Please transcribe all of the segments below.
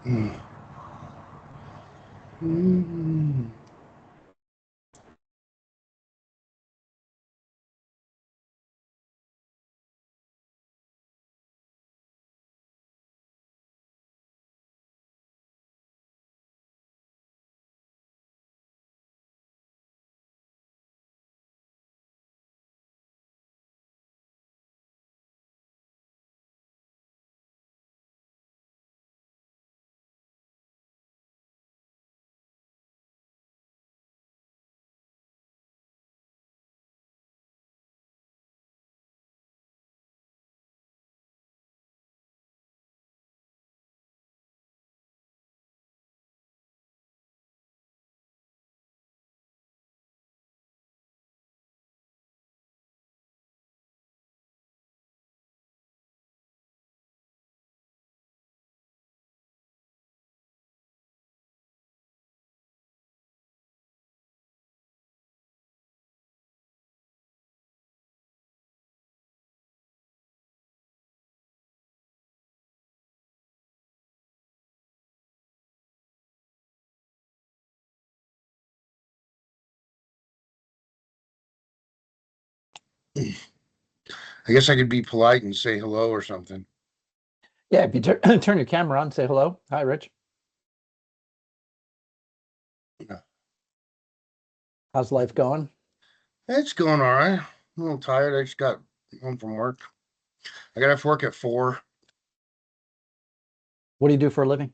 Mm. I guess I could be polite and say hello or something. Yeah, if you turn your camera on, say hello. Hi, Rich. Yeah. How's life going? It's going all right. A little tired. I just got home from work. I got off work at 4. What do you do for a living?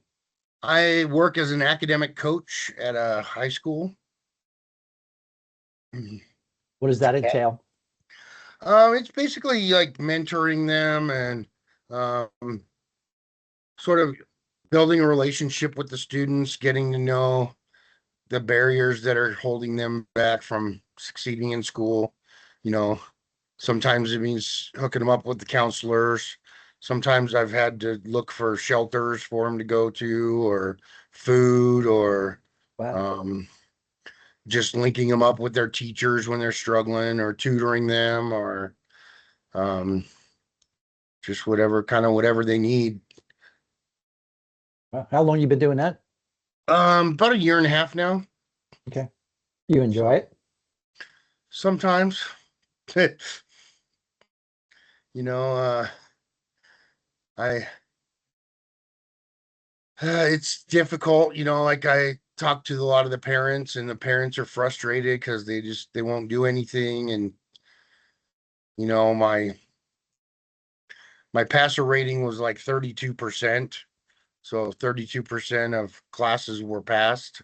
I work as an academic coach at a high school. What does that entail? It's basically like mentoring them and sort of building a relationship with the students, getting to know the barriers that are holding them back from succeeding in school. You know, sometimes it means hooking them up with the counselors. Sometimes I've had to look for shelters for them to go to, or food, or Wow. um, just linking them up with their teachers when they're struggling, or tutoring them, or um, just whatever they need. Wow. How long you been doing that? About a year and a half now. Okay. You enjoy So it? sometimes, you know, I it's difficult, like I talk to a lot of the parents, and the parents are frustrated because they won't do anything. And you know, my passer rating was like 32%. So 32% of classes were passed.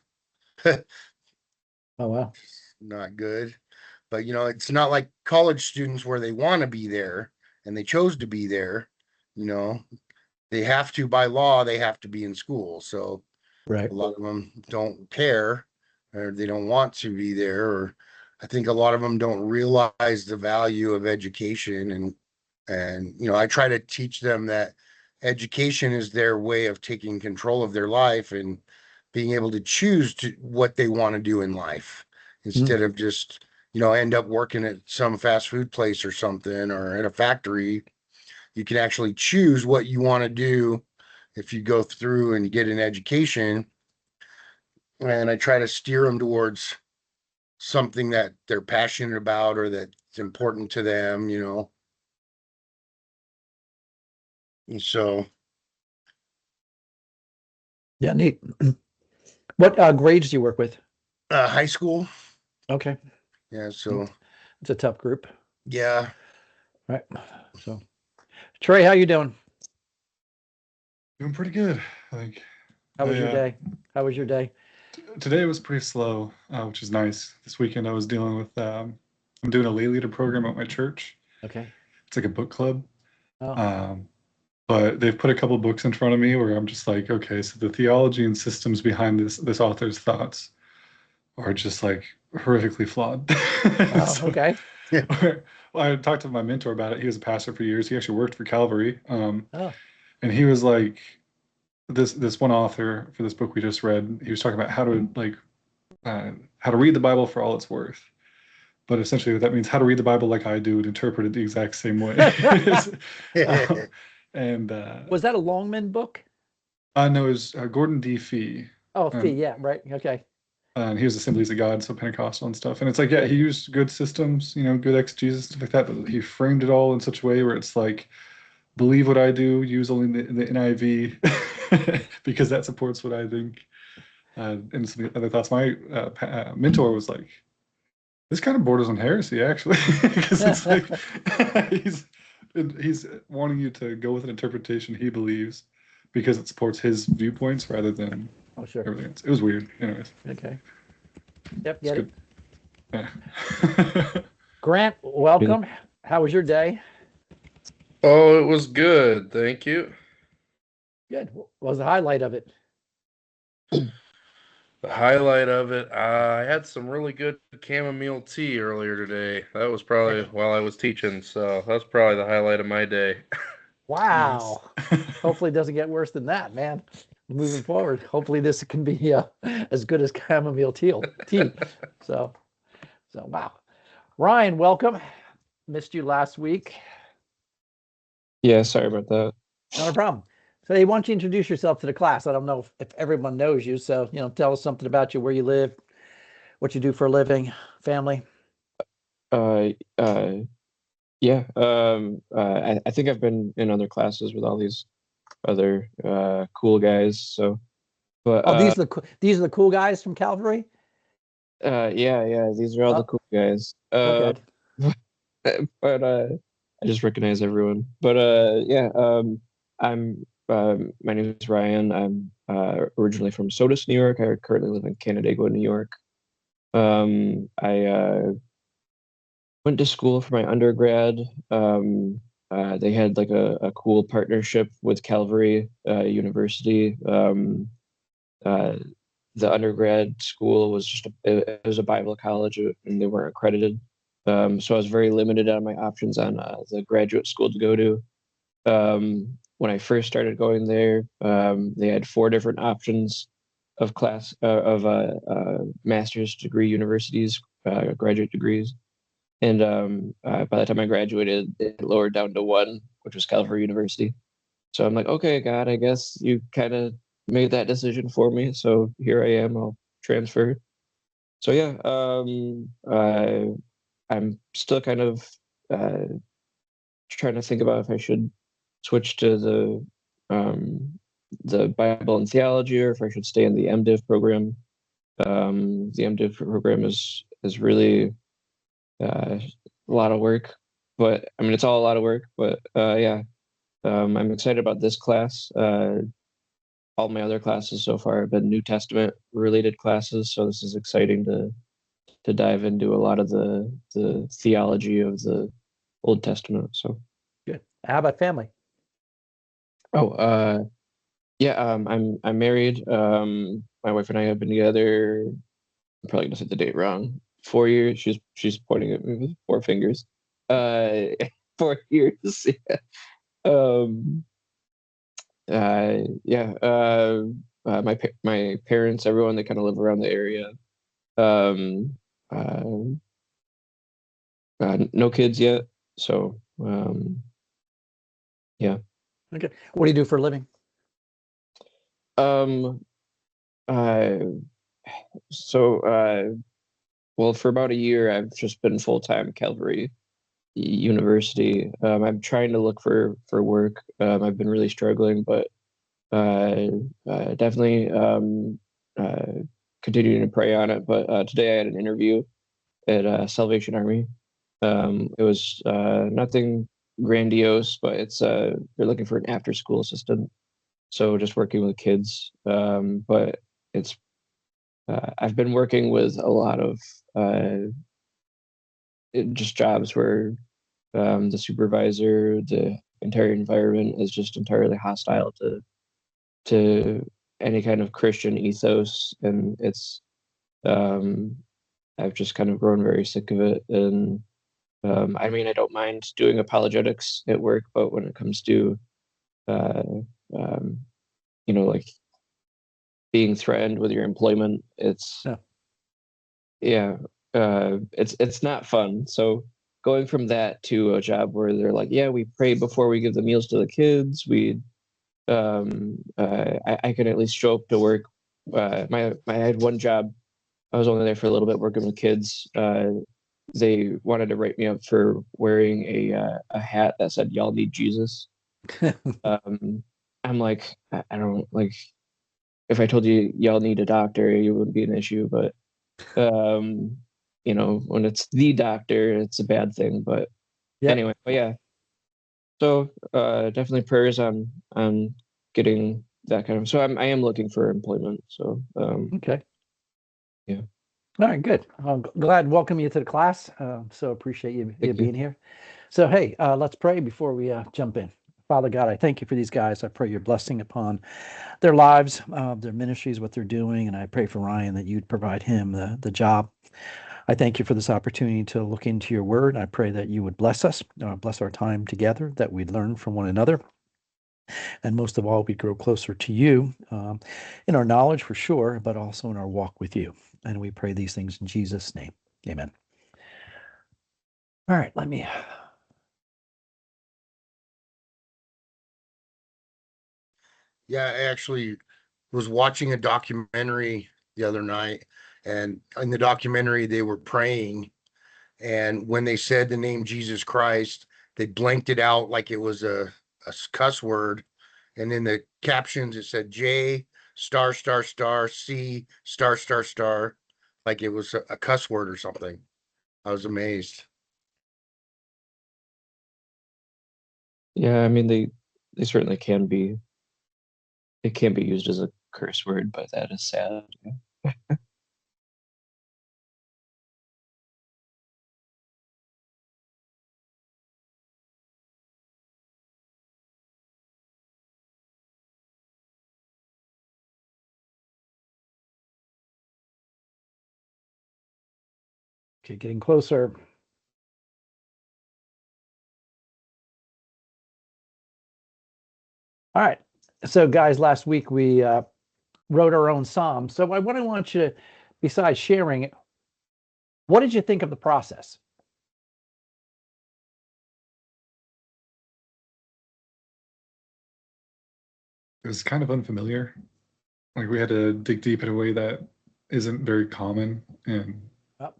Oh, wow. Not good. But it's not like college students where they want to be there and they chose to be there. You know, they have to, by law, they have to be in school. So Right. a lot of them don't care, or they don't want to be there, or I think a lot of them don't realize the value of education. And I try to teach them that education is their way of taking control of their life and being able to choose what they want to do in life, Mm. instead of just end up working at some fast food place or something, or at a factory. You can actually choose what you want to do if you go through and get an education. And I try to steer them towards something that they're passionate about or that's important to them. And so Yeah, neat. What grades do you work with? high school. Okay. Yeah. So It's a tough group. yeah. Right. So, Trey, how you doing? Doing pretty good. I think How was your I, day? How was your day? today was pretty slow, which is nice. This weekend I was dealing with, I'm doing a lay leader program at my church. Okay. It's like a book club. Oh, Um, but they've put a couple books in front of me where I'm just like, okay, so the theology and systems behind this author's thoughts are just like horrifically flawed. oh, So, okay. Yeah. well, I talked to my mentor about it. He was a pastor for years. He actually worked for Calvary, Oh, and he was like, this one author for this book we just read. He was talking about how to read the Bible for all it's worth. But essentially, that means how to read the Bible like I do and interpret it the exact same way. um, and was that a Longman book? No, it was Gordon D. Fee. Oh, Fee, Um, yeah, right. Okay. and he was Assemblies of God, so Pentecostal and stuff. And it's like, yeah, he used good systems, good exegesis, stuff like that, but he framed it all in such a way where it's like, believe what I do, use only the NIV because that supports what I think. And some of the other thoughts. My mentor was like, this kind of borders on heresy, actually, because it's like he's he's wanting you to go with an interpretation he believes because it supports his viewpoints rather than Oh, sure. everything else. It was weird. Anyways, Okay. Yep, it's get it. good. Yeah. Grant, welcome. How was your day? Oh, it was good. Thank you. Good. What was the highlight of it? The highlight of it, I had some really good chamomile tea earlier today. That was probably while I was teaching, so that's probably the highlight of my day. Wow. Nice. Hopefully it doesn't get worse than that, man. Moving forward, hopefully this can be as good as chamomile tea. So wow. Ryan, welcome. Missed you last week. Yeah, sorry about that. Not a problem. So hey, why don't you introduce yourself to the class? I don't know if everyone knows you, so tell us something about you, where you live, what you do for a living, family. Uh, uh, yeah. I think I've been in other classes with all these other cool guys. So, but Oh, these are the cool guys from Calvary. yeah, these are all the Oh, cool guys. okay. But I just recognize everyone. But yeah. I'm my name is Ryan. I'm originally from Sodus, New York. I currently live in Canandaigua, New York. I went to school for my undergrad. They had like a cool partnership with Calvary University. Uh, the undergrad school was it was a Bible college and they weren't accredited. So I was very limited on my options on the graduate school to go to. When I first started going there, they had 4 different options of master's degree universities, graduate degrees. And by the time I graduated, it lowered down to 1, which was Calvary University. So I'm like, okay, God, I guess you kind of made that decision for me. So here I am. I'll transfer. So yeah, I'm still kind of uh, trying to think about if I should switch to the Bible and theology or if I should stay in the MDiv program. The MDiv program is really a lot of work, but I mean, it's all a lot of work, but yeah, I'm excited about this class. All my other classes so far have been New Testament related classes, so this is exciting to dive into a lot of the theology of the Old Testament. So, Good. How about family? oh, yeah, I'm married. My wife and I have been together. I'm probably gonna say the date wrong. 4 years. She's pointing at me with 4 fingers. Uh, 4 years. Yeah. Um. Yeah. My parents, everyone, they kind of live around the area. Um. Uh, no kids yet. So. Yeah. Okay. What do you do for a living? Um. Uh. So. Well, for about a year, I've just been full-time Calvary University. I'm trying to look for work. I've been really struggling, but uh, definitely uh, continuing to pray on it. But today I had an interview at Salvation Army. It was nothing grandiose, but it's they're looking for an after-school assistant, so just working with kids. But it's I've been working with a lot of just jobs where the supervisor, the entire environment is just entirely hostile to any kind of Christian ethos, and it's um, I've just kind of grown very sick of it. And I mean, I don't mind doing apologetics at work, but when it comes to uh, um, like being threatened with your employment, it's Yeah. yeah, it's not fun. So going from that to a job where they're like, yeah, we pray before we give the meals to the kids. We I could at least show up to work. I had one job. I was only there for a little bit working with kids. They wanted to write me up for wearing a hat that said "Y'all need Jesus." I'm like, I don't like. If I told you y'all need a doctor, it wouldn't be an issue. But when it's the doctor, it's a bad thing. But anyway, but yeah. So definitely prayers on getting that kind of. So I am looking for employment. So Okay. Yeah. All right, good. I'm glad to welcome you to the class. So appreciate you being here. So, hey, let's pray before we jump in. Father God, I thank you for these guys. I pray your blessing upon their lives, their ministries, what they're doing. And I pray for Ryan that you'd provide him the job. I thank you for this opportunity to look into your word. I pray that you would bless us, bless our time together, that we'd learn from one another. And most of all, we'd grow closer to you in our knowledge for sure, but also in our walk with you. And we pray these things in Jesus' name. Amen. All right, let me. Yeah, I actually was watching a documentary the other night, and in the documentary, they were praying. And when they said the name Jesus Christ, they blanked it out like it was a cuss word. And in the captions, it said J star star star C star star star, like it was a cuss word or something. I was amazed. Yeah, I mean they certainly can be. It can be used as a curse word, but that is sad. Okay, getting closer. All right. So, guys, last week we wrote our own psalm. So, what I want you to, besides sharing it, what did you think of the process? It was kind of unfamiliar. Like we had to dig deep in a way that isn't very common and Oh.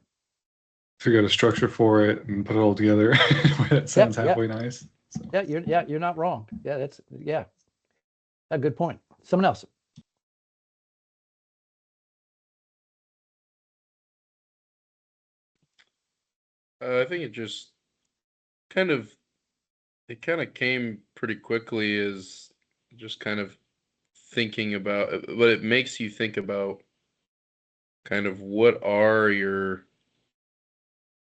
figure out a structure for it and put it all together in a way that sounds halfway nice. So. You're not wrong. That's a good point. Someone else. I think kind of it kind of came pretty quickly as just kind of thinking about, but it makes you think about kind of what are your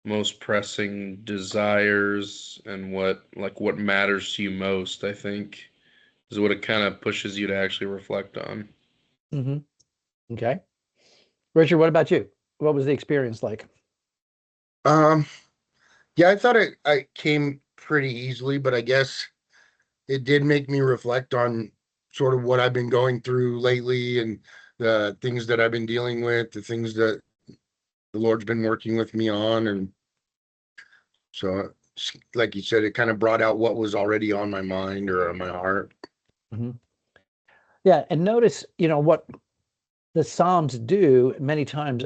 most pressing desires and what matters to you most, I think, is what it kind of pushes you to actually reflect on. Mm-hmm. Okay. Richard, what about you? What was the experience like? Yeah, I thought I came pretty easily, but I guess it did make me reflect on sort of what I've been going through lately and the things that I've been dealing with, the things that the Lord's been working with me on. And so, like you said, it kind of brought out what was already on my mind or on my heart. Mm-hmm. Yeah, and notice, what the Psalms do many times.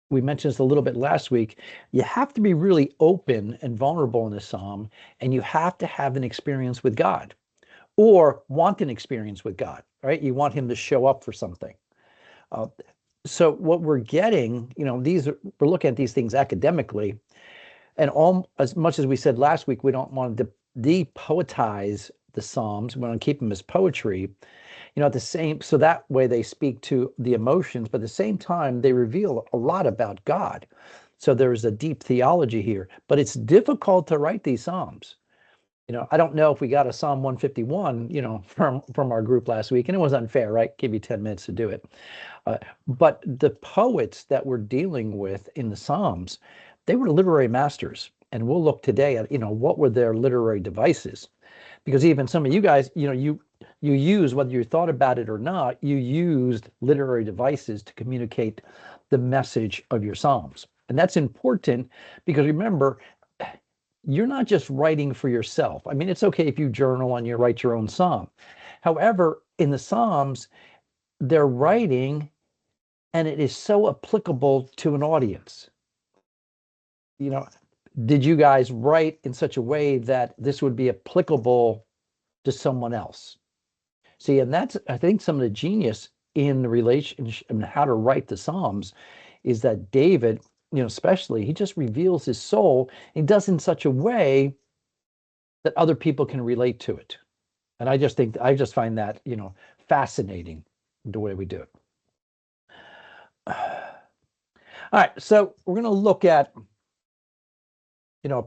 We mentioned this a little bit last week. You have to be really open and vulnerable in the Psalm, and you have to have an experience with God or want an experience with God, right? You want him to show up for something. So what we're getting, we're looking at these things academically, and all as much as we said last week, we don't want to depoetize the Psalms. We want to keep them as poetry. At the same, so that way they speak to the emotions, but at the same time, they reveal a lot about God. So there's a deep theology here, but it's difficult to write these Psalms. I don't know if we got a Psalm 151, from our group last week, and it was unfair, right? Give you 10 minutes to do it. But the poets that we're dealing with in the Psalms, they were literary masters. And we'll look today at, what were their literary devices? Because even some of you guys, you use, whether you thought about it or not, you used literary devices to communicate the message of your Psalms. And that's important because remember, you're not just writing for yourself. I mean, it's okay if you journal and you write your own psalm. However, in the Psalms, they're writing, and it is so applicable to an audience. You know, did you guys write in such a way that this would be applicable to someone else? See, and that's, I think, some of the genius in the relationship and how to write the Psalms is that David, especially, he just reveals his soul. He does in such a way that other people can relate to it. And I just find that, fascinating, the way we do it. All right, so we're going to look at,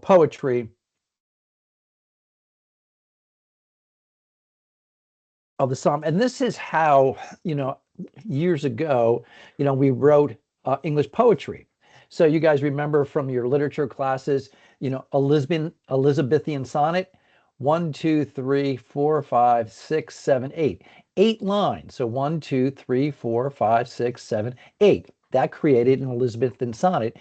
poetry of the Psalm. And this is how, years ago, we wrote English poetry. So you guys remember from your literature classes, Elizabethan sonnet, 1, 2, 3, 4, 5, 6, 7, 8. 8 lines. So 1, 2, 3, 4, 5, 6, 7, 8. That created an Elizabethan sonnet.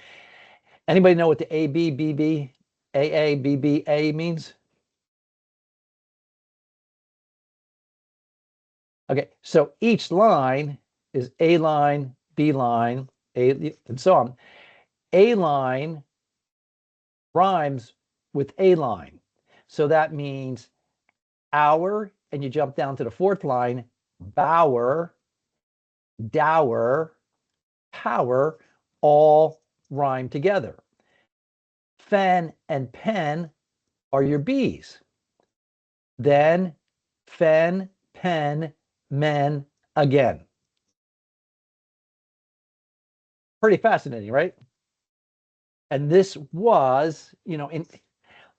Anybody know what the A, B, B, B, A, B, B, A means? Okay, so each line is A line, B line, A, and so on. A line rhymes with A line. So that means hour, and you jump down to the 4th line, bower, dower, power, all rhyme together. Fen and pen are your B's. Then fen, pen, men again. Pretty fascinating, right? And this was,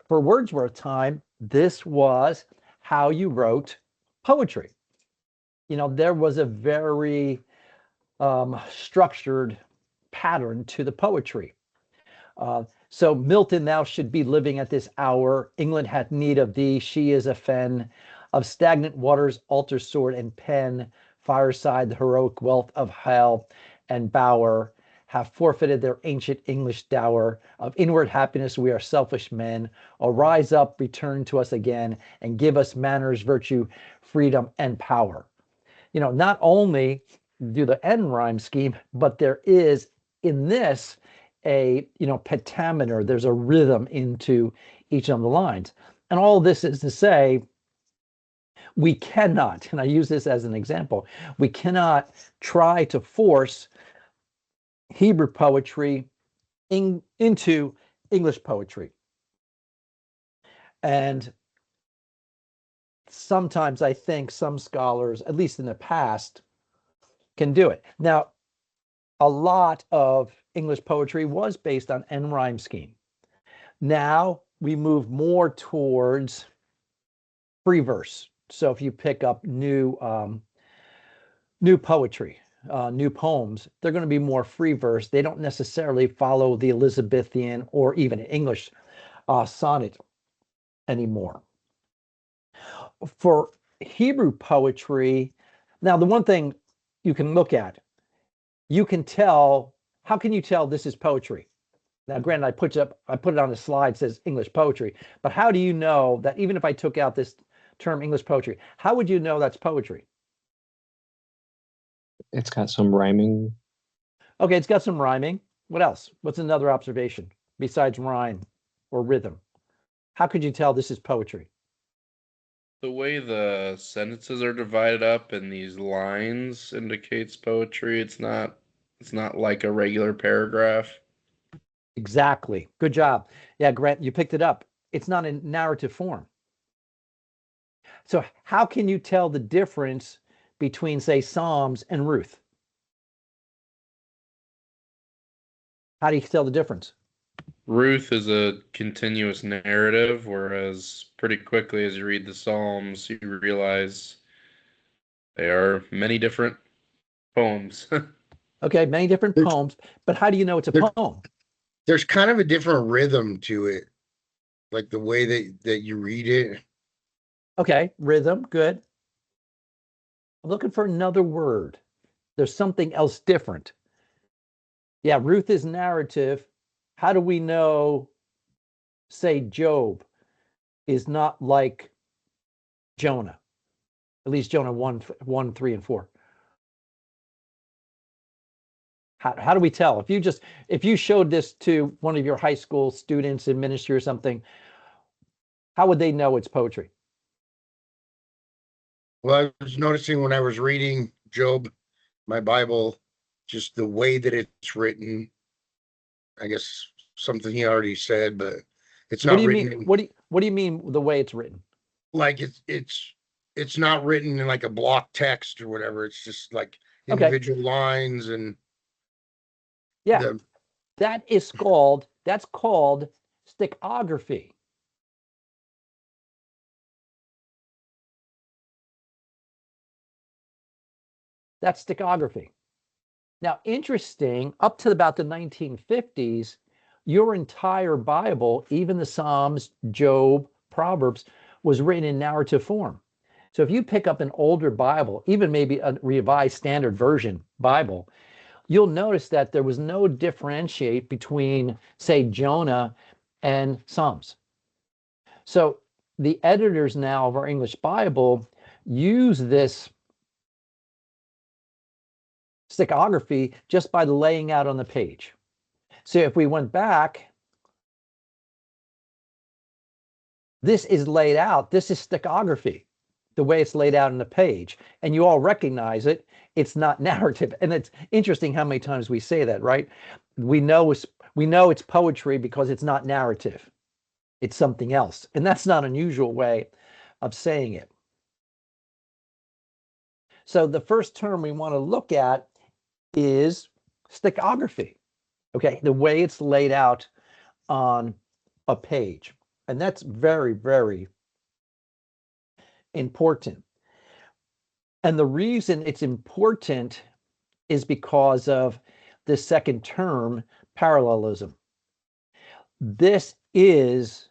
for Wordsworth time, this was how you wrote poetry. There was a very structured pattern to the poetry. So Milton, thou should be living at this hour. England hath need of thee. She is a fen of stagnant waters, altar, sword, and pen. Fireside, the heroic wealth of hell and bower have forfeited their ancient English dower. Of inward happiness we are selfish men. Arise up, return to us again, and give us manners, virtue, freedom, and power. Not only do the end rhyme scheme, but there is in this a pentameter. There's a rhythm into each of the lines. And all this is to say, we cannot, and I use this as an example, we cannot try to force Hebrew poetry into English poetry. And sometimes I think some scholars, at least in the past, can do it. Now, a lot of English poetry was based on end rhyme scheme. Now we move more towards free verse. So if you pick up new poetry, new poems, they're going to be more free verse. They don't necessarily follow the Elizabethan or even English sonnet anymore. For Hebrew poetry, now the one thing you can look at, you can tell, how can you tell this is poetry? Now, granted, I put it on a slide, says English poetry, but how do you know that even if I took out this term English poetry, how would you know that's poetry? It's got some rhyming. Okay, it's got some rhyming. What else? What's another observation besides rhyme or rhythm? How could you tell this is poetry? The way the sentences are divided up in these lines indicates poetry. It's not like a regular paragraph. Exactly. Good job. Yeah, Grant, you picked it up. It's not in narrative form. So how can you tell the difference between, say, Psalms and Ruth? How do you tell the difference? Ruth is a continuous narrative, whereas pretty quickly as you read the Psalms, you realize they are many different poems. Okay, many different There's- poems, but how do you know it's a there- poem? There's kind of a different rhythm to it, like the way that you read it. Okay, rhythm, good. I'm looking for another word. There's something else different. Yeah, Ruth is narrative. How do we know, say, Job is not like Jonah? At least Jonah 1, 3, and 4. How do we tell? If you showed this to one of your high school students in ministry or something, how would they know it's poetry? Well, I was noticing when I was reading Job, my Bible, just the way that it's written. I guess something he already said, but it's What not do you written mean? in, What do you mean the way it's written? like it's not written in like a block text or whatever. It's just like Okay. individual lines and Yeah, the that's called stichography. That's stichography. Now, interesting, up to about the 1950s, your entire Bible, even the Psalms, Job, Proverbs, was written in narrative form. So if you pick up an older Bible, even maybe a revised standard version Bible, you'll notice that there was no differentiate between, say, Jonah and Psalms. So the editors now of our English Bible use this stichography just by the laying out on the page. So if we went back, this is laid out. This is stichography, the way it's laid out on the page. And you all recognize it. It's not narrative. And it's interesting how many times we say that, right? We know it's poetry because it's not narrative. It's something else. And that's not an unusual way of saying it. So the first term we want to look at is stichography. Okay, the way it's laid out on a page. And that's very, very important. And the reason it's important is because of the second term, parallelism. This is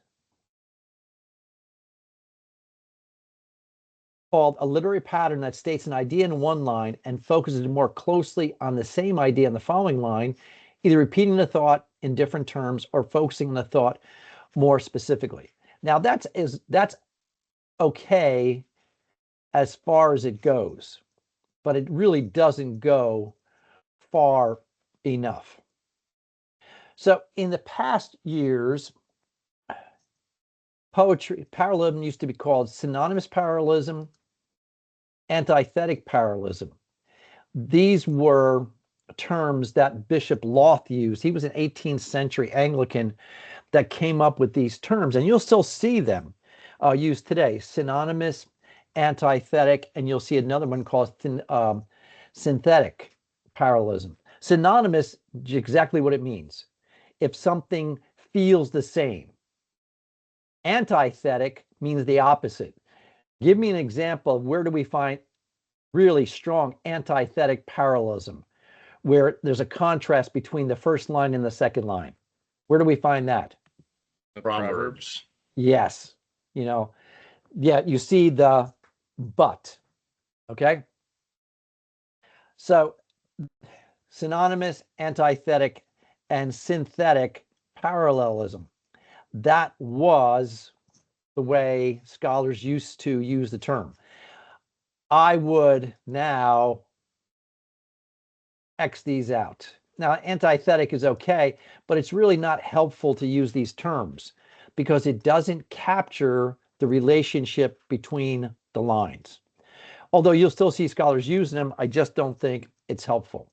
called a literary pattern that states an idea in one line and focuses more closely on the same idea in the following line, either repeating the thought in different terms or focusing on the thought more specifically. Now that's okay as far as it goes, but it really doesn't go far enough. So in the past years, parallelism used to be called synonymous parallelism, antithetic parallelism. These were terms that Bishop Lothe used. He was an 18th century Anglican that came up with these terms, and you'll still see them used today: synonymous, antithetic, and you'll see another one called synthetic parallelism. Synonymous, exactly what it means. If something feels the same. Antithetic means the opposite. Give me an example of where do we find really strong antithetic parallelism, where there's a contrast between the first line and the second line. Where do we find that? The Proverbs. Yes. Yeah, you see the but. Okay. So synonymous, antithetic, and synthetic parallelism. That was the way scholars used to use the term. I would now X these out. Now, antithetic is okay, but it's really not helpful to use these terms because it doesn't capture the relationship between the lines. Although you'll still see scholars using them, I just don't think it's helpful.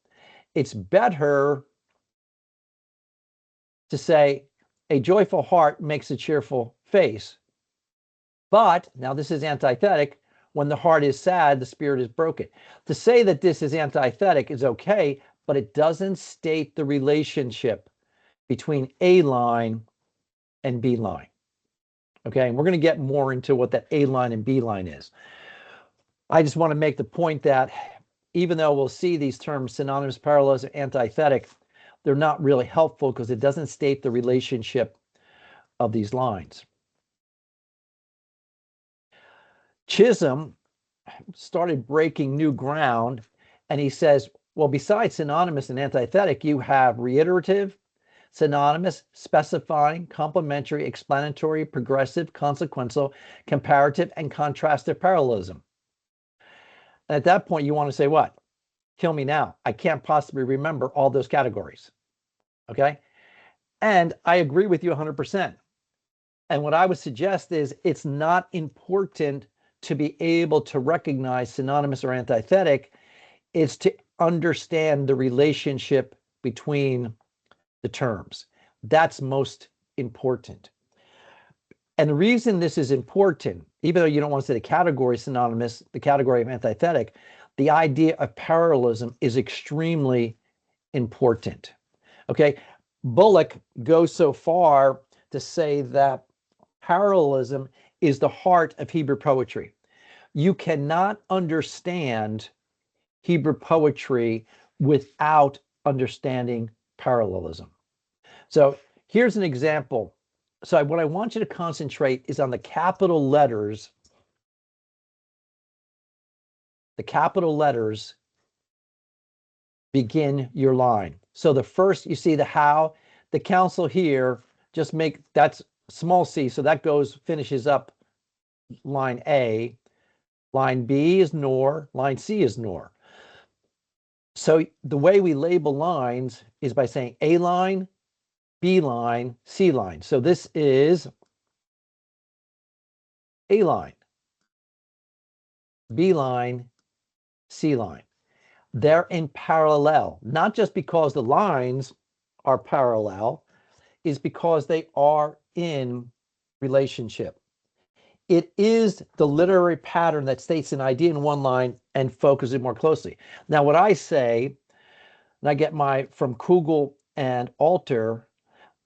It's better to say a joyful heart makes a cheerful face. But now this is antithetic. When the heart is sad, the spirit is broken. To say that this is antithetic is okay, but it doesn't state the relationship between A line and B line. Okay, and we're going to get more into what that A line and B line is. I just want to make the point that even though we'll see these terms synonymous, parallelism, antithetic, they're not really helpful because it doesn't state the relationship of these lines. Chisholm started breaking new ground, and he says, well, besides synonymous and antithetic, you have reiterative, synonymous, specifying, complementary, explanatory, progressive, consequential, comparative, and contrastive parallelism. And at that point, you want to say what? Kill me now. I can't possibly remember all those categories. Okay. And I agree with you 100%. And what I would suggest is it's not important to be able to recognize synonymous or antithetic. It's to understand the relationship between the terms. That's most important. And the reason this is important, even though you don't want to say the category synonymous, the category of antithetic, the idea of parallelism is extremely important. Okay. Bullock goes so far to say that parallelism is the heart of Hebrew poetry. You cannot understand Hebrew poetry without understanding parallelism. So here's an example. So what I want you to concentrate is on the capital letters. The capital letters begin your line. So the first, you see the how, the council here, just make, that's small c, so that goes, finishes up line A. Line B is nor, line C is nor. So the way we label lines is by saying A line, B line, C line. So this is A line, B line, C line. They're in parallel, not just because the lines are parallel, is because they are in relationship. It is the literary pattern that states an idea in one line and focuses it more closely. Now, what I say, and I get my from Kugel and Alter,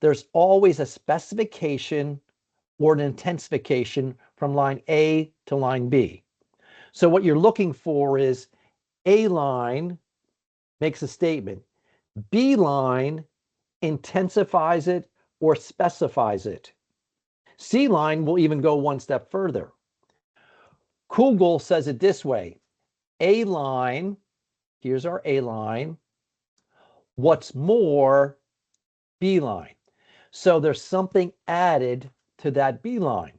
there's always a specification or an intensification from line A to line B. So what you're looking for is A line makes a statement, B line intensifies it or specifies it. C line will even go one step further. Kugel says it this way, A line, here's our A line, what's more, B line. So there's something added to that B line.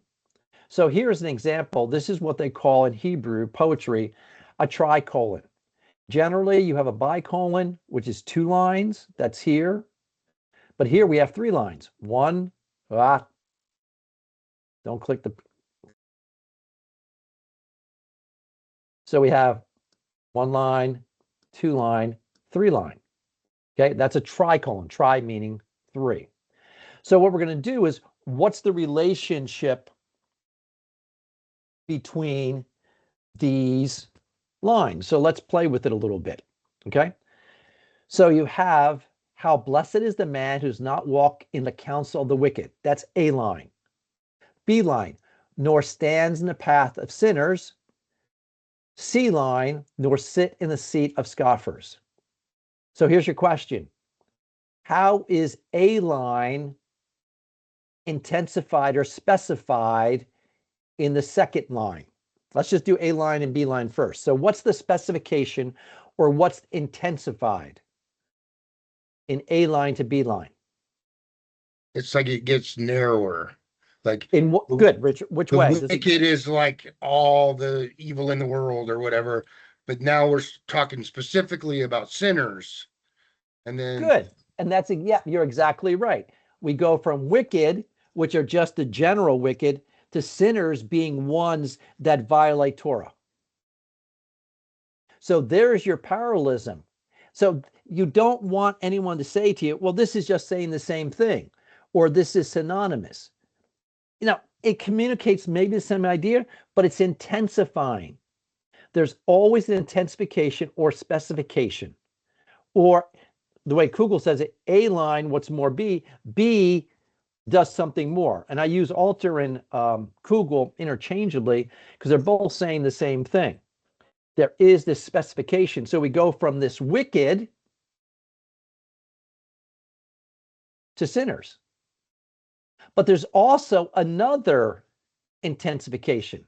So here's an example. This is what they call in Hebrew poetry a tricolon. Generally, you have a bicolon, which is 2 lines. That's here. But here we have 3 lines. One, don't click the. So we have 1 line, 2 line, 3 line. Okay, that's a tricolon. Tri meaning 3. So what we're going to do is, what's the relationship between these lines? So let's play with it a little bit. Okay. So you have, how blessed is the man who's not walk in the counsel of the wicked. That's A line. B line, nor stands in the path of sinners. C line, nor sit in the seat of scoffers. So here's your question. How is A line intensified or specified in the second line? Let's just do A line and B line first. So what's the specification or what's intensified in A line to B line? It's like it gets narrower. Like in what, good, Richard, which the way? wicked is like all the evil in the world or whatever, but now we're talking specifically about sinners. And then good. And that's, yeah, you're exactly right. We go from wicked, which are just the general wicked, to sinners being ones that violate Torah. So there's your parallelism. So you don't want anyone to say to you, well, this is just saying the same thing, or this is synonymous. You know, it communicates maybe the same idea, but it's intensifying. There's always an intensification or specification. Or the way Kugel says it, A line, what's more B, B does something more. And I use Alter and Kugel interchangeably because they're both saying the same thing. There is this specification. So we go from this wicked to sinners. But there's also another intensification.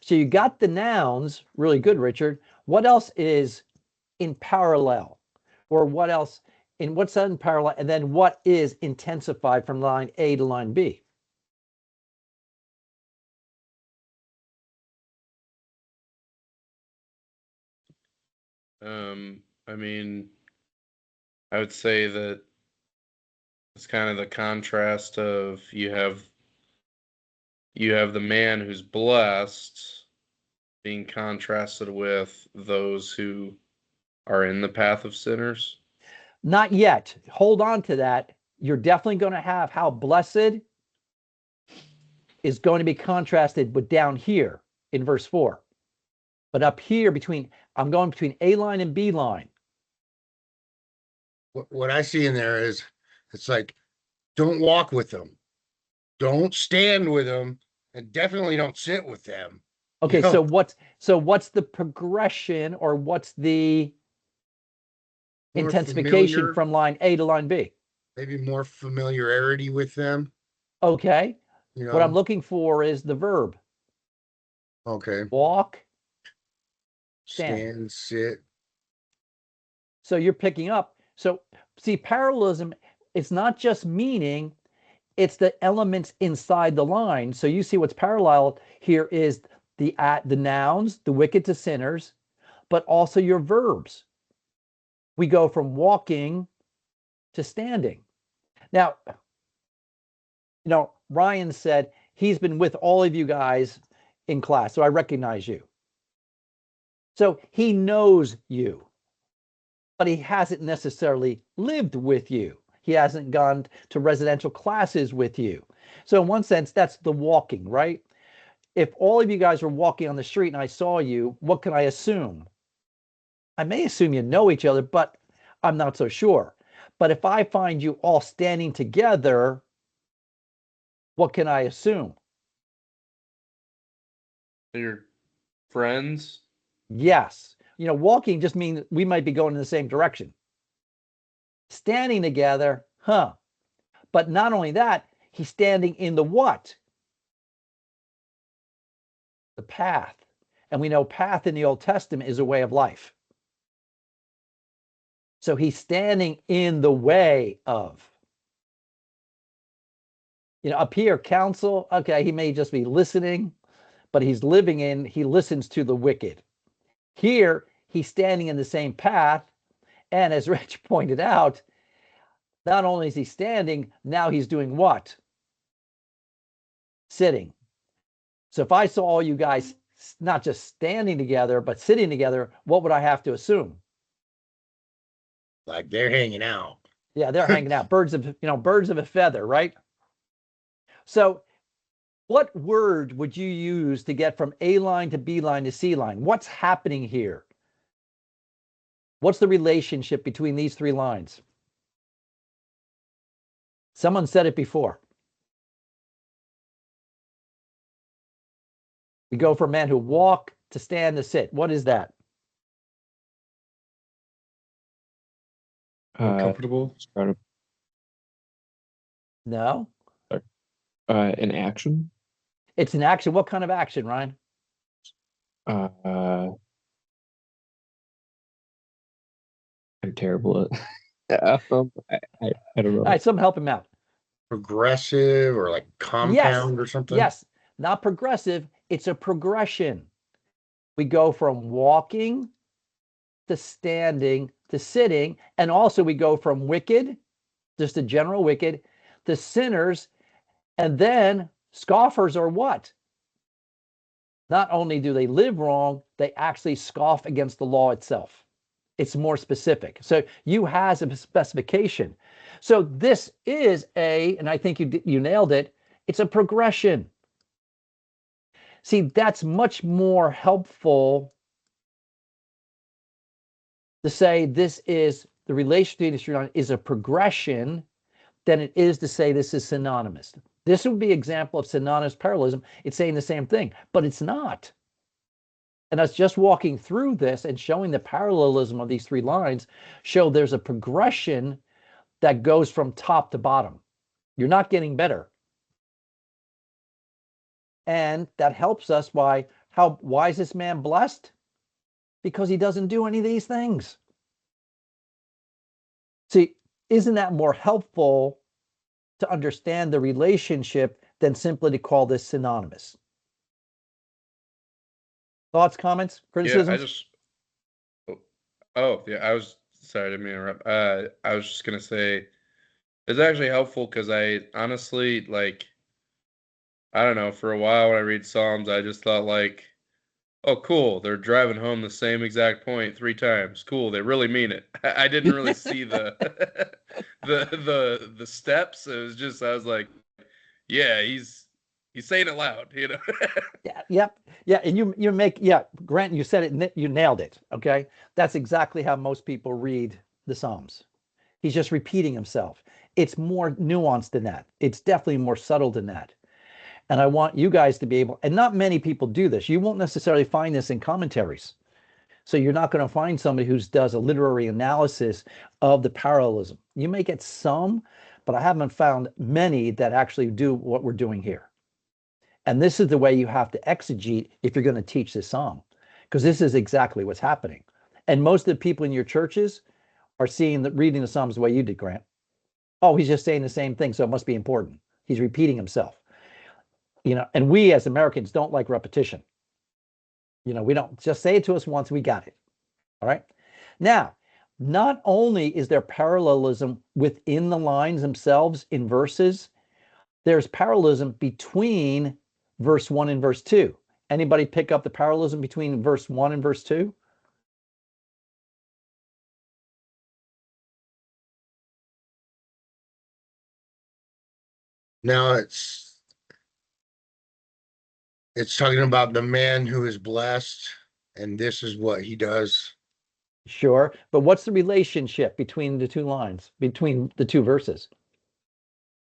So you got the nouns, really good, Richard. What else is in parallel? Or what else, in what's in parallel? And then what is intensified from line A to line B? I mean, I would say that it's kind of the contrast of you have the man who's blessed being contrasted with those who are in the path of sinners. Not yet. Hold on to that. You're definitely going to have how blessed is going to be contrasted with down here in verse 4. But up here I'm going between A line and B line. What I see in there is it's like, don't walk with them, don't stand with them, and definitely don't sit with them. Okay, You know, so what's the progression, or what's the more intensification familiar, from line A to line B? maybe more familiarity with them. Okay. You What I'm know, looking for is the verb. okay, Walk, stand. stand, sit. So you're picking up. So see, parallelism, it's not just meaning, it's the elements inside the line. So you see what's parallel here is the nouns, the wicked to sinners, but also your verbs. We go from walking to standing. Now, Ryan said he's been with all of you guys in class, so I recognize you. So he knows you, but he hasn't necessarily lived with you. He hasn't gone to residential classes with you. So in one sense, that's the walking, right? If all of you guys were walking on the street and I saw you, what can I assume? I may assume you know each other, but I'm not so sure. But if I find you all standing together, what can I assume? You're friends. Yes. Walking just means we might be going in the same direction. Standing together, But not only that, he's standing in the what? The path. And we know path in the Old Testament is a way of life. So he's standing in the way of. Up here, counsel, okay, he may just be listening, but he listens to the wicked. Here, he's standing in the same path. And as Rich pointed out, not only is he standing, now he's doing what? Sitting. So if I saw all you guys not just standing together, but sitting together, what would I have to assume? Like they're hanging out. Yeah, they're hanging out. Birds of a feather, right? So what word would you use to get from A line to B line to C line? What's happening here? What's the relationship between these three lines? Someone said it before. We go from men who walk to stand to sit. What is that? Comfortable. No. An action. It's an action. What kind of action, Ryan? I'm terrible at. I don't know. All right, someone help him out. Progressive or like compound or something. Yes, not progressive. It's a progression. We go from walking to standing to sitting, and also we go from wicked, just a general wicked, to sinners, and then scoffers are what? Not only do they live wrong, they actually scoff against the law itself. It's more specific. So you has a specification. So this is and I think you nailed it, it's a progression. See, that's much more helpful to say this is the relation to industry is a progression than it is to say this is synonymous. This would be an example of synonymous parallelism. It's saying the same thing, but it's not. And us just walking through this and showing the parallelism of these three lines show there's a progression that goes from top to bottom. You're not getting better. And that helps us why is this man blessed? Because he doesn't do any of these things. See, isn't that more helpful to understand the relationship than simply to call this synonymous? Thoughts, comments, criticisms? Yeah, Oh, yeah, I was sorry to interrupt. I was just gonna say it's actually helpful because I honestly like I don't know, for a while when I read Psalms, I just thought like, oh cool, they're driving home the same exact point 3 times. Cool, they really mean it. I didn't really see the the steps. It was just I was like, yeah, he's saying it loud, you know. Yeah, yep. Yeah, and you make, yeah, Grant, you said it, you nailed it. Okay. That's exactly how most people read the Psalms. He's just repeating himself. It's more nuanced than that. It's definitely more subtle than that. And I want you guys to be able, and not many people do this. You won't necessarily find this in commentaries. So you're not going to find somebody who does a literary analysis of the parallelism. You may get some, but I haven't found many that actually do what we're doing here. And this is the way you have to exegete if you're going to teach this psalm, because this is exactly what's happening. And most of the people in your churches are seeing the reading the Psalms the way you did, Grant. Oh, he's just saying the same thing, so it must be important. He's repeating himself. And we as Americans don't like repetition. We don't just say it to us once, we got it. All right. Now, not only is there parallelism within the lines themselves in verses, there's parallelism between verse 1 and verse 2. Anybody pick up the parallelism between verse 1 and verse 2? Now it's talking about the man who is blessed, and this is what he does. Sure. But what's the relationship between the two lines, between the two verses?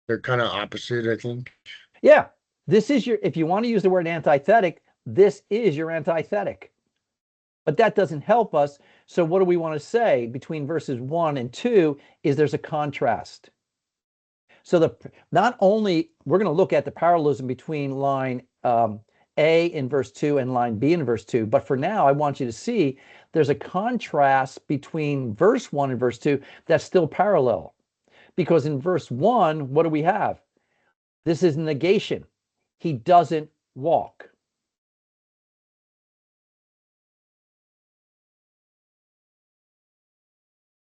They're kind of opposite, I think. Yeah. This is if you want to use the word antithetic, this is your antithetic. But that doesn't help us. So what do we want to say between verses 1 and 2 is there's a contrast. So not only we're going to look at the parallelism between line A in verse 2 and line B in verse 2, but for now I want you to see there's a contrast between verse 1 and verse 2 that's still parallel. Because in verse 1, what do we have? This is negation. He doesn't walk.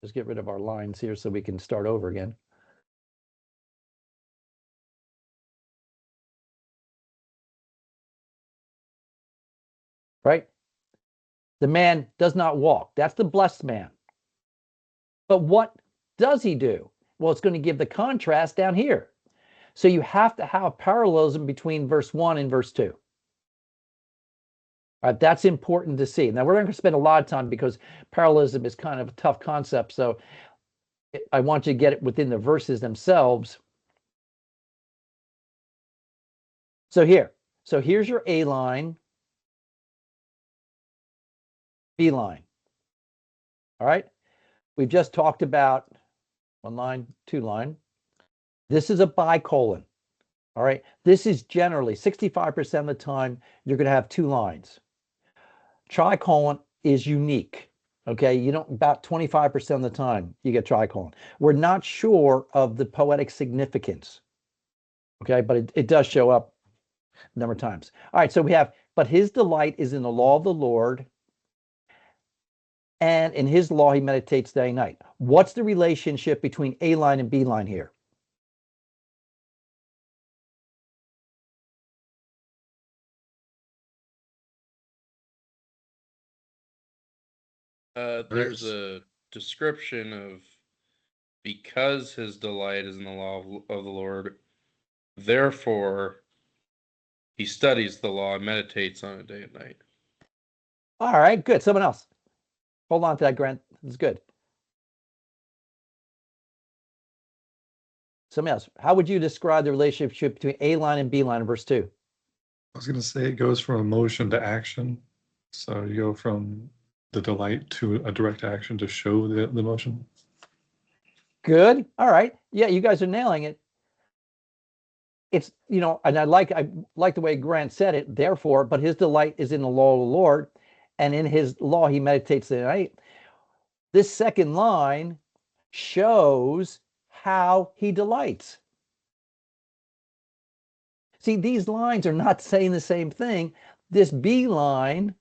Just get rid of our lines here so we can start over again. Right? The man does not walk. That's the blessed man. But what does he do? Well, it's going to give the contrast down here. So you have to have parallelism between verse 1 and verse 2. All right, that's important to see. Now, we're not going to spend a lot of time because parallelism is kind of a tough concept. So I want you to get it within the verses themselves. So here's your A line, B line. All right. We've just talked about 1 line, 2 line. This is a bicolon. All right. This is generally 65% of the time you're going to have 2 lines. Tricolon is unique. Okay. You don't, about 25% of the time you get tricolon. We're not sure of the poetic significance. Okay. But it does show up a number of times. All right. So we have, but his delight is in the law of the Lord, and in his law he meditates day and night. What's the relationship between A line and B line here? There's a description of because his delight is in the law of the Lord, therefore he studies the law and meditates on it day and night. All right, good. Someone else. Hold on to that, Grant. It's good. Someone else. How would you describe the relationship between A line and B line in verse 2? I was going to say it goes from emotion to action. So you go from the delight to a direct action to show the emotion. Good. All right. Yeah, you guys are nailing it. It's, and I like the way Grant said it, therefore, but his delight is in the law of the Lord, and in his law he meditates day and night. This second line shows how he delights. See, these lines are not saying the same thing. This B line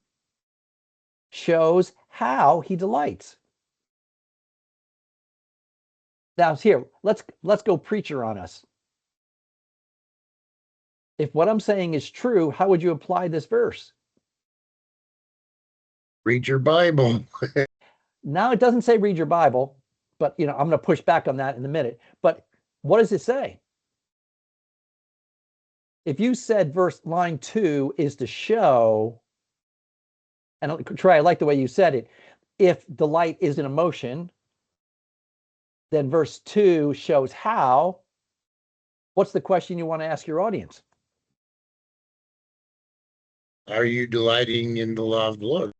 shows how he delights. Now here, let's go preacher on us. If what I'm saying is true, how would you apply this verse? Read your Bible. Now, it doesn't say read your Bible, but I'm going to push back on that in a minute. But what does it say? If you said line 2 is to show, and Trey, I like the way you said it, if delight is an emotion, then verse 2 shows how. What's the question you want to ask your audience? Are you delighting in the law of the Lord?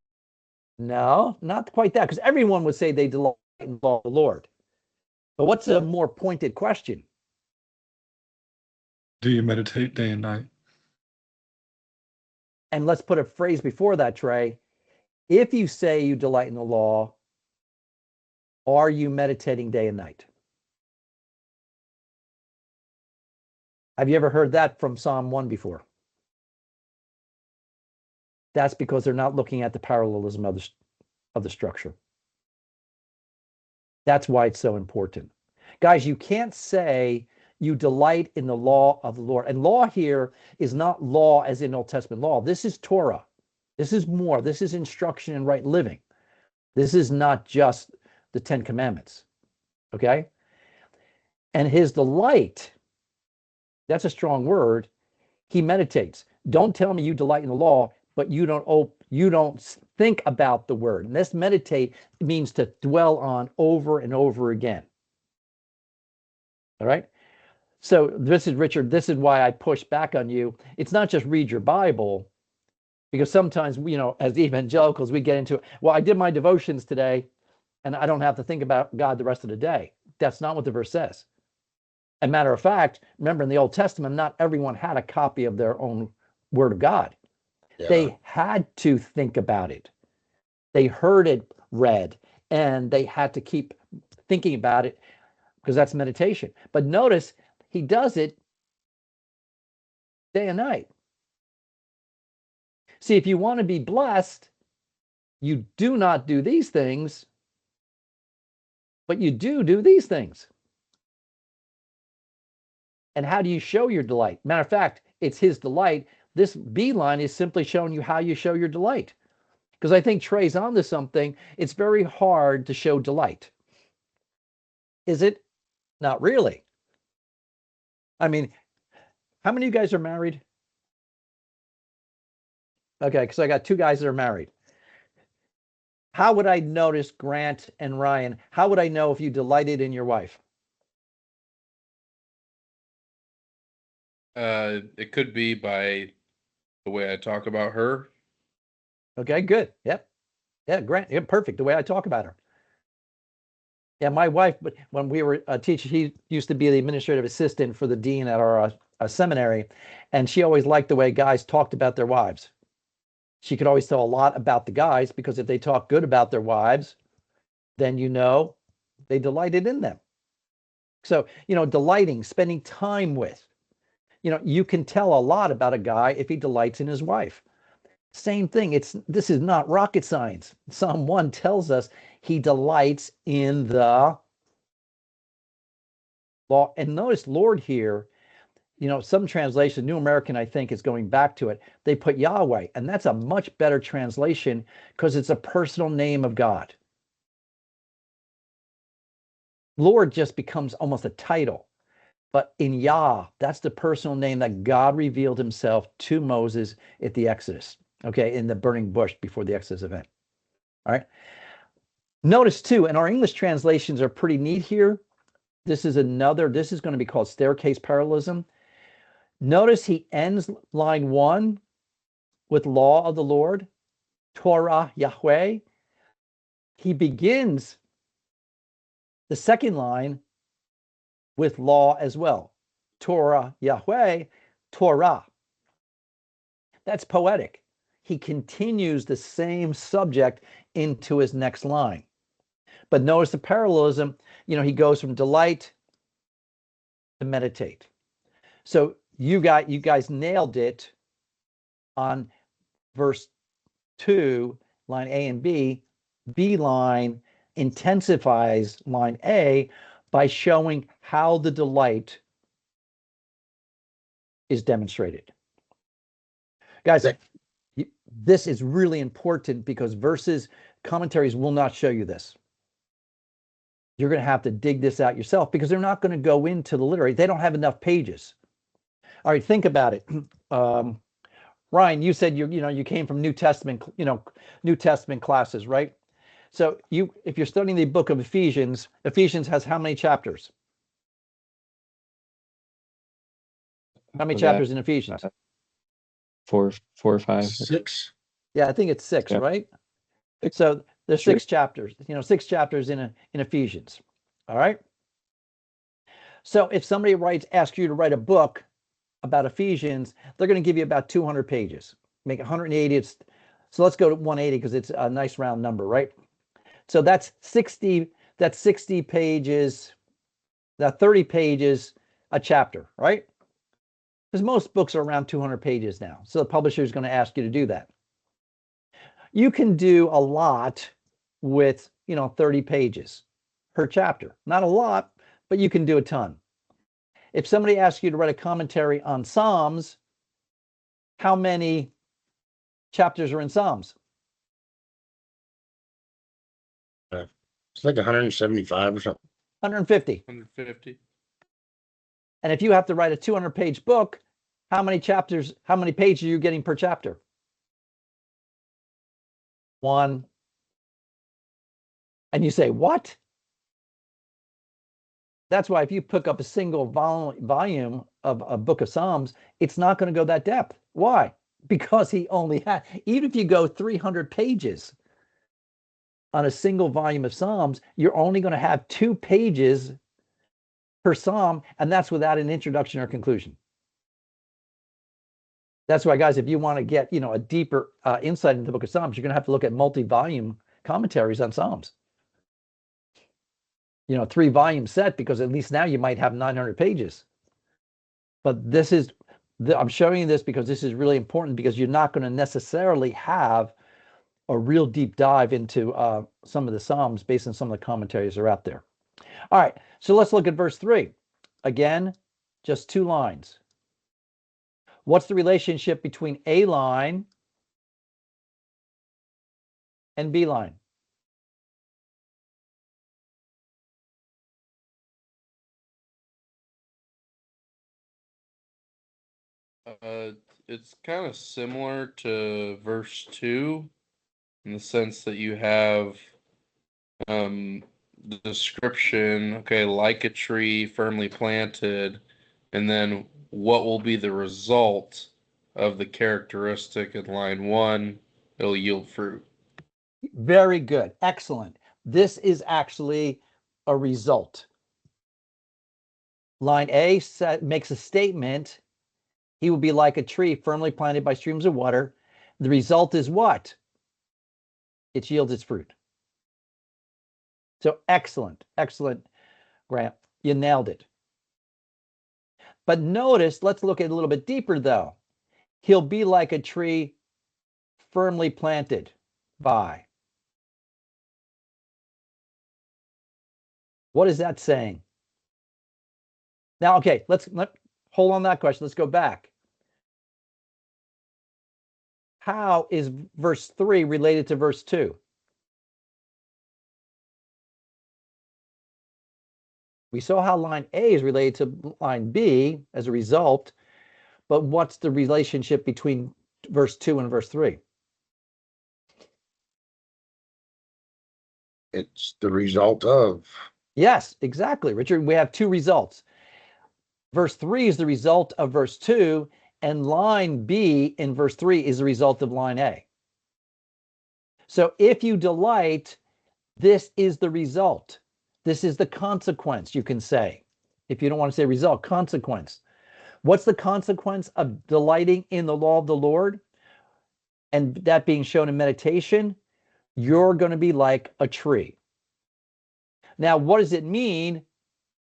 No, not quite that, because everyone would say they delight in the law of the Lord. But what's a more pointed question? Do you meditate day and night? And let's put a phrase before that, Trey. If you say you delight in the law, are you meditating day and night? Have you ever heard that from Psalm 1 before? That's because they're not looking at the parallelism of the structure. That's why it's so important. Guys, you can't say you delight in the law of the Lord. And law here is not law as in Old Testament law. This is Torah. This is more. This is instruction in right living. This is not just the 10 Commandments. Okay? And his delight, that's a strong word. He meditates. Don't tell me you delight in the law, but you don't think about the word. And this meditate means to dwell on over and over again. All right? So this is Richard. This is why I push back on you. It's not just read your Bible, because sometimes, as evangelicals, we get into it. Well, I did my devotions today, and I don't have to think about God the rest of the day. That's not what the verse says. As a matter of fact, remember in the Old Testament, not everyone had a copy of their own Word of God. Yeah. They had to think about it. They heard it read, and they had to keep thinking about it, because that's meditation. But notice he does it day and night. See, if you want to be blessed, you do not do these things, but you do these things. And how do you show your delight? Matter of fact, it's his delight. This B line is simply showing you how you show your delight. Because I think Trey's onto something. It's very hard to show delight. Is it? Not really. I mean, how many of you guys are married? Okay, because I got 2 guys that are married. How would I notice, Grant and Ryan, how would I know if you delighted in your wife? It could be by the way I talk about her. Okay, good. Yep. Yeah, Grant. Yeah, perfect. The way I talk about her. Yeah, my wife, but when we were teaching, he used to be the administrative assistant for the dean at our seminary, and she always liked the way guys talked about their wives. She could always tell a lot about the guys, because if they talk good about their wives, then they delighted in them. So, delighting, spending time with, you can tell a lot about a guy if he delights in his wife. Same thing. This is not rocket science. Psalm 1 tells us he delights in the law. And notice Lord here, some translation, New American, I think, is going back to it. They put Yahweh, and that's a much better translation, because it's a personal name of God. Lord just becomes almost a title. But in Yah, that's the personal name that God revealed himself to Moses at the Exodus, okay, in the burning bush before the Exodus event. All right. Notice too, and our English translations are pretty neat here. This is going to be called staircase parallelism. Notice he ends line 1 with law of the Lord, Torah Yahweh. He begins the second line with law as well, Torah Yahweh, Torah. That's poetic. He continues the same subject into his next line. But notice the parallelism, he goes from delight to meditate. So you guys nailed it on verse 2, line A and B. B line intensifies line A, by showing how the delight is demonstrated. Guys, this is really important because verses, commentaries will not show you this. You're going to have to dig this out yourself because they're not going to go into the literary. They don't have enough pages. All right, think about it. Ryan, you said you came from New Testament classes, right? So if you're studying the book of Ephesians, Ephesians has how many chapters? How many chapters in Ephesians? Four or five. 6. Yeah, I think it's 6, Yeah. right? So there's 6 chapters, 6 chapters in Ephesians. All right. So if somebody asks you to write a book about Ephesians, they're going to give you about 200 pages. Make 180. So let's go to 180 because it's a nice round number, right? So that's 60 pages, that 30 pages a chapter, right? Because most books are around 200 pages now. So the publisher is going to ask you to do that. You can do a lot with, 30 pages per chapter. Not a lot, but you can do a ton. If somebody asks you to write a commentary on Psalms, how many chapters are in Psalms? It's like 175 or something. 150. 150. And if you have to write a 200-page book, how many pages are you getting per chapter? 1. And you say, what? That's why if you pick up a single volume of a book of Psalms, it's not going to go that depth. Why? Because he only had, even if you go 300 pages on a single volume of Psalms, you're only going to have 2 pages per Psalm, and that's without an introduction or conclusion. That's why, guys, if you want to get, a deeper insight into the book of Psalms, you're going to have to look at multi-volume commentaries on Psalms. 3-volume set, because at least now you might have 900 pages. But I'm showing you this because this is really important, because you're not going to necessarily have a real deep dive into some of the Psalms based on some of the commentaries that are out there. All right, so let's look at verse 3. Again, just 2 lines. What's the relationship between A line and B line? It's kind of similar to verse 2 in the sense that you have the description, okay, like a tree firmly planted, and then what will be the result of the characteristic in line 1? It'll yield fruit. Very good. Excellent. This is actually a result. Line A makes a statement. He will be like a tree firmly planted by streams of water. The result is what? It yields its fruit. So excellent, Grant. You nailed it. But notice, let's look at it a little bit deeper though. He'll be like a tree firmly planted by. What is that saying? Now, okay, let's hold on that question. Let's go back. How is verse 3 related to verse 2? We saw how line A is related to line B as a result, but what's the relationship between verse 2 and verse 3? It's the result of. Yes, exactly, Richard. We have 2 results. Verse 3 is the result of verse 2, and line B in verse 3 is the result of line A. So if you delight, this is the result. This is the consequence, you can say. If you don't want to say result, consequence. What's the consequence of delighting in the law of the Lord? And that being shown in meditation, you're going to be like a tree. Now, what does it mean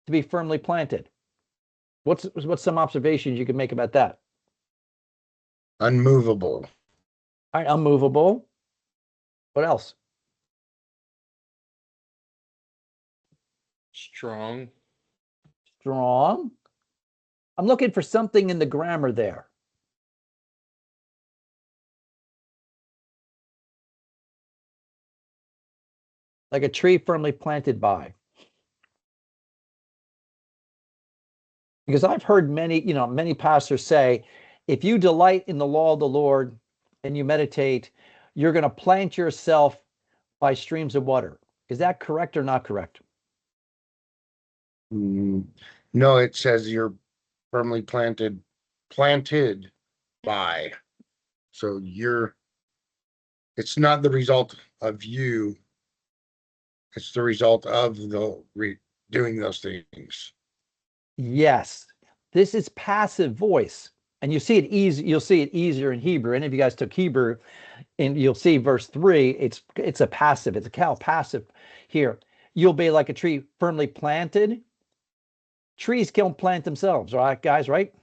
to be firmly planted? What's some observations you can make about that? Unmovable. All right, unmovable. What else? Strong. Strong. I'm looking for something in the grammar there. Like a tree firmly planted by. Because I've heard many pastors say, if you delight in the law of the Lord and you meditate, you're going to plant yourself by streams of water. Is that correct or not correct? No, it says you're firmly planted by. So it's not the result of you. It's the result of doing those things. Yes. This is passive voice. And you see it easy. You'll see it easier in Hebrew. Any of you guys took Hebrew, and you'll see verse 3. It's a passive. It's a cal passive here. You'll be like a tree firmly planted. Trees can't plant themselves, right, guys? Right?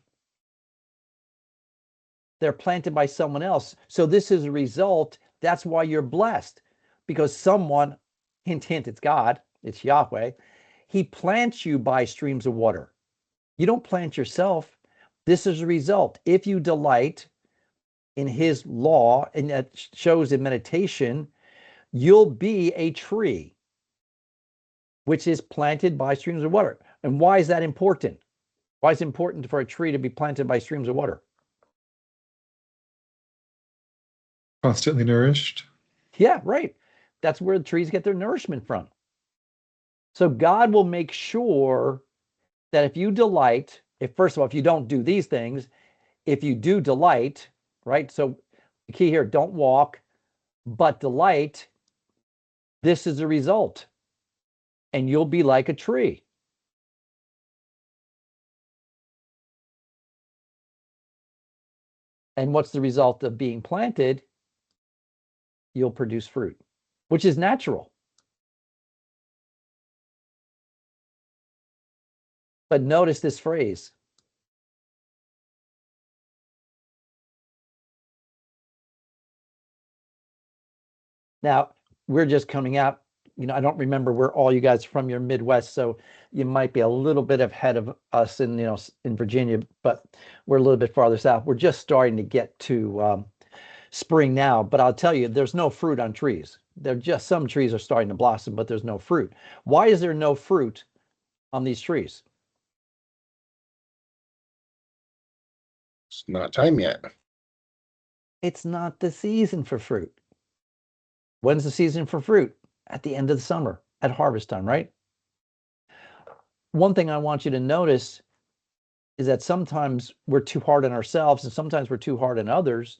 They're planted by someone else. So this is a result. That's why you're blessed, because someone, hint, hint, it's God, it's Yahweh. He plants you by streams of water. You don't plant yourself. This is a result. If you delight in his law, and that shows in meditation, you'll be a tree which is planted by streams of water. And why is that important? Why is it important for a tree to be planted by streams of water? Constantly nourished. Yeah, right. That's where the trees get their nourishment from. So God will make sure that if you delight, first of all, if you don't do these things, if you do delight, right? So the key here, don't walk, but delight, this is the result. And you'll be like a tree. And what's the result of being planted? You'll produce fruit, which is natural. But notice this phrase. Now, we're just coming out. I don't remember where all you guys are from. You're Midwest, so you might be a little bit ahead of us in Virginia, but we're a little bit farther south. We're just starting to get to spring now, but I'll tell you, there's no fruit on trees. Some trees are starting to blossom, but there's no fruit. Why is there no fruit on these trees? It's not time yet. It's not the season for fruit. When's the season for fruit? At the end of the summer, at harvest time, right? One thing I want you to notice is that sometimes we're too hard on ourselves and sometimes we're too hard on others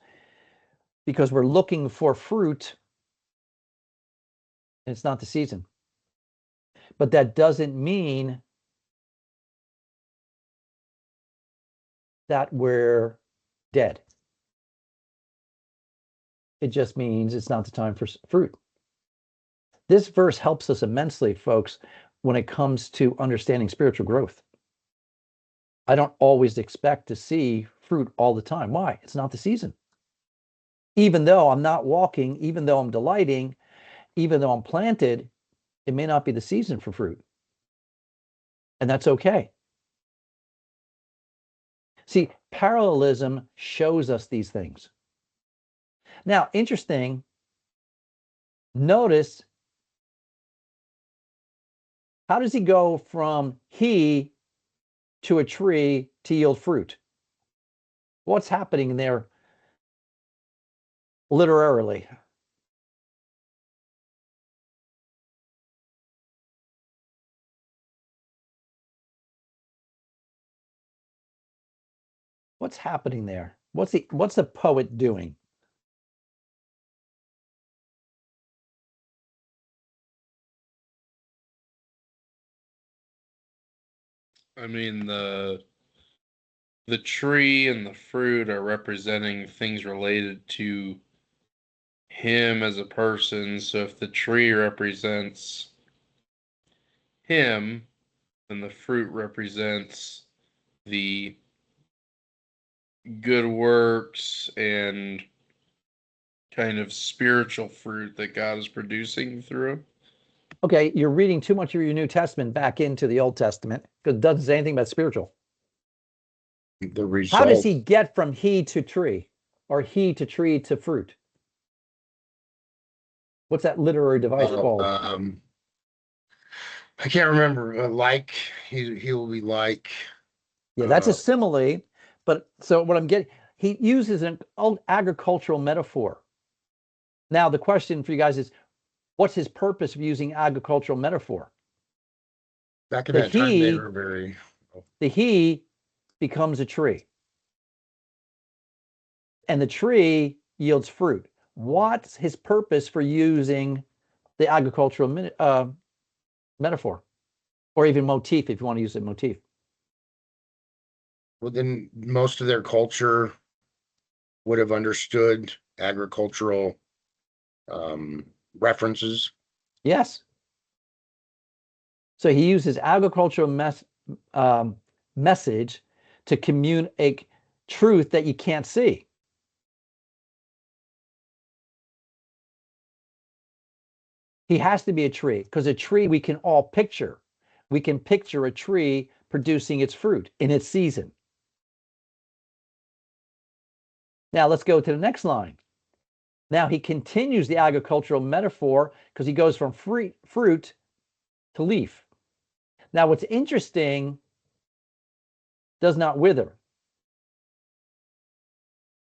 because we're looking for fruit and it's not the season. But that doesn't mean that we're dead. It just means it's not the time for fruit. This verse helps us immensely, folks, when it comes to understanding spiritual growth. I don't always expect to see fruit all the time. Why? It's not the season. Even though I'm not walking, even though I'm delighting, even though I'm planted, it may not be the season for fruit. And that's okay. See, parallelism shows us these things. Now, interesting, notice, how does he go from he to a tree to yield fruit? What's happening there literally? What's happening there? What's the poet doing? I mean, the tree and the fruit are representing things related to him as a person. So if the tree represents him, then the fruit represents the good works and kind of spiritual fruit that God is producing through him. Okay, you're reading too much of your New Testament back into the Old Testament because it doesn't say anything about spiritual. The How does result. he get from he to tree or he to tree to fruit? What's that literary device called? I can't remember. Like he will be like. Yeah, that's a simile. But so what I'm getting, he uses an old agricultural metaphor. Now, the question for you guys is, what's his purpose of using agricultural metaphor? Back in The that time, they he, were very. the he becomes a tree, and the tree yields fruit. What's his purpose for using the agricultural metaphor, or even motif, if you want to use a motif? Well, then most of their culture would have understood agricultural references. Yes. So he uses agricultural message to communicate truth that you can't see. He has to be a tree because a tree we can all picture. We can picture a tree producing its fruit in its season. Now let's go to the next line. Now he continues the agricultural metaphor because he goes from fruit to leaf. Now what's interesting, does not wither.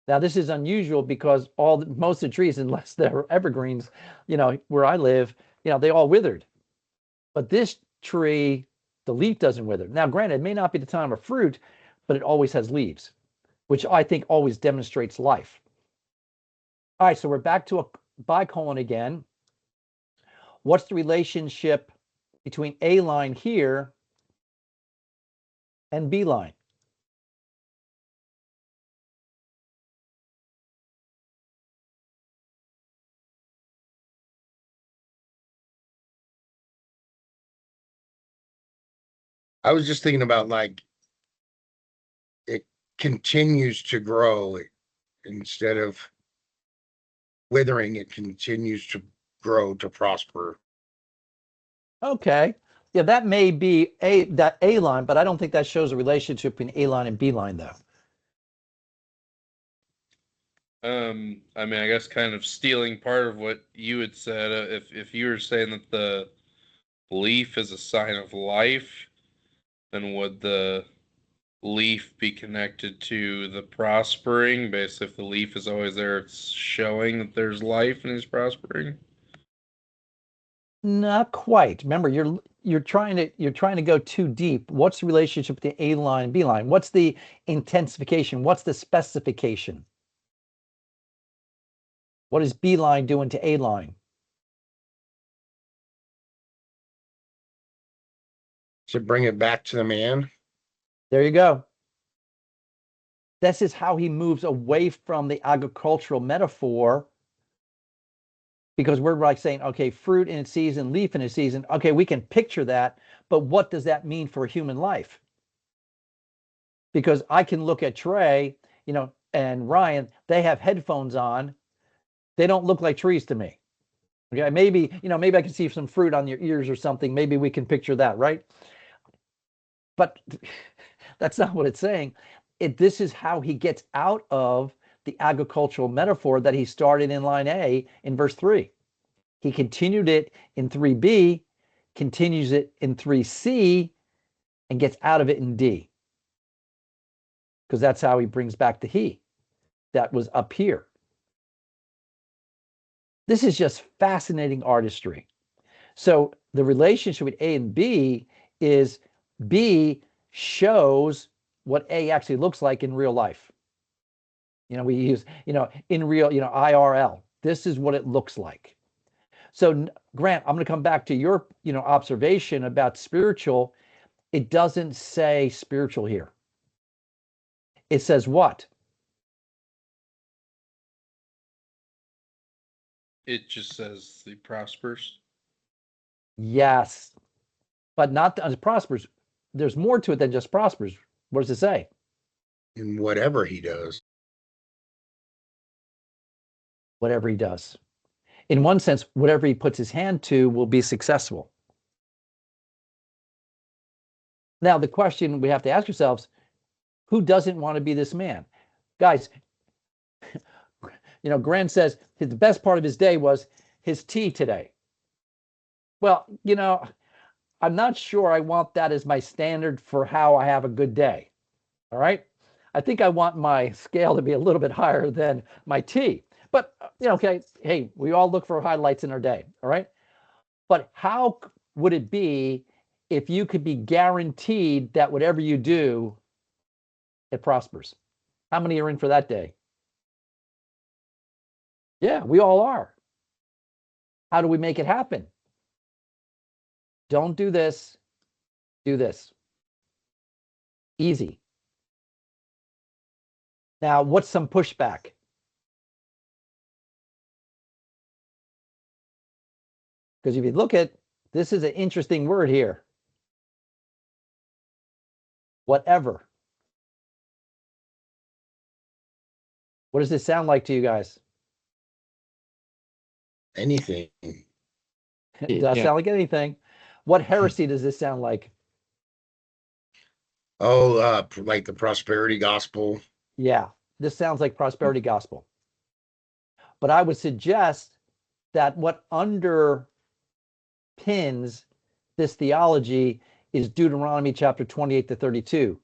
Now this is unusual because most of the trees, unless they're evergreens, where I live, they all withered. But this tree, the leaf doesn't wither. Now, granted, it may not be the time of fruit, but it always has leaves, which I think always demonstrates life. All right, so we're back to a bicolon again. What's the relationship between A line here and B line? I was just thinking about like it continues to grow instead of withering, it continues to grow to prosper. Okay. Yeah, that may be that A line, but I don't think that shows a relationship between A line and B line, though. I mean, I guess kind of stealing part of what you had said. If you were saying that the leaf is a sign of life, then would the leaf be connected to the prospering? Basically, if the leaf is always there, it's showing that there's life and is prospering. Not quite. Remember, you're trying to go too deep. What's the relationship between A line and B line? What's the intensification? What's the specification? What is B line doing to A line? To bring it back to the man. There you go. This is how he moves away from the agricultural metaphor, because we're like saying, okay, fruit in its season, leaf in its season. Okay, we can picture that, but what does that mean for human life? Because I can look at Trey, and Ryan, they have headphones on. They don't look like trees to me. Okay, maybe I can see some fruit on your ears or something. Maybe we can picture that, right? But that's not what it's saying. This is how he gets out of the agricultural metaphor that he started in line A in verse 3. He continued it in 3b, continues it in 3c, and gets out of it in D. Because that's how he brings back the he that was up here. This is just fascinating artistry. So the relationship with A and B is B shows what A actually looks like in real life. We use, in real, IRL. This is what it looks like. So Grant, I'm going to come back to your, observation about spiritual. It doesn't say spiritual here. It says what? It just says he prospers. Yes, but not prospers. There's more to it than just prospers. What does it say? In whatever he does. Whatever he does. In one sense, whatever he puts his hand to will be successful. Now, the question we have to ask ourselves, who doesn't want to be this man? Guys, Grant says the best part of his day was his tea today. Well, I'm not sure I want that as my standard for how I have a good day. All right. I think I want my scale to be a little bit higher than my tea. But, okay, hey, we all look for highlights in our day. All right. But how would it be if you could be guaranteed that whatever you do, it prospers? How many are in for that day? Yeah, we all are. How do we make it happen? Don't do this. Do this. Easy. Now, what's some pushback? Because if you look at, this is an interesting word here. Whatever. What does this sound like to you guys? Anything. It does sound like anything. What heresy does this sound like? Oh, like the prosperity gospel. Yeah, this sounds like prosperity gospel. But I would suggest that what underpins this theology is Deuteronomy chapter 28 to 32. You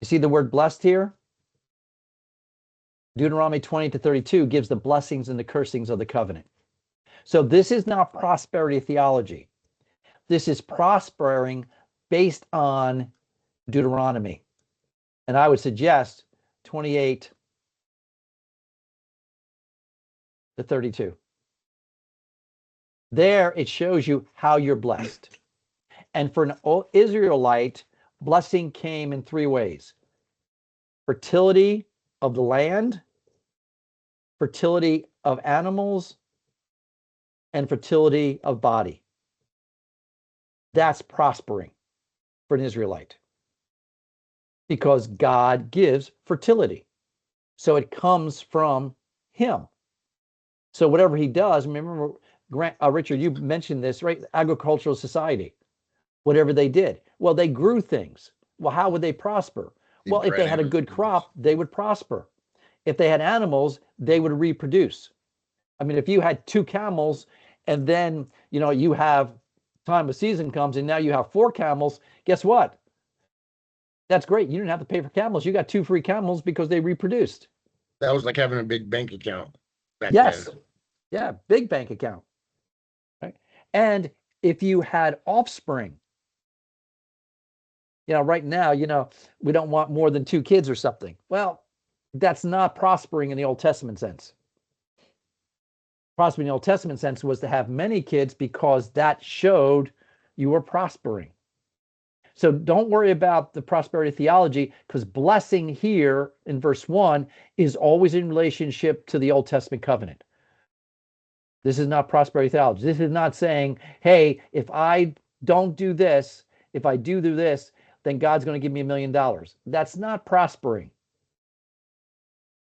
see the word blessed here? Deuteronomy 20 to 32 gives the blessings and the cursings of the covenant. So this is not prosperity theology. This is prospering based on Deuteronomy. And I would suggest 28 to 32. There it shows you how you're blessed. And for an Israelite, blessing came in three ways: fertility of the land, fertility of animals, and fertility of body. That's prospering for an Israelite, because God gives fertility. So it comes from him. So whatever he does, remember, Richard, you mentioned this, right? Agricultural society, whatever they did. Well, they grew things. Well, how would they prosper? Well, if they had a good crop, they would prosper. If they had animals, they would reproduce. I mean, if you had 2 camels and then, you have time of season comes and now you have 4 camels, guess what? That's great. You didn't have to pay for camels. You got 2 free camels because they reproduced. That was like having a big bank account back Yes. then. Yeah, big bank account. Right? And if you had offspring, right now, we don't want more than 2 kids or something. Well, that's not prospering in the Old Testament sense. Prospering in the Old Testament sense was to have many kids because that showed you were prospering. So don't worry about the prosperity theology, because blessing here in verse 1 is always in relationship to the Old Testament covenant. This is not prosperity theology. This is not saying, hey, if I don't do this, if I do this, then God's going to give me $1 million. That's not prospering.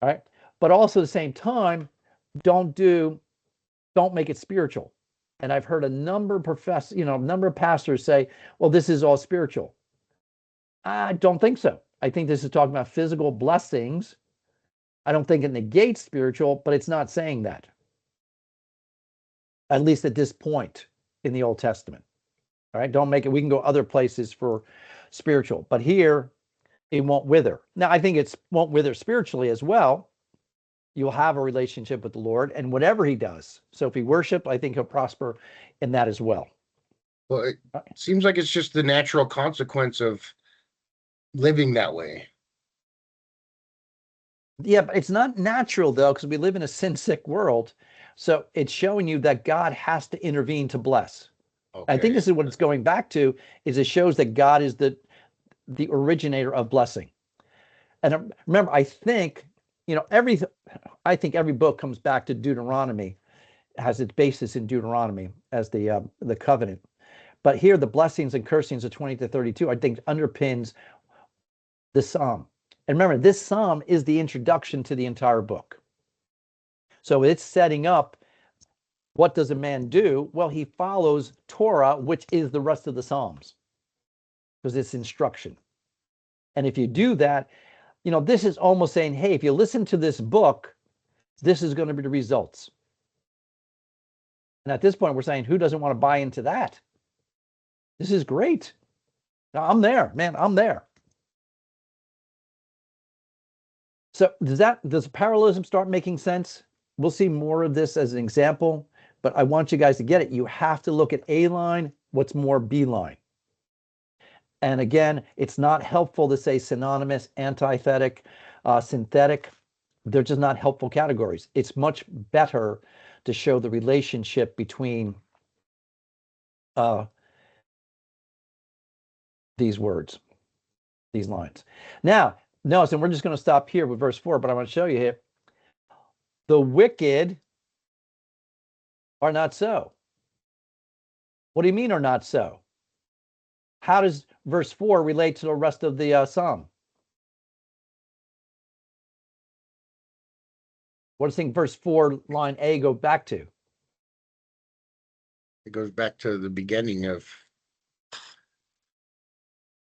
All right. But also at the same time, don't make it spiritual. And I've heard a number of pastors say, well, this is all spiritual. I don't think so. I think this is talking about physical blessings. I don't think it negates spiritual, but it's not saying that. At least at this point in the Old Testament. All right, don't make it. We can go other places for spiritual, but here it won't wither. Now, I think it won't wither spiritually as well. You'll have a relationship with the Lord and whatever he does. So if he worship, I think he'll prosper in that as well. Well, it seems like it's just the natural consequence of living that way. Yeah, but it's not natural though, because we live in a sin-sick world. So it's showing you that God has to intervene to bless. Okay. I think this is what it's going back to, is it shows that God is the originator of blessing. And remember, I think every book comes back to Deuteronomy, has its basis in Deuteronomy as the covenant. But here, the blessings and cursings of 20 to 32, I think, underpins the psalm. And remember, this psalm is the introduction to the entire book. So it's setting up What does a man do? Well, he follows Torah, which is the rest of the Psalms, because it's instruction. And if you do that, this is almost saying, hey, if you listen to this book, this is going to be the results. And at this point, we're saying, who doesn't want to buy into that? This is great. Now, I'm there, man. I'm there. So does parallelism start making sense? We'll see more of this as an example, but I want you guys to get it. You have to look at A line, what's more B line. And again, it's not helpful to say synonymous, antithetic, synthetic. They're just not helpful categories. It's much better to show the relationship between these words, these lines. Now, notice, and we're just going to stop here with verse 4, but I want to show you here. The wicked are not so. What do you mean are not so? How does verse 4 relate to the rest of the psalm? What does verse 4 line A go back to? It goes back to the beginning of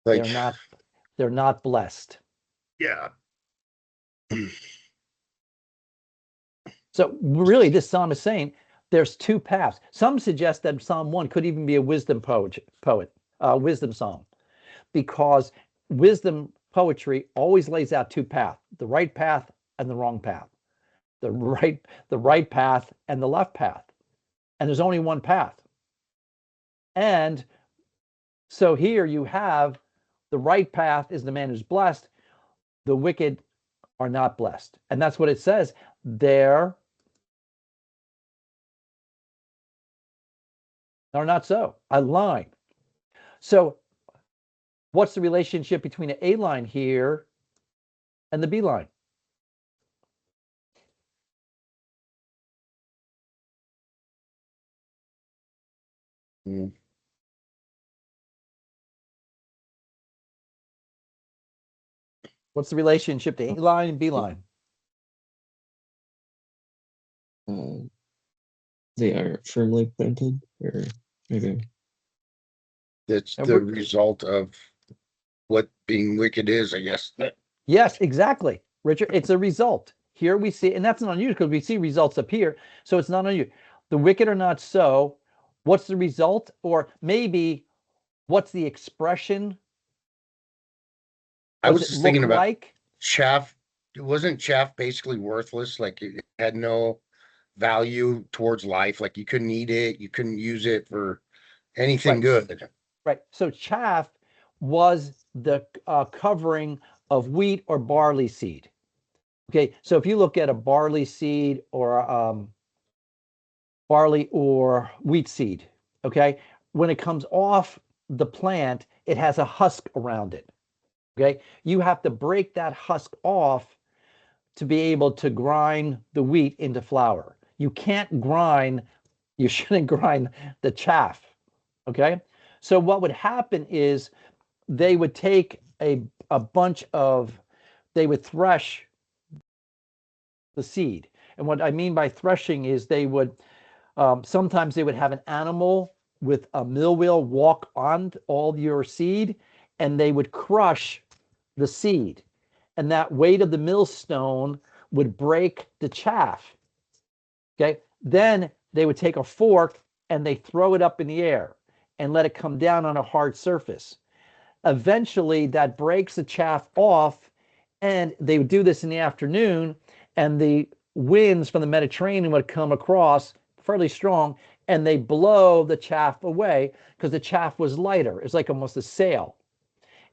like they're not blessed. Yeah. So really, this psalm is saying there's two paths. Some suggest that Psalm 1 could even be a wisdom wisdom psalm, because wisdom poetry always lays out two paths: the right path and the wrong path, the right path and the left path, and there's only one path. And so here you have the right path is the man who's blessed, the wicked are not blessed. And that's what it says. They're not so. A line. So what's the relationship between the A line here and the B line? What's the relationship to A line and B line? They are firmly planted, or maybe That's the result of what being wicked is, I guess. Yes, exactly, Richard. It's a result. Here we see, and that's not unusual because we see results up here, so it's not unusual. The wicked are not so. What's the result? Or maybe what's the expression? I was just thinking about like chaff. Wasn't chaff basically worthless? Like it had no value towards life. Like you couldn't eat it, you couldn't use it for anything good. Right. So chaff was the covering of wheat or barley seed. Okay. So if you look at a barley seed or barley or wheat seed, okay, when it comes off the plant, it has a husk around it. Okay. You have to break that husk off to be able to grind the wheat into flour. You shouldn't grind the chaff. Okay. So what would happen is they would take they would thresh the seed. And what I mean by threshing is they would, sometimes they would have an animal with a mill wheel walk on all your seed, and they would crush the seed. And that weight of the millstone would break the chaff. Okay. Then they would take a fork and they throw it up in the air and let it come down on a hard surface. Eventually, that breaks the chaff off, and they would do this in the afternoon, and the winds from the Mediterranean would come across fairly strong, and they blow the chaff away because the chaff was lighter. It's like almost a sail.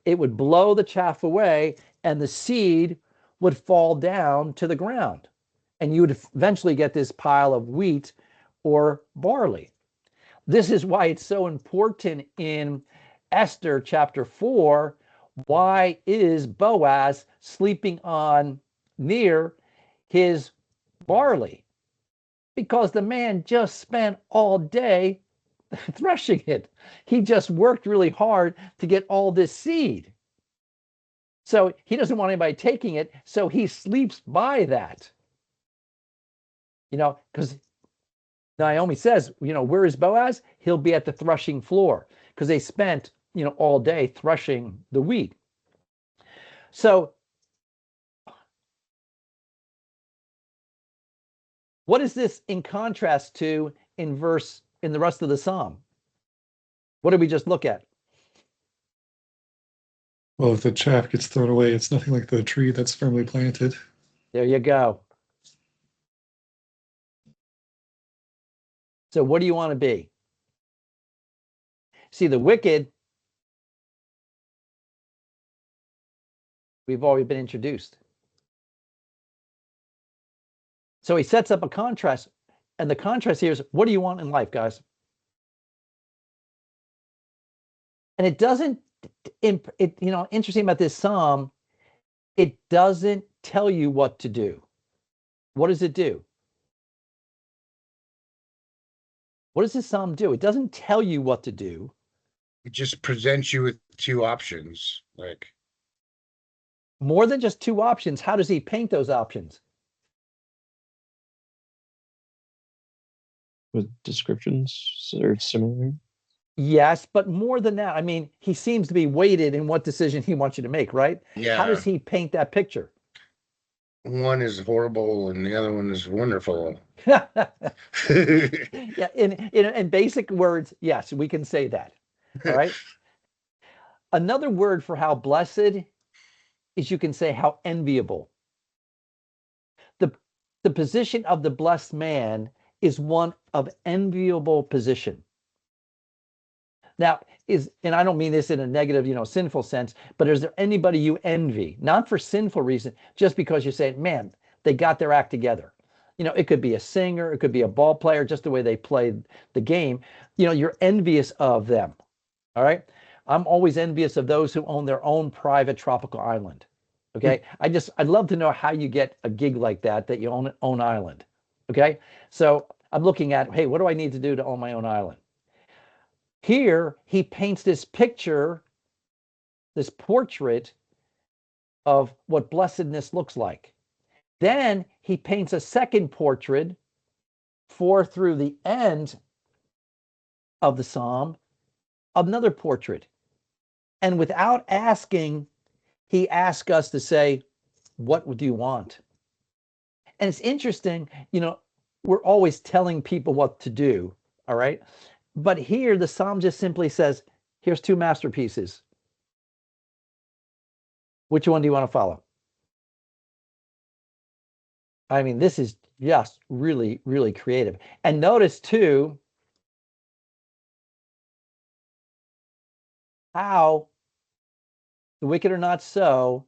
It would blow the chaff away, and the seed would fall down to the ground, and you would eventually get this pile of wheat or barley. This is why it's so important in Esther chapter 4. Why is Boaz sleeping near his barley? Because the man just spent all day threshing it. He just worked really hard to get all this seed. So he doesn't want anybody taking it, so he sleeps by that. Because Naomi says, where is Boaz? He'll be at the threshing floor, because they spent, all day threshing the wheat. So what is this in contrast to in the rest of the psalm? What did we just look at? Well, if the chaff gets thrown away, it's nothing like the tree that's firmly planted. There you go. So what do you want to be? See, the wicked, we've already been introduced. So he sets up a contrast, and the contrast here is, what do you want in life, guys? And it doesn't, interesting about this psalm, it doesn't tell you what to do. What does it do? What does this psalm do? It doesn't tell you what to do. It just presents you with two options. Like, more than just two options, how does he paint those options? With descriptions or similar? Yes, but more than that, I mean, he seems to be weighted in what decision he wants you to make, right? yeah, How does he paint that picture? one is horrible and the other one is wonderful. Yeah, in basic words, yes, we can say that. All right. Another word for how blessed is, you can say, how enviable. The position of the blessed man is one of enviable position. Now, and I don't mean this in a negative, sinful sense, but is there anybody you envy? Not for sinful reason, just because you say, man, they got their act together. It could be a singer, it could be a ball player, just the way they played the game. You're envious of them. All right. I'm always envious of those who own their own private tropical island. Okay. I'd love to know how you get a gig like that you own island. Okay. So I'm looking at, hey, what do I need to do to own my own island? Here, he paints this picture, this portrait of what blessedness looks like. Then he paints a second portrait through the end of the psalm, another portrait. And without asking, he asks us to say, what do you want? And it's interesting, we're always telling people what to do, all right? But here the psalm just simply says, here's two masterpieces. Which one do you want to follow? I mean, this is just really, really creative. And notice too, how the wicked are not so.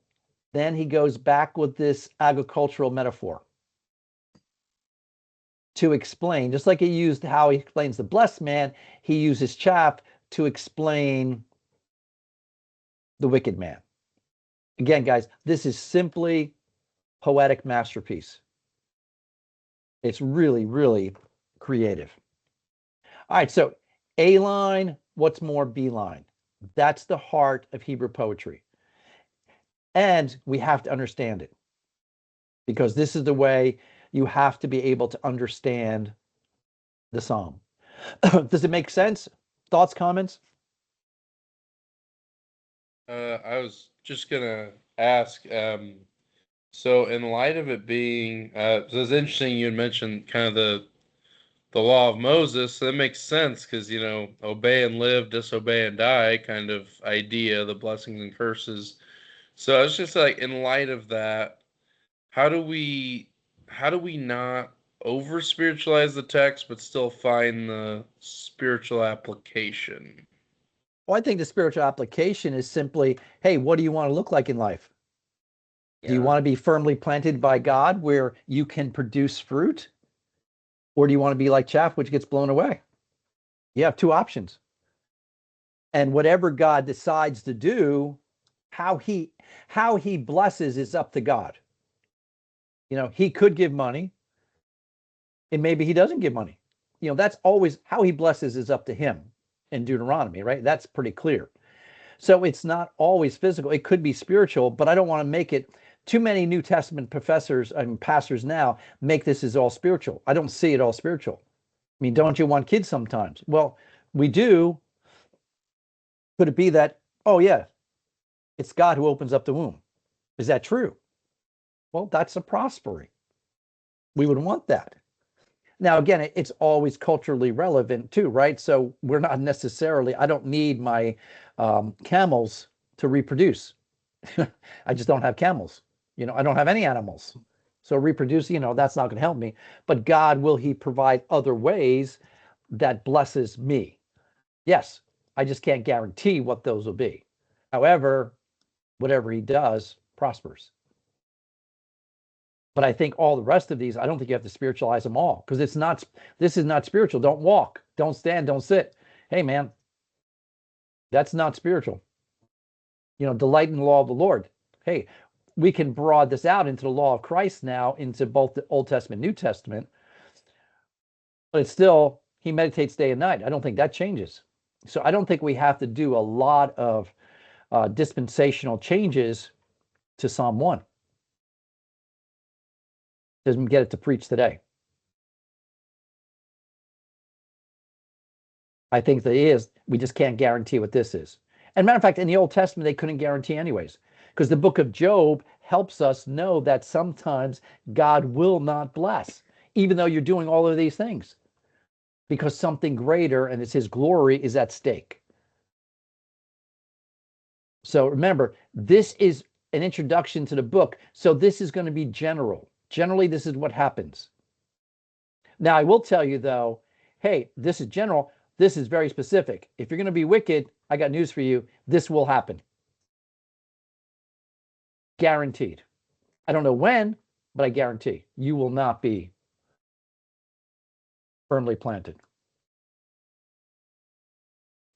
Then he goes back with this agricultural metaphor to explain, just like he used how he explains the blessed man, he uses chaff to explain the wicked man. Again, guys, this is simply poetic masterpiece. It's really, really creative. All right, so A line, what's more, B line. That's the heart of Hebrew poetry. And we have to understand it, because this is the way you have to be able to understand the psalm. Does it make sense? Thoughts, comments? I was just gonna ask. So, in light of it being, so it's interesting you had mentioned kind of the law of Moses. So that makes sense because obey and live, disobey and die kind of idea, the blessings and curses. So I was just like, in light of that, how do we not over spiritualize the text but still find the spiritual application? Well, I think the spiritual application is simply, hey, what do you want to look like in life? Do you want to be firmly planted by God where you can produce fruit? Or do you want to be like chaff, which gets blown away? You have two options. And whatever God decides to do, how he blesses is up to God. He could give money, and maybe he doesn't give money. That's always how he blesses is up to him in Deuteronomy, right? That's pretty clear. So it's not always physical. It could be spiritual, but I don't want to make it. Too many New Testament professors and pastors now make this as all spiritual. I don't see it all spiritual. mean, don't you want kids sometimes? Well, we do. Could it be that, oh yeah, it's God who opens up the womb? Is that true? Well, that's a prosperity. We would want that. Now, again, it's always culturally relevant too, right? So we're not necessarily, I don't need my camels to reproduce. I just don't have camels. I don't have any animals. So reproduce, that's not going to help me. But God, will he provide other ways that blesses me? Yes, I just can't guarantee what those will be. However, whatever he does prospers. But I think all the rest of these, I don't think you have to spiritualize them all, because this is not spiritual. Don't walk, don't stand, don't sit. Hey, man, that's not spiritual. Delight in the law of the Lord. Hey, we can broaden this out into the law of Christ now, into both the Old Testament, New Testament. But it's still, he meditates day and night. I don't think that changes. So I don't think we have to do a lot of dispensational changes to Psalm 1. Doesn't get it to preach today. I think that is, we just can't guarantee what this is. And matter of fact, in the Old Testament, they couldn't guarantee anyways, because the book of Job helps us know that sometimes God will not bless, even though you're doing all of these things, because something greater, and it's his glory, is at stake. So remember, this is an introduction to the book. So this is going to be general. Generally, this is what happens. Now, I will tell you, though, hey, this is general. This is very specific. If you're going to be wicked, I got news for you. This will happen. Guaranteed. I don't know when, but I guarantee you will not be firmly planted.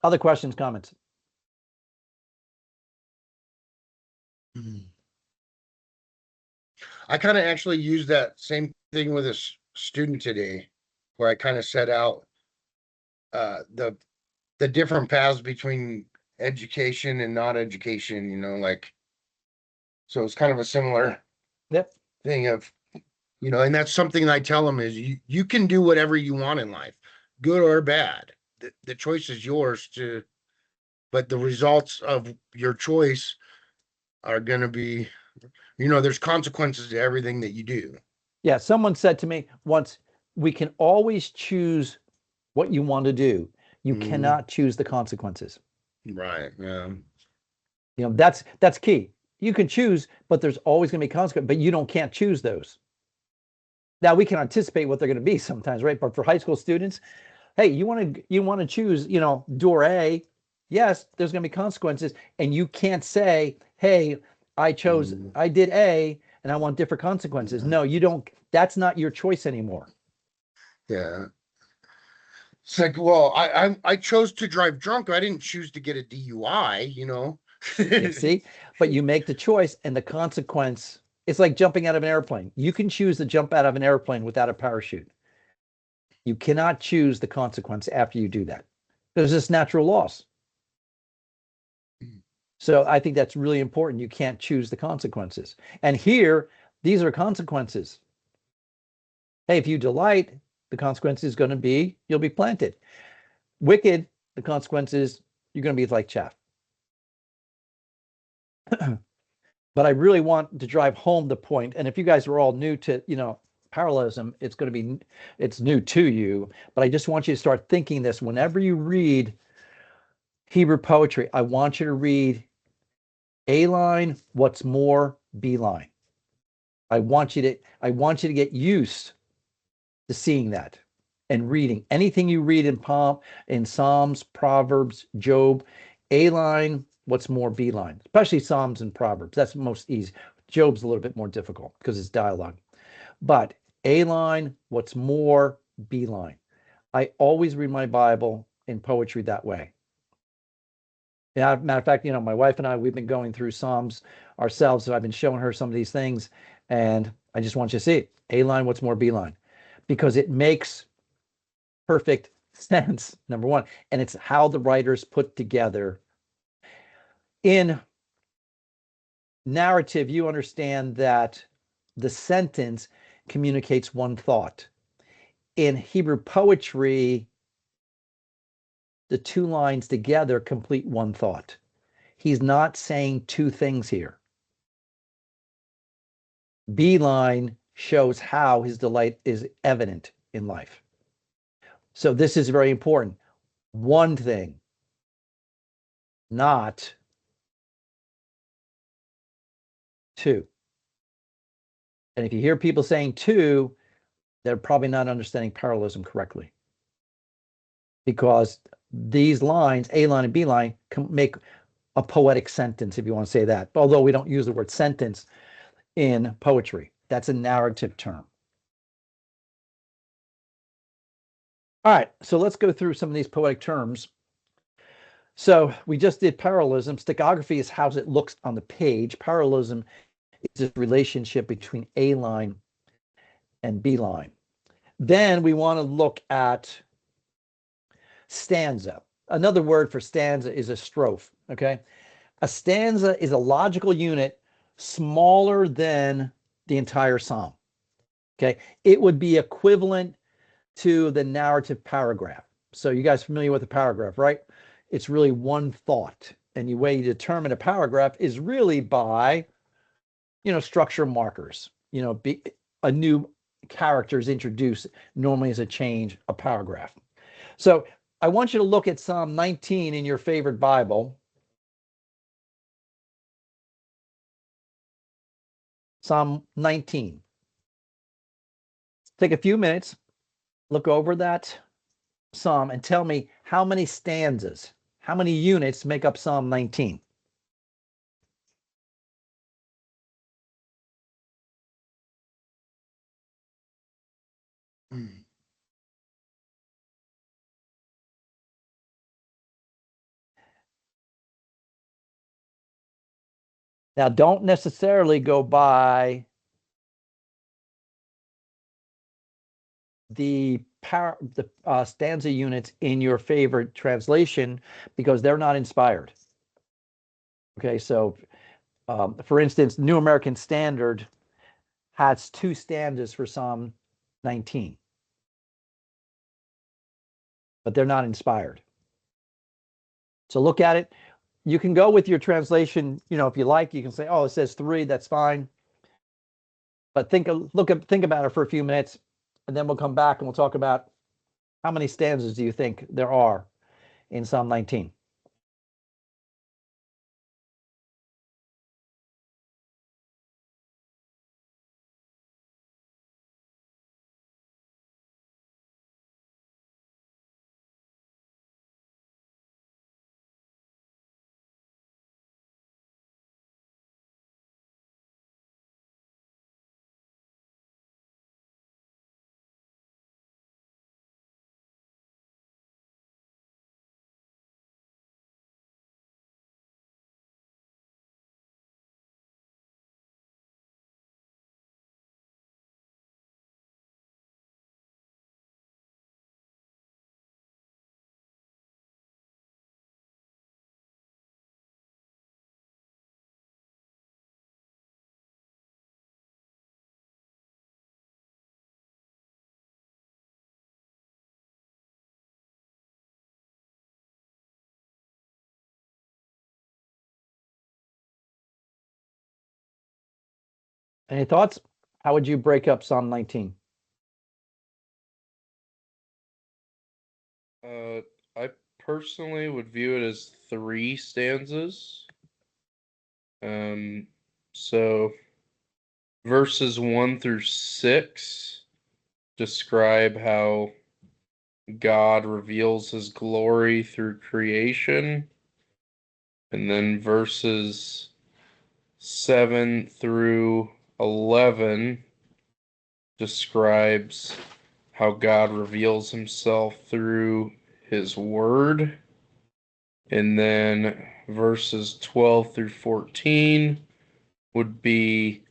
Other questions, comments? I kind of actually used that same thing with a student today, where I kind of set out the different paths between education and not education, like, so it's kind of a similar Yep. thing of, and that's something I tell them is you can do whatever you want in life, good or bad. The choice is yours but the results of your choice are going to be, there's consequences to everything that you do. Yeah, someone said to me once, we can always choose what you want to do. You cannot choose the consequences. Right. Yeah. That's key. You can choose, but there's always going to be consequences, but you can't choose those. Now we can anticipate what they're going to be sometimes, right? But for high school students, hey, you want to choose, door A. Yes, there's going to be consequences, and you can't say, hey, I did A and I want different consequences. No, you don't. That's not your choice anymore. Yeah. It's like, well, I chose to drive drunk. I didn't choose to get a DUI, You see, but you make the choice, and the consequence, it's like jumping out of an airplane. You can choose to jump out of an airplane without a parachute. You cannot choose the consequence after you do that. There's just natural laws. So I think that's really important. You can't choose the consequences. And here, these are consequences. Hey, if you delight, the consequence is going to be, you'll be planted. Wicked, the consequence is you're going to be like chaff. But I really want to drive home the point. And if you guys are all new to, parallelism, it's new to you. But I just want you to start thinking this whenever you read Hebrew poetry. I want you to read A line, what's more, B line. I want you to get used to seeing that and reading anything you read in Psalms, Proverbs, Job. A line, what's more, B line, especially Psalms and Proverbs. That's most easy. Job's a little bit more difficult because it's dialogue. But A line, what's more, B line. I always read my Bible in poetry that way. Yeah, matter of fact, my wife and I, we've been going through Psalms ourselves, so I've been showing her some of these things, and I just want you to see it. A line, what's more, B line, because it makes perfect sense, number one, and it's how the writers put together. In narrative, you understand that the sentence communicates one thought. in Hebrew poetry, the two lines together complete one thought. He's not saying two things here. B line shows how his delight is evident in life. So this is very important. One thing, not two. And if you hear people saying two, they're probably not understanding parallelism correctly. Because these lines, A line and B line, can make a poetic sentence, if you want to say that. Although we don't use the word sentence in poetry. That's a narrative term. All right, so let's go through some of these poetic terms. So we just did parallelism. Stichography is how it looks on the page. Parallelism is this relationship between A line and B line. Then we want to look at stanza. Another word for stanza is a strophe, okay? A stanza is a logical unit smaller than the entire psalm, okay? It would be equivalent to the narrative paragraph. So you guys familiar with the paragraph, right? It's really one thought. And the way you determine a paragraph is really by, structure markers. A new character is introduced normally as a change, a paragraph. So I want you to look at Psalm 19 in your favorite Bible. Psalm 19. Take a few minutes, look over that psalm and tell me how many stanzas, how many units make up Psalm 19. Now, don't necessarily go by the stanza units in your favorite translation because they're not inspired. Okay, so for instance, New American Standard has 2 stanzas for Psalm 19, but they're not inspired. So look at it. You can go with your translation, if you like. You can say, oh, it says 3, that's fine. But think about it for a few minutes, and then we'll come back and we'll talk about how many stanzas do you think there are in Psalm 19. Any thoughts? How would you break up Psalm 19? I personally would view it as 3 stanzas. So verses 1 through 6 describe how God reveals his glory through creation. And then verses 7 through 11 describes how God reveals himself through his word. And then verses 12 through 14 would be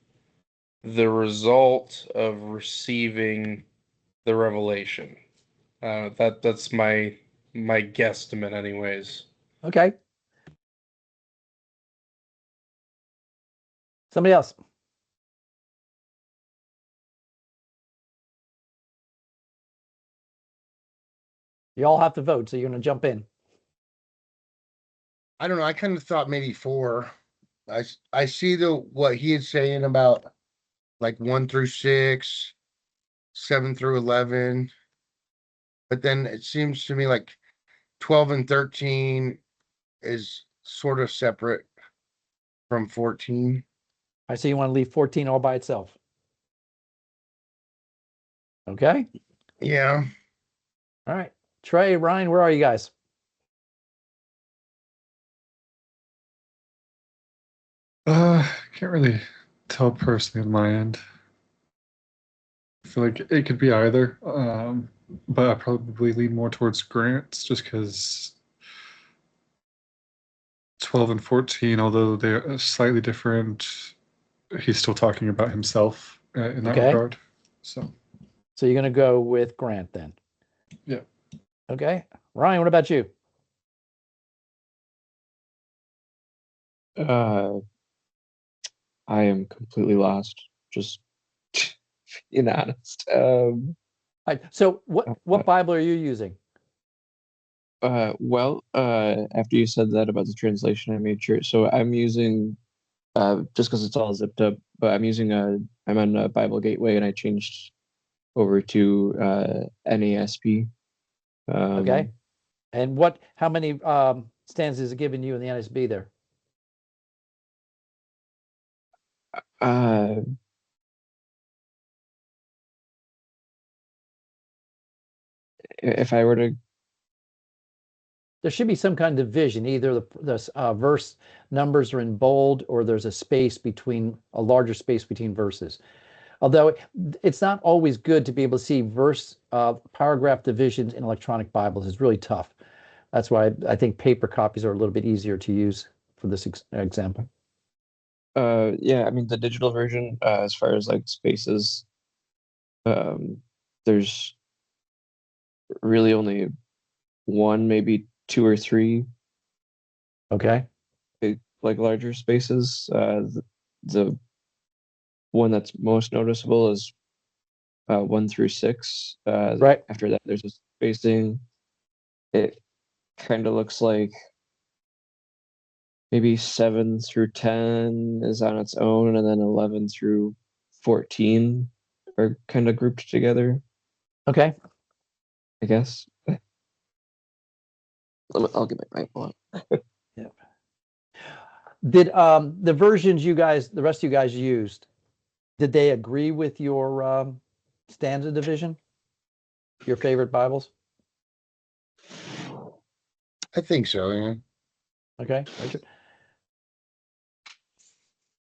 the result of receiving the revelation. That's my guesstimate anyways. Okay. Somebody else. You all have to vote, so you're going to jump in. I don't know. I kind of thought maybe 4. I see what he is saying about like 1 through 6, 7 through 11, but then it seems to me like 12 and 13 is sort of separate from 14. I see you want to leave 14 all by itself. Okay. Yeah. All right. Trey, Ryan, where are you guys? Can't really tell personally on my end. I feel like it could be either, but I probably lean more towards Grant's just because 12 and 14, although they're slightly different, he's still talking about himself in that Okay. regard. So you're going to go with Grant then? Yeah. Okay. Ryan, what about you? I am completely lost. Just being honest. So what Bible are you using? Well, after you said that about the translation, I made sure. So I'm using, just because it's all zipped up, but I'm on a Bible Gateway, and I changed over to NASB. Okay. And how many stanzas is it giving you in the NSB there? If I were to, There should be some kind of division. Either the verse numbers are in bold, or there's a larger space between verses. Although it's not always good to be able to see paragraph divisions in electronic Bibles. It's really tough. That's why I think paper copies are a little bit easier to use for this example. yeah, I mean the digital version, as far as like spaces, there's really only one, maybe 2 or 3. Okay. Like larger spaces. The one that's most noticeable is 1 through 6. Right. After that, there's a spacing. It kind of looks like maybe 7 through 10 is on its own, and then 11 through 14 are kind of grouped together, Okay. I guess. I'll get my Bible out. Yeah. Did the versions the rest of you guys used, did they agree with your stanza division? Your favorite Bibles? I think so. Yeah. Okay, Richard.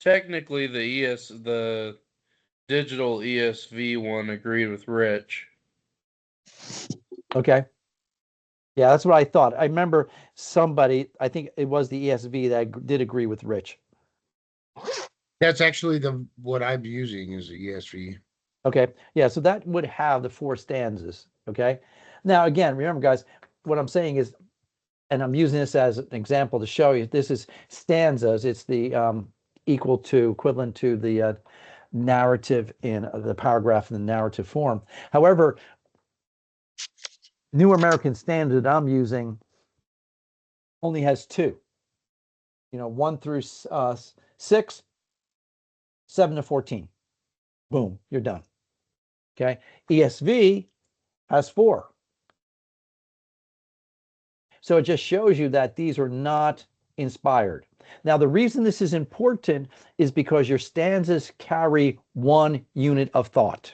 Technically, the digital ESV one agreed with Rich. Okay. Yeah, that's what I thought. I remember somebody, I think it was the ESV that did agree with Rich. That's actually what I'm using is the ESV. Okay. Yeah, so that would have the 4 stanzas. Okay. Now, again, remember, guys, what I'm saying is, and I'm using this as an example to show you, this is stanzas. It's the equivalent to the narrative in the paragraph in the narrative form. However, New American Standard I'm using only has 2. 1 through 6, 7 to 14. Boom, you're done. Okay. ESV has 4. So it just shows you that these are not inspired. Now, the reason this is important is because your stanzas carry 1 unit of thought.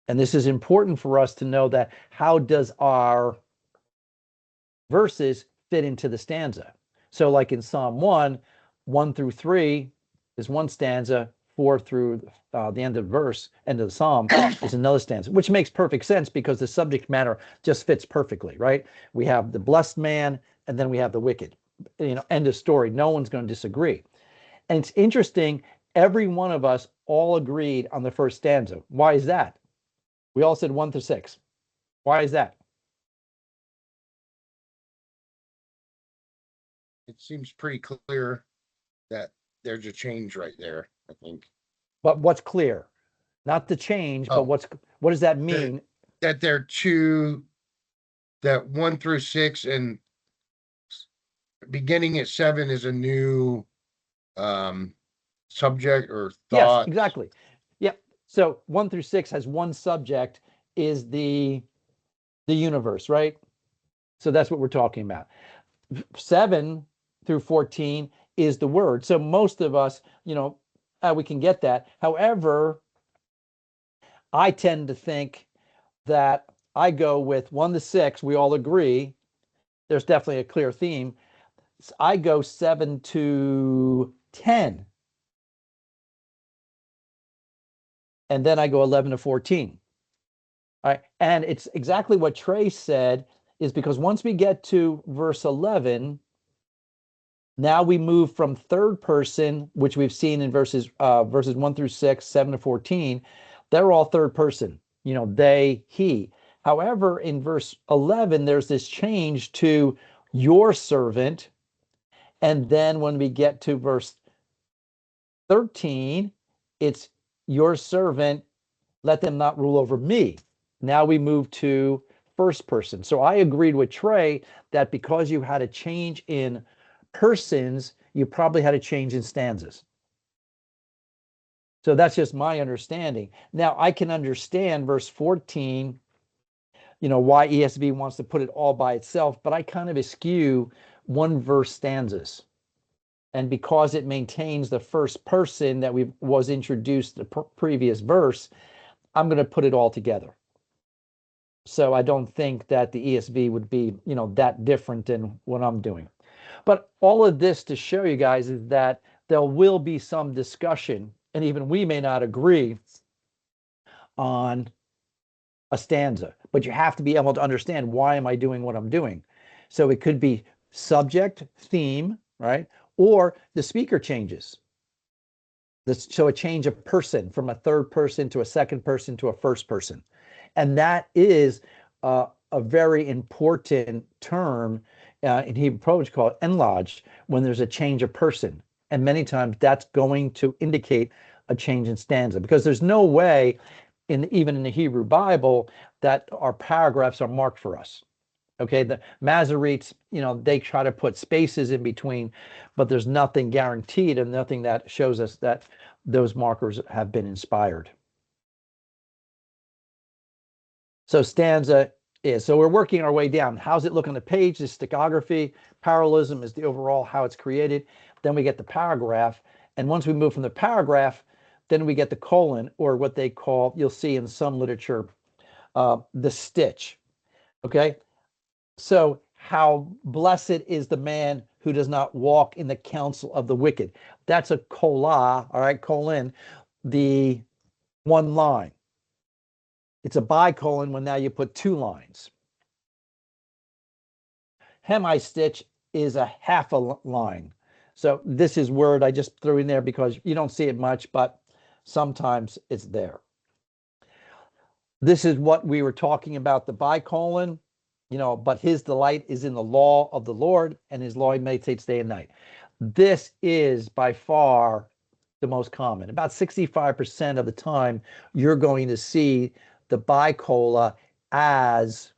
And this is important for us to know that how does our verses fit into the stanza? So like in Psalm 1, 1 through 3 is 1 stanza, 4 through the end of the Psalm is another stanza, which makes perfect sense because the subject matter just fits perfectly, right? We have the blessed man, and then we have the wicked. End of story. No one's going to disagree. And it's interesting, every one of us all agreed on the first stanza. Why is that? We all said 1 through 6. Why is that? It seems pretty clear that there's a change right there, I think. But what's clear? Not the change, but what does that mean? That they're 2 that 1 through 6 and beginning at 7 is a new subject or Yes, thought. exactly. Yep. So 1 through 6 has one subject, is the universe, right? So that's what we're talking about. 7 through 14 is the word. So most of us, we can get that. However, I tend to think that I go with 1 to 6. We all agree there's definitely a clear theme. I go 7 to 10. And then I go 11 to 14. All right. And it's exactly what Trey said, is because once we get to verse 11, now we move from third person, which we've seen in verses 1 through 6, 7 to 14. They're all third person, they, he. However, in verse 11, there's this change to your servant. And then when we get to verse 13, it's your servant, let them not rule over me. Now we move to first person. So I agreed with Trey that because you had a change in persons, you probably had a change in stanzas. So that's just my understanding. Now I can understand verse 14, why ESV wants to put it all by itself, but I kind of eschew one verse stanzas. And because it maintains the first person that was introduced the previous verse, I'm going to put it all together. So I don't think that the ESV would be, that different than what I'm doing. But all of this to show you guys is that there will be some discussion, and even we may not agree on a stanza, but you have to be able to understand, why am I doing what I'm doing? So it could be subject, theme, right? Or the speaker changes. So a change of person from a third person to a second person to a first person. And that is a very important term in Hebrew poetry called enlarge, when there's a change of person. And many times that's going to indicate a change in stanza, because there's no way, even in the Hebrew Bible, that our paragraphs are marked for us. Okay, the Masoretes, they try to put spaces in between, but there's nothing guaranteed and nothing that shows us that those markers have been inspired. So stanza is, so we're working our way down. How's it look on the page? The sticography. Parallelism is the overall, how it's created. Then we get the paragraph. And once we move from the paragraph, then we get the colon, or what they call, you'll see in some literature, the stitch. Okay. So how blessed is the man who does not walk in the counsel of the wicked. That's a cola, all right, colon, the one line. It's a bicolon when now you put 2 lines. Hemistitch is a half a line. So this is word I just threw in there because you don't see it much, but sometimes it's there. This is what we were talking about, the bicolon, but his delight is in the law of the Lord, and his law he meditates day and night. This is by far the most common. About 65% of the time, you're going to see the bicola as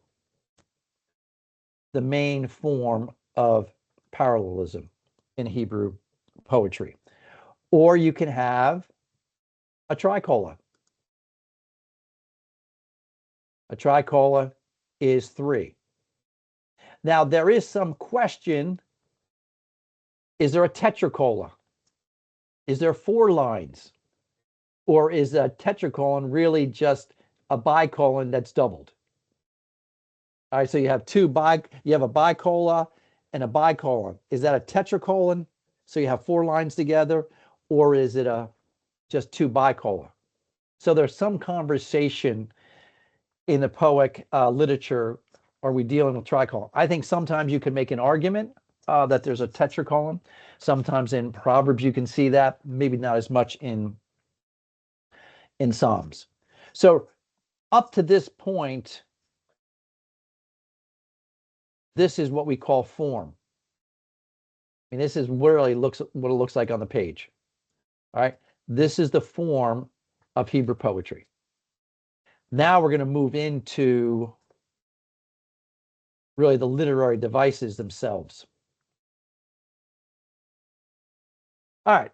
the main form of parallelism in Hebrew poetry. Or you can have a tricola. A tricola is 3. Now, there is some question. Is there a tetracola? Is there 4 lines? Or is a tetracolon really just a bicolon that's doubled? All right, so you have you have a bicola and a bicolon. Is that a tetracolon? So you have 4 lines together, or is it just 2 bicola? So there's some conversation in the Poetic literature. Are we dealing with tricolon? I think sometimes you can make an argument that there's a tetracolon. Sometimes in Proverbs you can see that, maybe not as much in Psalms. So up to this point, this is what we call form. I mean, this is really what it looks like on the page. All right, this is the form of Hebrew poetry. Now we're going to move into really the literary devices themselves. All right.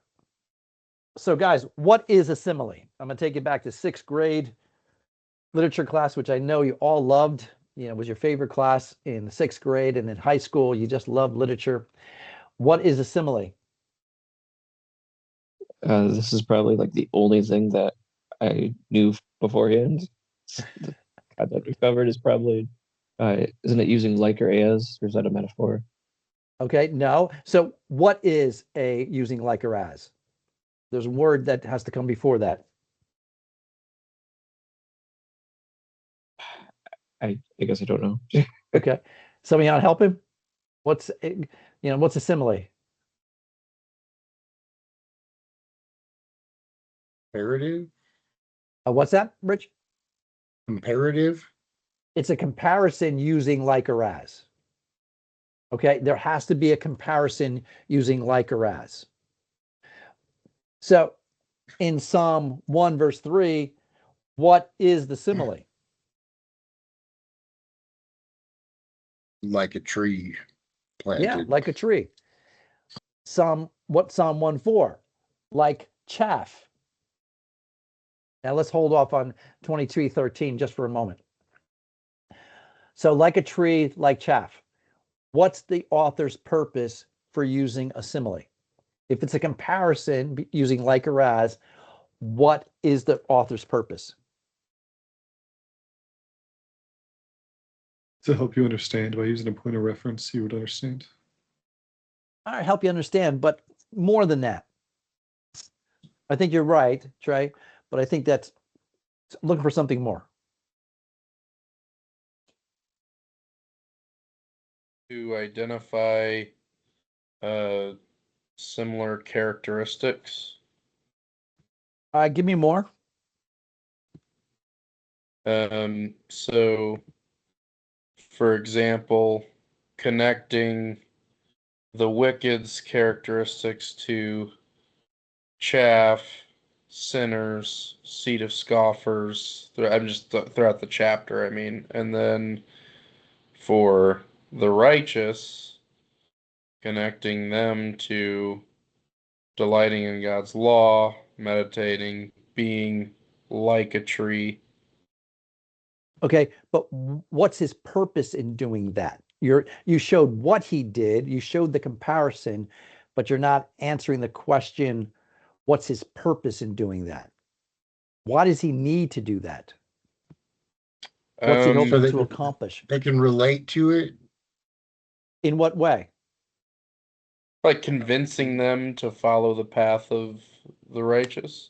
So guys, what is a simile? I'm going to take you back to 6th grade literature class, which I know you all loved. It was your favorite class in the 6th grade, and in high school, you just loved literature. What is a simile? This is probably like the only thing that I knew beforehand. The concept we covered is probably, isn't it using like or as, or is that a metaphor? Okay, no. So what is a using like or as? There's a word that has to come before that. I guess I don't know. Okay. Somebody want to help him? What's a simile? Comparative? What's that, Rich? Comparative? It's a comparison using like or as. Okay, there has to be a comparison using like or as. So in Psalm 1, verse 3, what is the simile? Like a tree planted. Yeah, like a tree. Psalm 1:4? Like chaff. Now let's hold off on 23:13 just for a moment. So like a tree, like chaff. What's the author's purpose for using a simile? If it's a comparison using like or as, what is the author's purpose? To help you understand by using a point of reference, you would understand. All right, help you understand, but more than that. I think you're right, Trey, but I think that's looking for something more. To identify similar characteristics. Give me more. So, for example, connecting the wicked's characteristics to chaff, sinners, seed of scoffers. I'm just throughout the chapter, I mean. And then for the righteous, connecting them to delighting in God's law, meditating, being like a tree. Okay, but what's his purpose in doing that? You showed what he did, you showed the comparison, but you're not answering the question, what's his purpose in doing that? Why does he need to do that? What's he hoping to accomplish? They can relate to it. In what way? Like convincing them to follow the path of the righteous.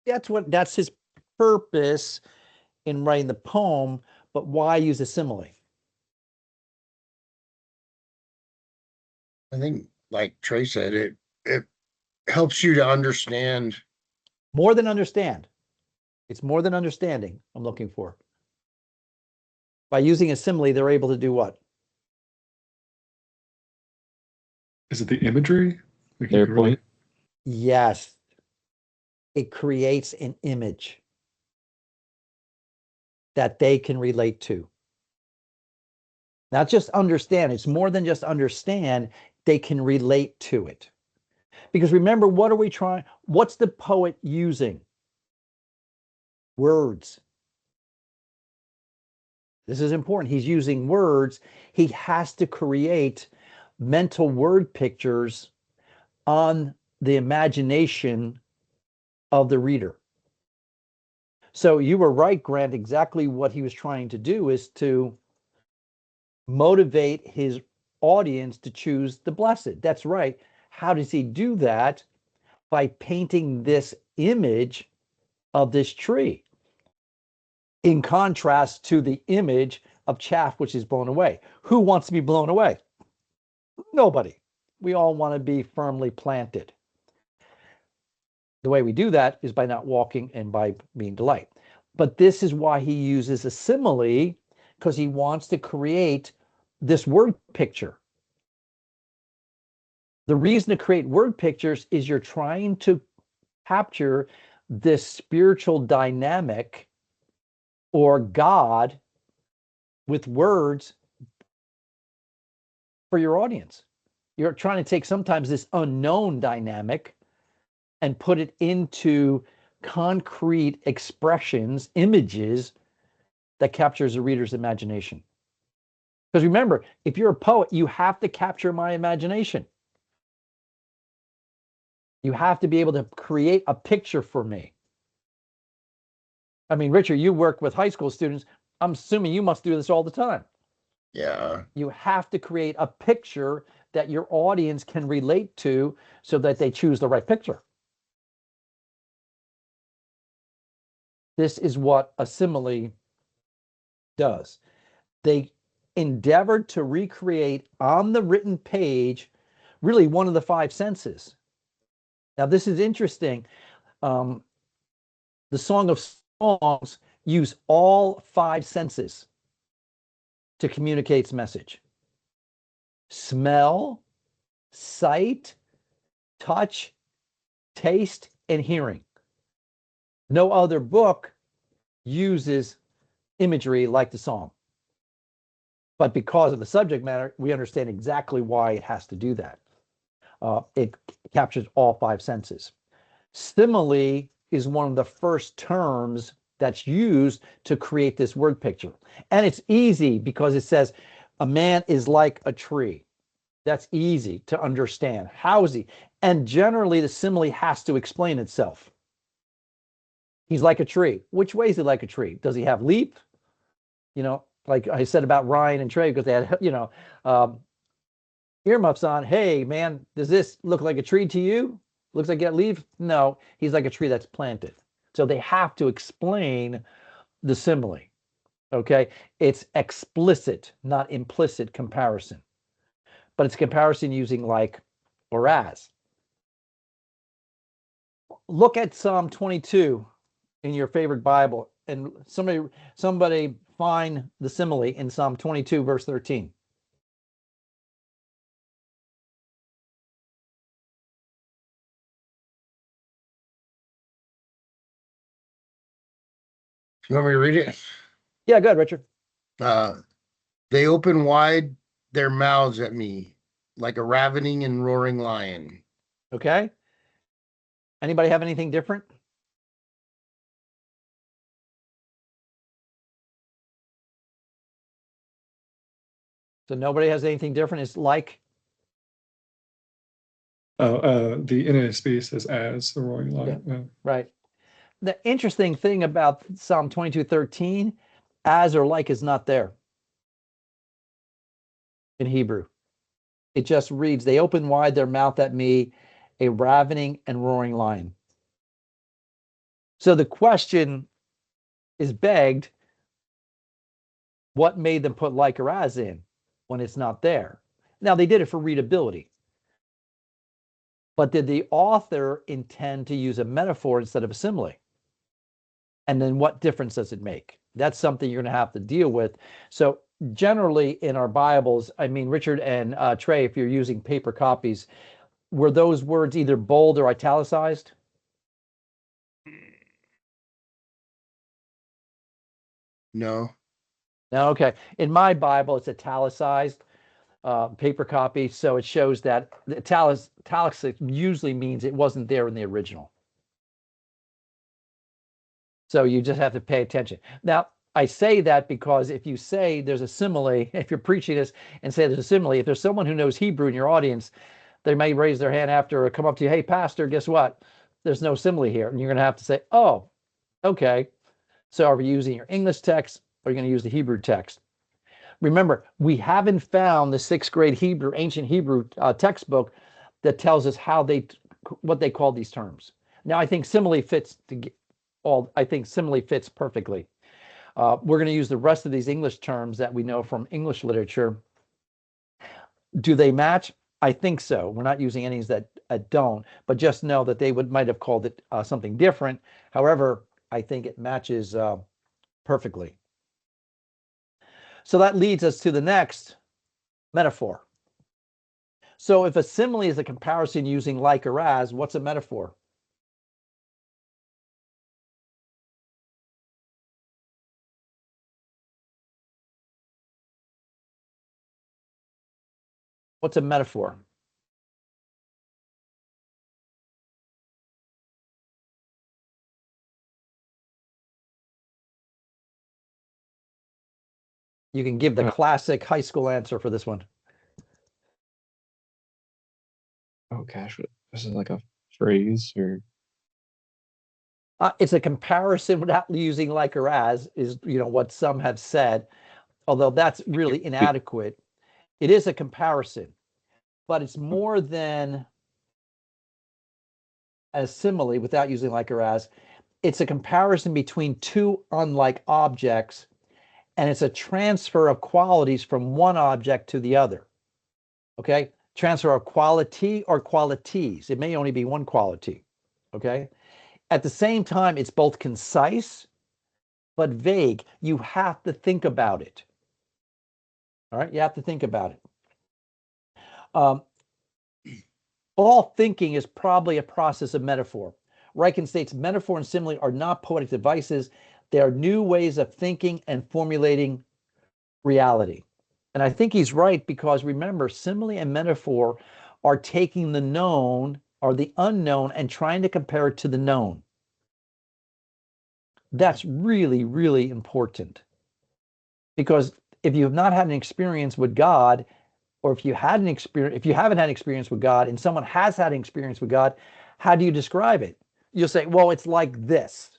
That's his purpose in writing the poem, but why use a simile? I think, like Trey said, it helps you to understand. More than understand. It's more than understanding I'm looking for. By using a simile, they're able to do what? Is it the imagery? Like Their you can really- point. Yes. It creates an image that they can relate to. Not just understand. It's more than just understand. They can relate to it. Because remember, what are we trying? What's the poet using? Words. This is important. He's using words. He has to create mental word pictures on the imagination of the reader. So you were right, Grant. Exactly what he was trying to do is to motivate his audience to choose the blessed. That's right. How does he do that? By painting this image of this tree in contrast to the image of chaff which is blown away. Who wants to be blown away? Nobody. We all want to be firmly planted. The way we do that is by not walking and by being delight. But this is why he uses a simile, because he wants to create this word picture. The reason to create word pictures is you're trying to capture this spiritual dynamic or God with words for your audience. You're trying to take sometimes this unknown dynamic and put it into concrete expressions, images that captures the reader's imagination. Because remember, if you're a poet, you have to capture my imagination. You have to be able to create a picture for me. I mean, Richard, you work with high school students. I'm assuming you must do this all the time. Yeah. You have to create a picture that your audience can relate to so that they choose the right picture. This is what a simile does. They endeavored to recreate on the written page really one of the five senses. Now, this is interesting. The Song of Songs use all five senses to communicate its message: smell, sight, touch, taste, and hearing. No other book uses imagery like the psalm. But because of the subject matter, we understand exactly why it has to do that. It captures all five senses. Simile is one of the first terms that's used to create this word picture. And it's easy because it says a man is like a tree. That's easy to understand. How is he? And generally, the simile has to explain itself. He's like a tree. Which way is he like a tree? Does he have leaf? You know, like I said about Ryan and Trey, because they had, earmuffs on. Hey, man, does this look like a tree to you? Looks like you got leaves? No, he's like a tree that's planted. So they have to explain the simile. Okay, it's explicit, not implicit comparison, but it's comparison using like or as. Look at Psalm 22 in your favorite Bible, and somebody find the simile in Psalm 22, verse 13. You want me to read it? Yeah, good, Richard. They open wide their mouths at me like a ravening and roaring lion. Okay. Anybody have anything different? So nobody has anything different. It's like. The NASB says as the roaring lion. Yeah. Right. The interesting thing about Psalm 22:13, as or like is not there in Hebrew. It just reads, they open wide their mouth at me, a ravening and roaring lion. So the question is begged, what made them put like or as in when it's not there? Now, they did it for readability. But did the author intend to use a metaphor instead of a simile? And then what difference does it make? That's something you're going to have to deal with. So generally in our Bibles, I mean, Richard and Trey, if you're using paper copies, were those words either bold or italicized? No. No, okay. In my Bible, it's italicized paper copy, so it shows that the italics usually means it wasn't there in the original. So you just have to pay attention. Now, I say that because if you say there's a simile, if you're preaching this and say there's a simile, if there's someone who knows Hebrew in your audience, they may raise their hand after or come up to you, hey, pastor, guess what? There's no simile here. And you're going to have to say, oh, okay. So are we using your English text or are you going to use the Hebrew text? Remember, we haven't found the 6th grade Hebrew, ancient Hebrew textbook that tells us what they call these terms. Now, I think simile fits simile fits perfectly. We're going to use the rest of these English terms that we know from English literature. Do they match? I think so. We're not using any that don't, but just know that they might have called it something different. However, I think it matches perfectly. So that leads us to the next metaphor. So if a simile is a comparison using like or as, what's a metaphor? What's a metaphor? You can give the classic high school answer for this one. Oh gosh, this is like a phrase or It's a comparison without using like or as is, what some have said, although that's really inadequate. It is a comparison, but it's more than a simile without using like or as. It's a comparison between two unlike objects, and it's a transfer of qualities from one object to the other. Okay? Transfer of quality or qualities. It may only be one quality. Okay? At the same time, it's both concise but vague. You have to think about it. All right? You have to think about it. All thinking is probably a process of metaphor. Reichen states metaphor and simile are not poetic devices. They are new ways of thinking and formulating reality. And I think he's right, because remember, simile and metaphor are taking the known or the unknown and trying to compare it to the known. That's really, really important. Because if you have not had an experience with God, or if you haven't had an experience with God and someone has had an experience with God, how do you describe it? You'll say, well, it's like this,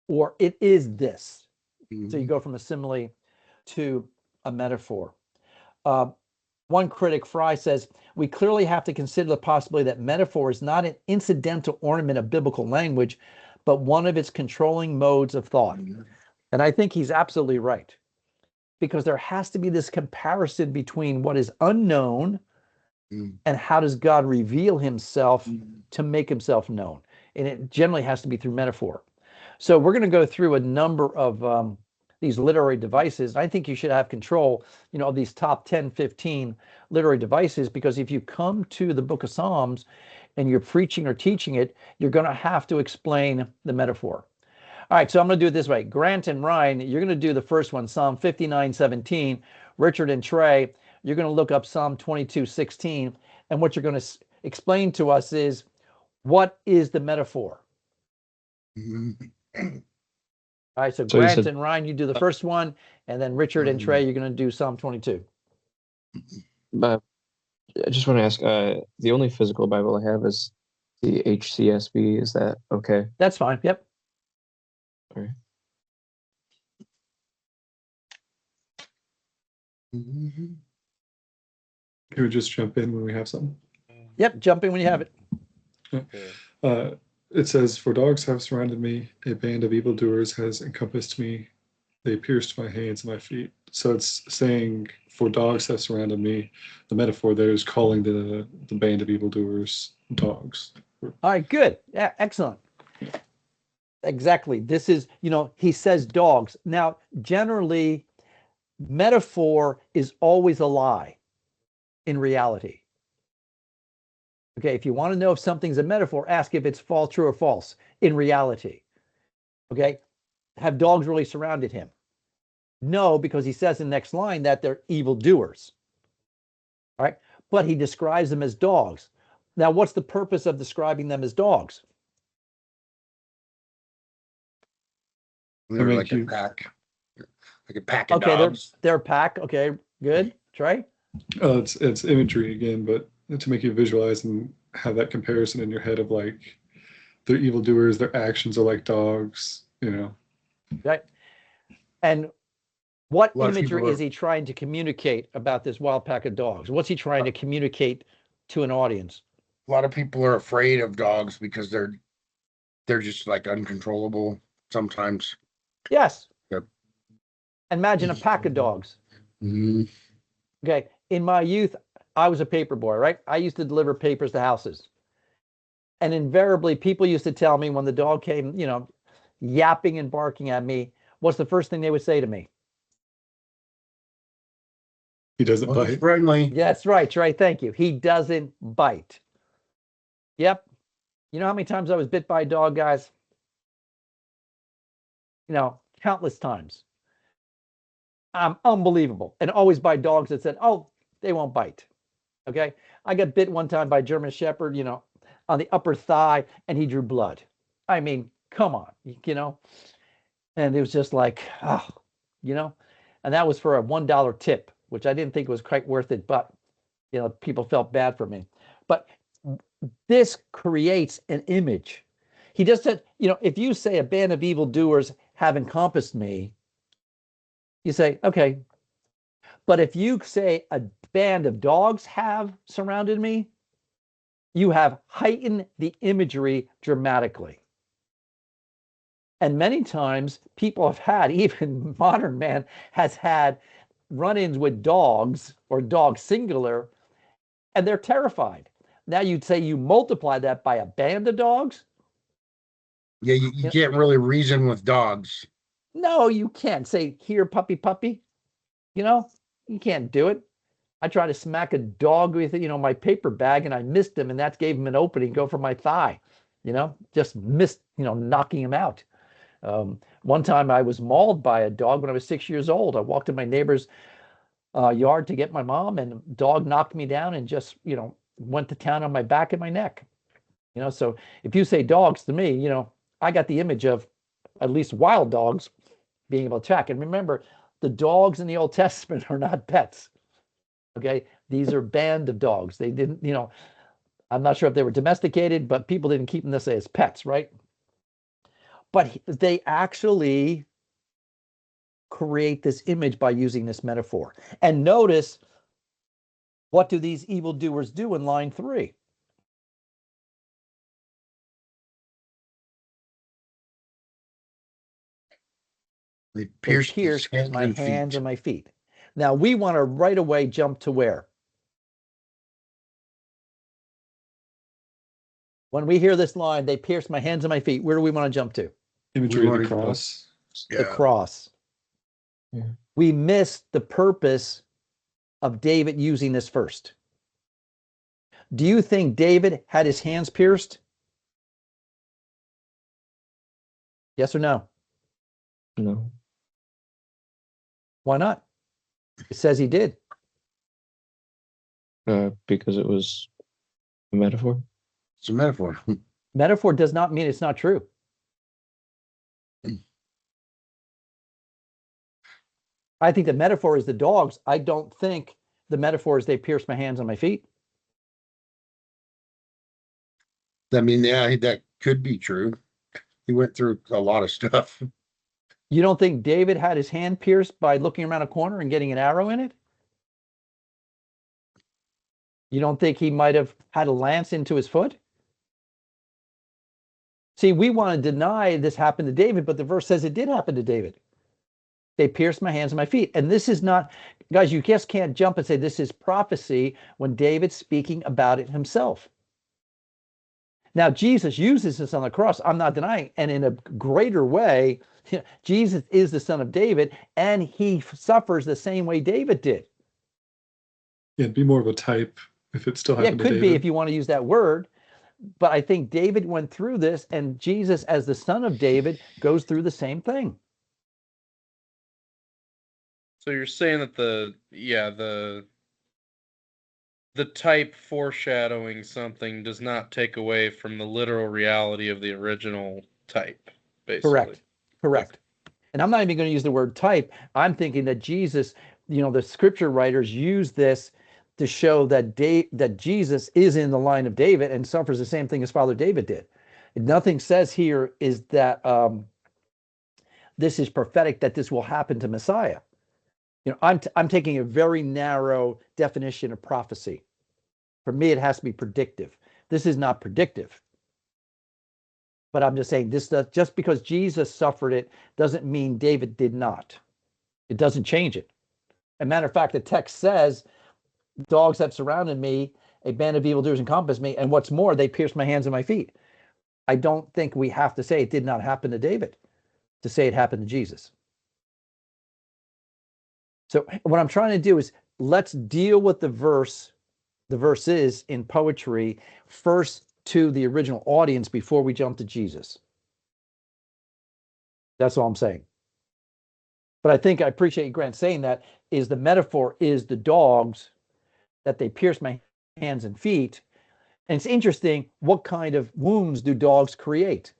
or it is this. So you go from a simile to a metaphor. One critic, Fry, says, we clearly have to consider the possibility that metaphor is not an incidental ornament of biblical language, but one of its controlling modes of thought. And I think he's absolutely right, because there has to be this comparison between what is unknown and how does God reveal himself to make himself known. And it generally has to be through metaphor. So we're going to go through a number of these literary devices. I think you should have control, of these top 10, 15 literary devices, because if you come to the book of Psalms and you're preaching or teaching it, you're going to have to explain the metaphor. All right, so I'm going to do it this way. Grant and Ryan, you're going to do the first one, Psalm 59:17. Richard and Trey, you're going to look up Psalm 22:16. And what you're going to explain to us is, what is the metaphor? All right, so Grant and Ryan, you do the first one, and then Richard and Trey, you're going to do Psalm 22. But I just want to ask, the only physical Bible I have is the HCSB. Is that okay? That's fine. Yep. All right. Can we just jump in when we have something? Yep, jump in when you have it. It says, for dogs have surrounded me, a band of evildoers has encompassed me, they pierced my hands and my feet. So it's saying, for dogs have surrounded me. The metaphor there is calling the band of evildoers dogs. All right, good. Yeah, excellent. Exactly. This is, he says dogs. Now, generally, metaphor is always a lie in reality. Okay, if you want to know if something's a metaphor, ask if it's false, true or false in reality. Okay, have dogs really surrounded him? No, because he says in the next line that they're evildoers. All right, but he describes them as dogs. Now, what's the purpose of describing them as dogs? They're like a pack of dogs. They're a pack. Okay, good. Trey? It's imagery again, but to make you visualize and have that comparison in your head of like, they're evildoers, their actions are like dogs, Right. And what imagery is he trying to communicate about this wild pack of dogs? What's he trying to communicate to an audience? A lot of people are afraid of dogs because they're just like uncontrollable sometimes. Yes. Yep. Imagine a pack of dogs. Mm-hmm. Okay. In my youth, I was a paper boy, right? I used to deliver papers to houses. And invariably, people used to tell me when the dog came, yapping and barking at me, what's the first thing they would say to me? He doesn't bite. Friendly. Yeah, that's right, Trey. Thank you. He doesn't bite. Yep. You know how many times I was bit by a dog, guys? Countless times. Unbelievable. And always by dogs that said, oh, they won't bite. Okay. I got bit one time by a German Shepherd, on the upper thigh, and he drew blood. I mean, come on, and it was just like, oh, and that was for a $1 tip, which I didn't think was quite worth it, but, people felt bad for me. But this creates an image. He just said, if you say a band of evildoers have encompassed me, you say, okay. But if you say a band of dogs have surrounded me, you have heightened the imagery dramatically. And many times people have had, even modern man has had run-ins with dogs or dogs singular, and they're terrified. Now you'd say you multiply that by a band of dogs. Yeah, you can't really reason with dogs. No, you can't say, here, puppy, puppy. You can't do it. I tried to smack a dog with, my paper bag, and I missed him, and that gave him an opening, go for my thigh, just missed, knocking him out. One time I was mauled by a dog when I was 6 years old. I walked in my neighbor's yard to get my mom, and the dog knocked me down and just, went to town on my back and my neck. So if you say dogs to me, I got the image of at least wild dogs being able to attack. And remember, the dogs in the Old Testament are not pets. Okay, these are band of dogs. They didn't, I'm not sure if they were domesticated, but people didn't keep them, as pets, right? But they actually create this image by using this metaphor. And notice, what do these evildoers do in line 3? They pierced his my and hands feet. and my feet. Now we want to right away jump to where? When we hear this line, they pierced my hands and my feet, where do we want to jump to? Imagery of the cross. The cross. Yeah. We missed the purpose of David using this first. Do you think David had his hands pierced? Yes or no? No. Why not? It says he did. Because it was a metaphor. It's a metaphor. Metaphor does not mean it's not true. I think the metaphor is the dogs. I don't think the metaphor is they pierced my hands and my feet. I mean, yeah, that could be true. He went through a lot of stuff. You don't think David had his hand pierced by looking around a corner and getting an arrow in it? You don't think he might have had a lance into his foot? See, we want to deny this happened to David, but the verse says it did happen to David. They pierced my hands and my feet. And this is not, guys, you just can't jump and say this is prophecy when David's speaking about it himself. Now, Jesus uses this on the cross. I'm not denying. And in a greater way, Jesus is the son of David, and he suffers the same way David did. Yeah, it'd be more of a type if it still happened it to could David. be if you want to use that word. But I think David went through this, and Jesus, as the son of David, goes through the same thing. So you're saying that the type foreshadowing something does not take away from the literal reality of the original type, basically. Correct. And I'm not even going to use the word type. I'm thinking that Jesus, the scripture writers use this to show that that Jesus is in the line of David and suffers the same thing as Father David did. Nothing says here is that this is prophetic, that this will happen to Messiah. I'm taking a very narrow definition of prophecy. For me, it has to be predictive. This is not predictive. But I'm just saying this, just because Jesus suffered it doesn't mean David did not. It doesn't change it. As a matter of fact, the text says, dogs have surrounded me, a band of evildoers encompassed me, and what's more, they pierced my hands and my feet. I don't think we have to say it did not happen to David to say it happened to Jesus. So what I'm trying to do is let's deal with the verses in poetry first to the original audience before we jump to Jesus. That's all I'm saying. But I think I appreciate Grant saying that is the metaphor is the dogs, that they pierced my hands and feet. And it's interesting, what kind of wounds do dogs create?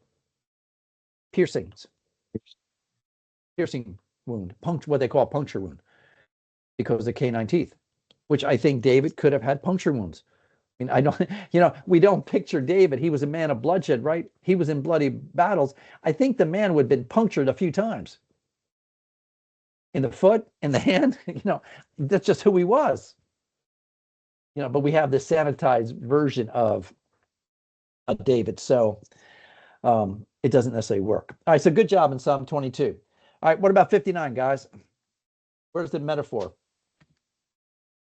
Piercings. Piercing wound, what they call puncture wound, because of the canine teeth, which I think David could have had puncture wounds. I mean, I don't, we don't picture David. He was a man of bloodshed, right? He was in bloody battles. I think the man would have been punctured a few times in the foot, in the hand. That's just who he was. But we have this sanitized version of David, so it doesn't necessarily work. All right, so good job in Psalm 22. All right, what about 59, guys? Where's the metaphor?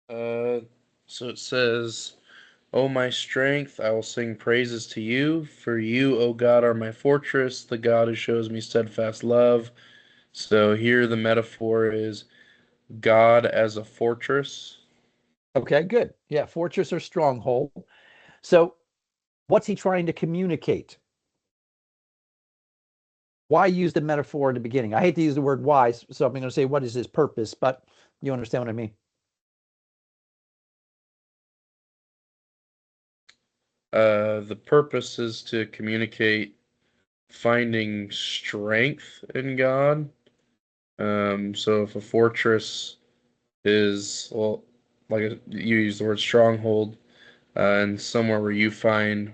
So it says, "O my strength, I will sing praises to you. For you, O God, are my fortress, the God who shows me steadfast love." So here the metaphor is God as a fortress. Okay, good. Yeah, fortress or stronghold. So what's he trying to communicate? Why use the metaphor in the beginning? I hate to use the word why, so I'm going to say, what is his purpose? But you understand what I mean. The purpose is to communicate finding strength in God. So if a fortress is, well, like you use the word stronghold, and somewhere where you find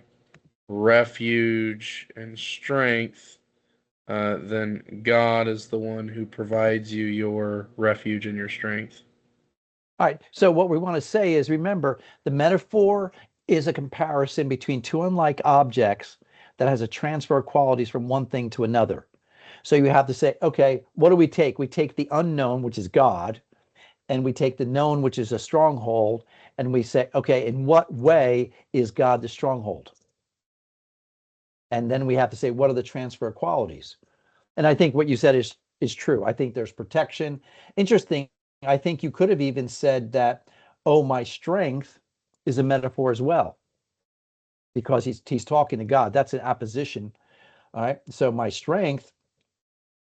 refuge and strength, then God is the one who provides you your refuge and your strength. All right, so what we want to say is, remember, the metaphor is a comparison between two unlike objects that has a transfer of qualities from one thing to another. So you have to say, okay, what do we take? We take the unknown, which is God, and we take the known, which is a stronghold, and we say, okay, in what way is God the stronghold? And then we have to say, what are the transfer qualities? And I think what you said is true. I think there's protection. Interesting. I think you could have even said that, oh, my strength is a metaphor as well, because he's talking to God. That's an opposition. All right. So my strength,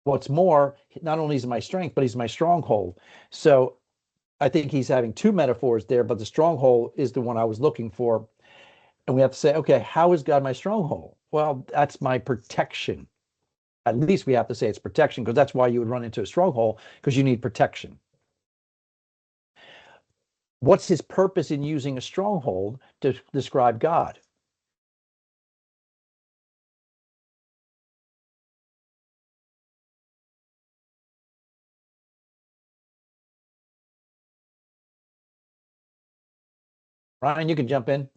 what's more, not only is my strength, but he's my stronghold. So I think he's having two metaphors there, but the stronghold is the one I was looking for. And we have to say, okay, how is God my stronghold? Well, that's my protection. At least we have to say it's protection, because that's why you would run into a stronghold, because you need protection. What's his purpose in using a stronghold to describe God? Ryan, you can jump in.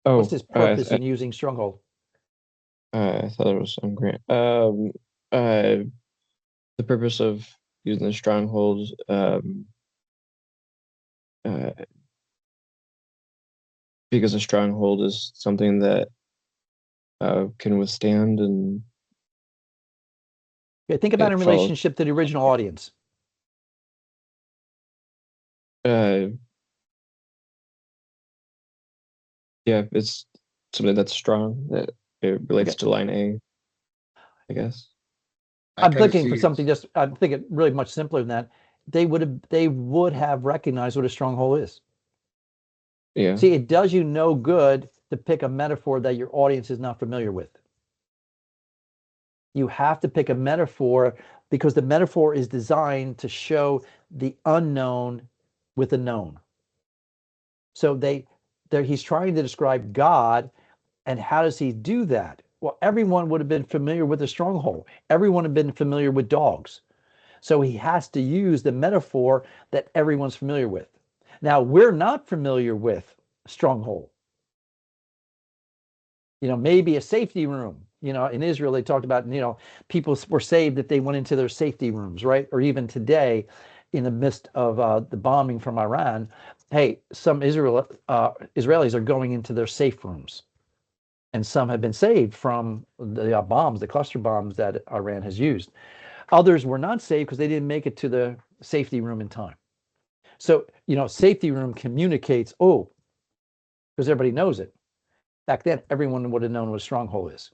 Oh, What's his purpose in using stronghold? I thought it was some grant. The purpose of using the strongholds, because a stronghold is something that can withstand and Okay, think about it in follow. relationship to the original audience. Yeah, it's something that's strong, that it relates to line A, I guess. I'm thinking for something I'm thinking really much simpler than that. They would have recognized what a stronghold is. Yeah. See, it does you no good to pick a metaphor that your audience is not familiar with. You have to pick a metaphor, because the metaphor is designed to show the unknown with the known. So he's trying to describe God, and how does he do that? Well, everyone would have been familiar with the stronghold. Everyone had been familiar with dogs. So he has to use the metaphor that everyone's familiar with. Now, we're not familiar with stronghold. Maybe a safety room. In Israel, they talked about, people were saved if they went into their safety rooms, right? Or even today, in the midst of the bombing from Iran, hey, some Israelis are going into their safe rooms. And some have been saved from the bombs, the cluster bombs that Iran has used. Others were not saved because they didn't make it to the safety room in time. So, safety room communicates, because everybody knows it. Back then, everyone would have known what a stronghold is.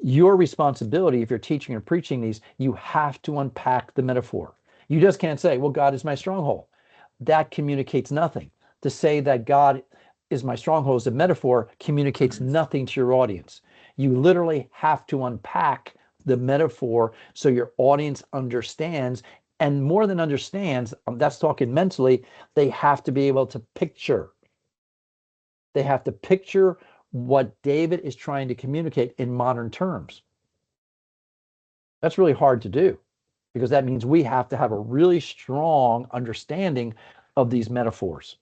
Your responsibility, if you're teaching or preaching these, you have to unpack the metaphor. You just can't say, well, God is my stronghold. That communicates nothing. to say that God is my stronghold as a metaphor communicates nothing to your audience. You literally have to unpack the metaphor so your audience understands, and more than understands, that's talking mentally, they have to be able to picture. They have to picture what David is trying to communicate in modern terms. That's really hard to do, because that means we have to have a really strong understanding of these metaphors.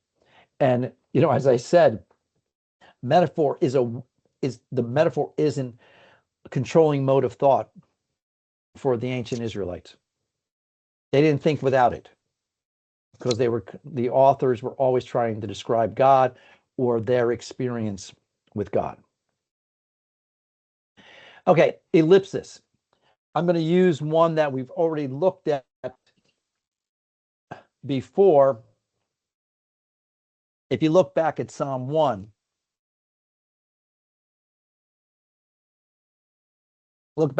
And, you know, as I said, metaphor the metaphor isn't a controlling mode of thought for the ancient Israelites. They didn't think without it, because the authors were always trying to describe God or their experience with God. Okay, ellipsis. I'm going to use one that we've already looked at before. If you look back at Psalm 1, look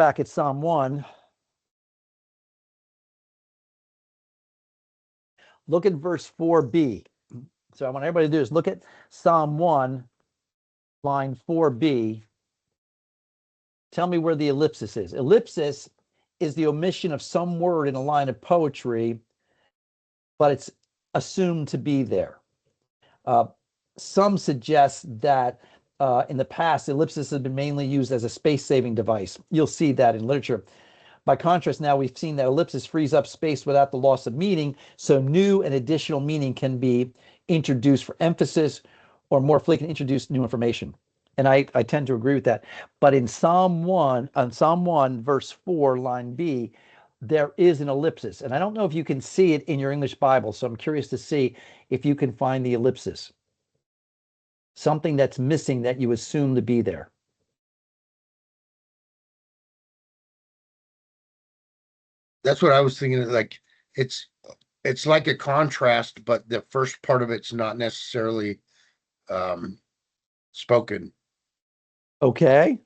at verse 4b. So I want everybody to do is look at Psalm 1, line 4b. Tell me where the ellipsis is. Ellipsis is the omission of some word in a line of poetry, but it's assumed to be there. Some suggest that in the past, ellipsis has been mainly used as a space-saving device. You'll see that in literature. By contrast, now we've seen that ellipsis frees up space without the loss of meaning, so new and additional meaning can be introduced for emphasis, or more frequently introduce new information. And I tend to agree with that. But in Psalm 1, verse 4, line B, there is an ellipsis. And I don't know if you can see it in your English Bible, so I'm curious to see if you can find the ellipsis. Something that's missing that you assume to be there. That's what I was thinking. Like it's like a contrast, but the first part of it's not necessarily spoken. Okay.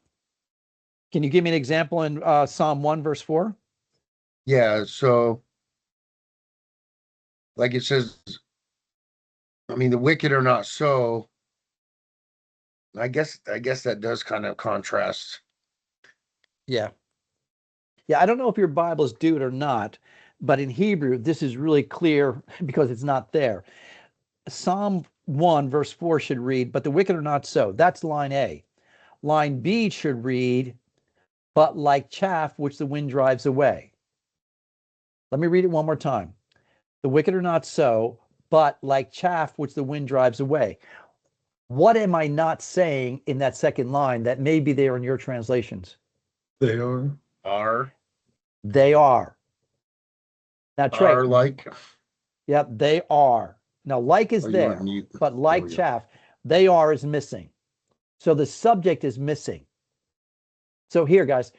Can you give me an example in Psalm 1, verse 4? Yeah, so like it says, I mean, the wicked are not so. I guess that does kind of contrast. Yeah. Yeah, I don't know if your Bibles do it or not, but in Hebrew, this is really clear because it's not there. Psalm 1, verse 4 should read, but the wicked are not so. That's line A. Line B should read, but like chaff which the wind drives away. Let me read it one more time. The wicked are not so, but like chaff which the wind drives away. What am I not saying in that second line that may be there in your translations? They are. They are. Now, Trey. Are like. Yep, they are. Now, like is there, but like chaff, they are is missing. So the subject is missing. So here, guys,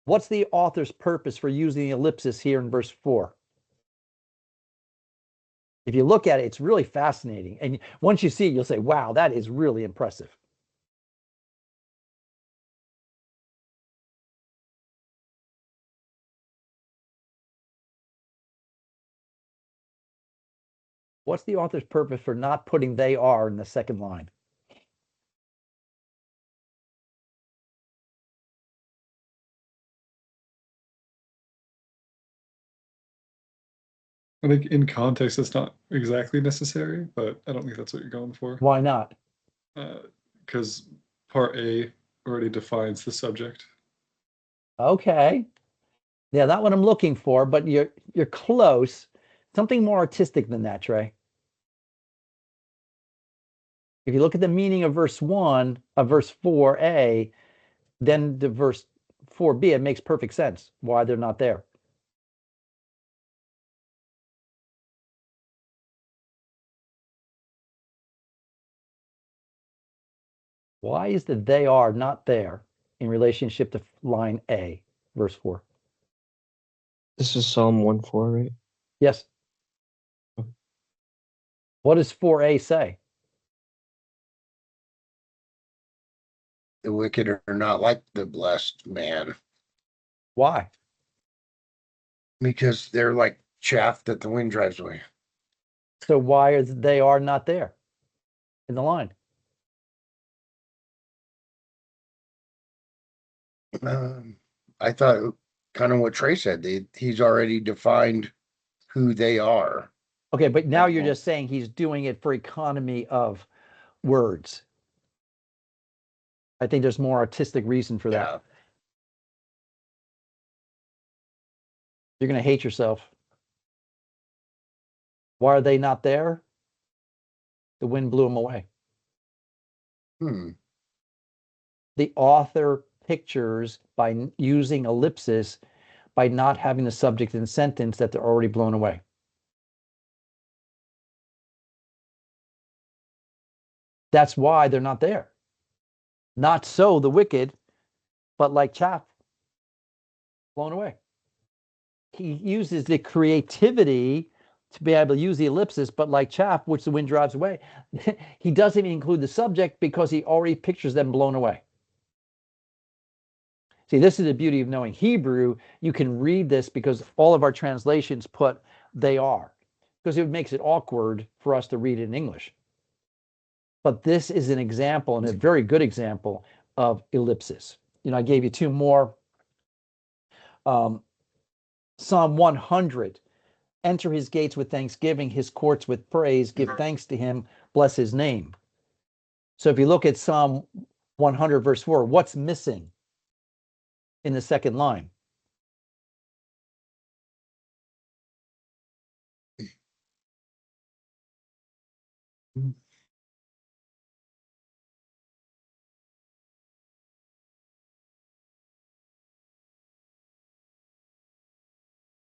what's the author's purpose for using the ellipsis here in verse 4? If you look at it, it's really fascinating. And once you see it, you'll say, wow, that is really impressive. What's the author's purpose for not putting they are in the second line? I think in context, it's not exactly necessary, but I don't think that's what you're going for. Why not? Because part A already defines the subject. Okay. Yeah, not what I'm looking for, but you're close. Something more artistic than that, Trey. If you look at the meaning of verse 1 of verse 4a, then the verse 4b, it makes perfect sense why they're not there. Why is the they are not there in relationship to line A, verse 4? This is Psalm 1:4, right? Yes. What does 4a say? The wicked are not like the blessed man. Why? Because they're like chaff that the wind drives away. So why are they are not there? in the line? I thought kind of what Trey said. He's already defined who they are. Okay, but now you're just saying he's doing it for economy of words. I think there's more artistic reason for that. Yeah. You're going to hate yourself. Why are they not there? The wind blew them away. The author pictures by using ellipsis, by not having the subject in sentence, that they're already blown away. That's why they're not there. Not so the wicked, but like chaff, blown away. He uses the creativity to be able to use the ellipsis, but like chaff, which the wind drives away. He doesn't even include the subject because he already pictures them blown away. See, this is the beauty of knowing Hebrew. You can read this because all of our translations put they are, because it makes it awkward for us to read it in English. But this is an example, and a very good example, of ellipsis. I gave you two more. Psalm 100. Enter his gates with thanksgiving, his courts with praise. Give thanks to him, bless his name. So if you look at Psalm 100, verse 4, what's missing in the second line?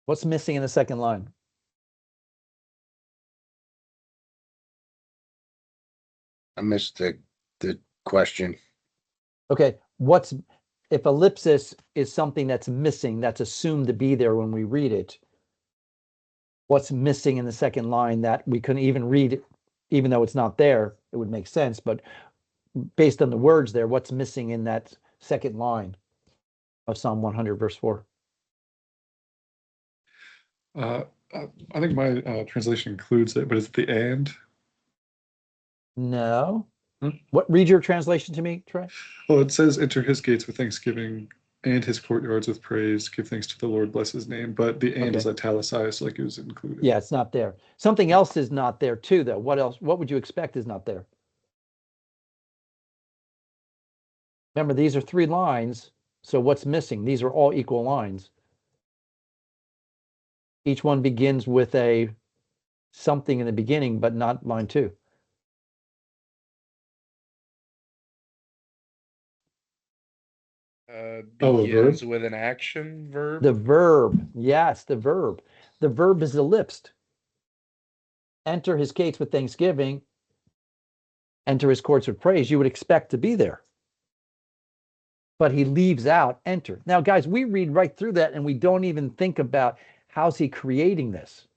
What's missing in the second line? I missed the question. Okay, if ellipsis is something that's missing, that's assumed to be there when we read it, what's missing in the second line that we couldn't even read, even though it's not there? It would make sense, but based on the words there, what's missing in that second line of Psalm 100, verse 4? I think my translation includes it, but it's the and. No. Read your translation to me, Trey. Well, it says, enter his gates with thanksgiving and his courtyards with praise. Give thanks to the Lord, bless his name. But the and is italicized, like it was included. Yeah, it's not there. Something else is not there too, though. What else? What would you expect is not there? Remember, these are 3 lines. So what's missing? These are all equal lines. Each one begins with a something in the beginning, but not line 2. Begins with an action verb. The verb, yes, the verb. The verb is ellipsed. Enter his gates with thanksgiving. Enter his courts with praise. You would expect to be there. But he leaves out enter. Now, guys, we read right through that and we don't even think about how's he creating this.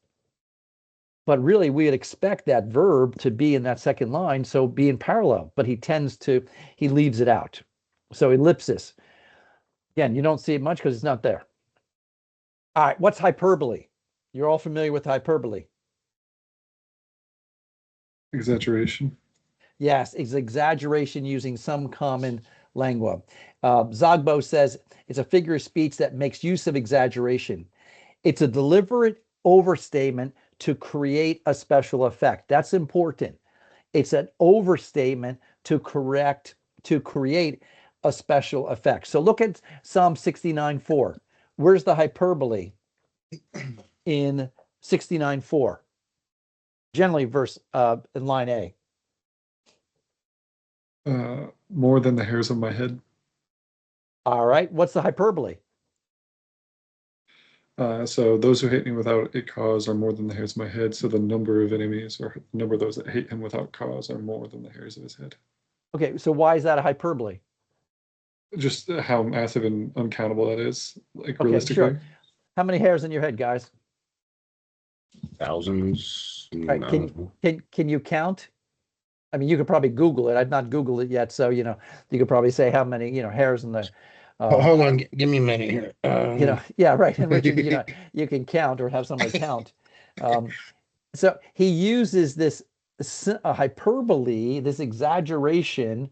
But really, we would expect that verb to be in that second line, so be in parallel. But he leaves it out. So ellipsis. Again, you don't see it much because it's not there. All right, what's hyperbole? You're all familiar with hyperbole. Exaggeration. Yes, it's exaggeration using some common lingua. Zogbo says it's a figure of speech that makes use of exaggeration. It's a deliberate overstatement to create a special effect. That's important. It's an overstatement to create a special effect. So look at Psalm 69:4. Where's the hyperbole in 69:4? Generally, in line A. More than the hairs of my head. All right. What's the hyperbole? So those who hate me without a cause are more than the hairs of my head. So the number of enemies, or the number of those that hate him without cause, are more than the hairs of his head. Okay. So why is that a hyperbole? Just how massive and uncountable that is, like Okay, realistically. sure. How many hairs in your head, guys? Thousands. All right, can you count? I mean, you could probably Google it. I've not Googled it yet, so you could probably say how many hairs in the. Hold on, give me a minute here. Yeah, right. And Richard, you can count or have somebody count. So he uses this a hyperbole, this exaggeration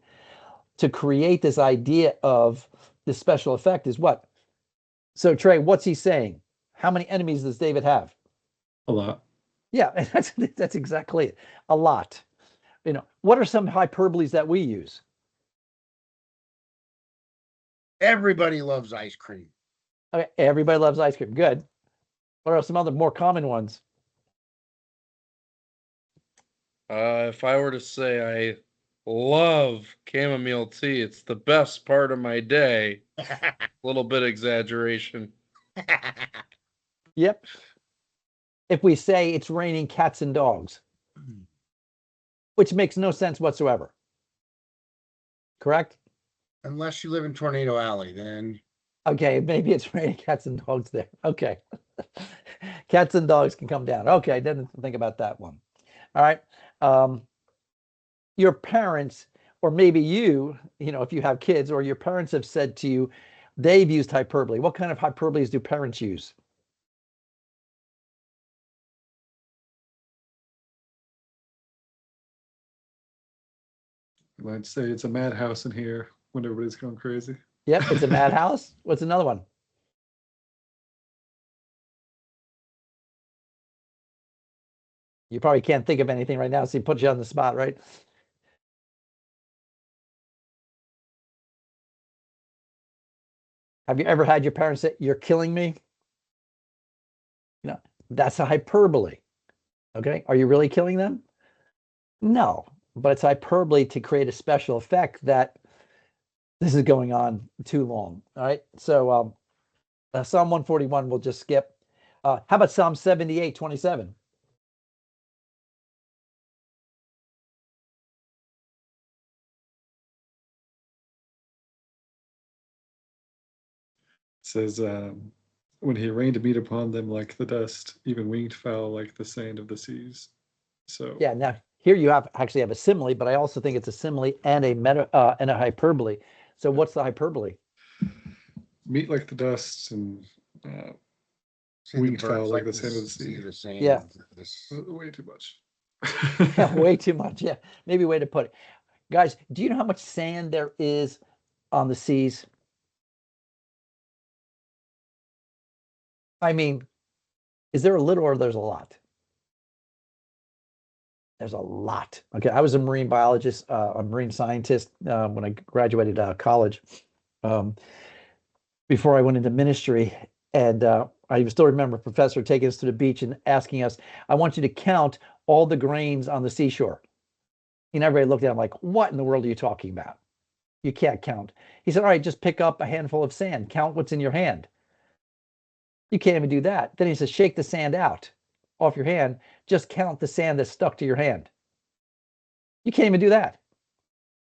to create this idea of this special effect is what? So Trey, what's he saying? How many enemies does David have? A lot. Yeah, that's exactly it. A lot. What are some hyperboles that we use? Everybody loves ice cream. Okay, everybody loves ice cream. Good. What are some other more common ones? If I were to say I love chamomile tea, it's the best part of my day. A little bit exaggeration. Yep. If we say it's raining cats and dogs, which makes no sense whatsoever. Correct? Unless you live in Tornado Alley, then Okay, maybe it's raining cats and dogs there. Okay. Cats and dogs can come down. Okay, didn't think about that one. All right. Your parents, or maybe you, if you have kids, or your parents have said to you, they've used hyperbole. What kind of hyperboles do parents use? I might say it's a madhouse in here when everybody's going crazy. Yep, it's a madhouse. What's another one? You probably can't think of anything right now, so he put you on the spot, right? Have you ever had your parents say, "You're killing me"? That's a hyperbole. Okay, are you really killing them? No, but it's hyperbole to create a special effect that this is going on too long. All right, so Psalm 141 we'll just skip. How about Psalm 78:27? It says, when he rained meat upon them like the dust, even winged fowl like the sand of the seas. So Yeah, now here you actually have a simile, but I also think it's a simile and a and a hyperbole. So what's the hyperbole? meat like the dust and see the winged fowl birds like the sand of the sea. the same. Yeah. Way too much. Yeah, way too much. Yeah, maybe way to put it. Guys, do you know how much sand there is on the seas? I mean, is there a little or there's a lot? There's a lot. Okay, I was a marine biologist, a marine scientist when I graduated college. Before I went into ministry, and I still remember a professor taking us to the beach and asking us, "I want you to count all the grains on the seashore." And everybody looked at him like, "What in the world are you talking about? You can't count." He said, "All right, just pick up a handful of sand. Count what's in your hand." You can't even do that. Then he says, "Shake the sand out off your hand. Just count the sand that's stuck to your hand." You can't even do that.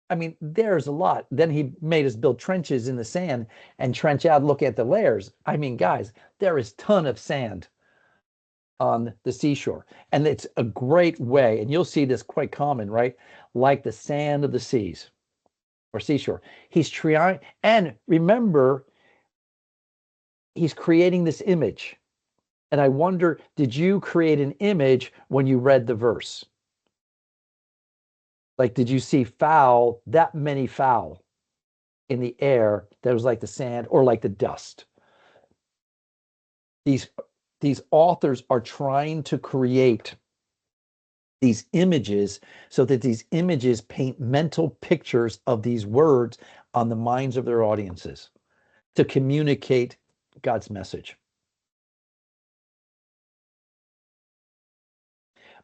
I mean, there's a lot. Then he made us build trenches in the sand and trench out, look at the layers. I mean, guys, there is a ton of sand on the seashore. And it's a great way, and you'll see this quite common, right? Like the sand of the seas or seashore. He's trying, and remember, he's creating this image. And I wonder, did you create an image when you read the verse? Like, did you see fowl, that many fowl in the air that was like the sand or like the dust? These authors are trying to create these images so that these images paint mental pictures of these words on the minds of their audiences to communicate God's message.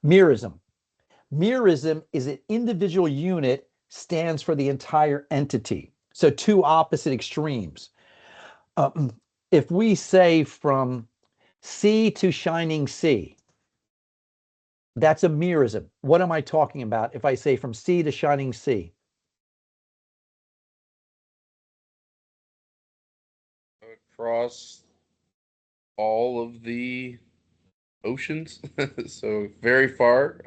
Merism. Merism is an individual unit, stands for the entire entity. So two opposite extremes. If we say from sea to shining sea, that's a merism. What am I talking about if I say from sea to shining sea? Across all of the oceans, so very far.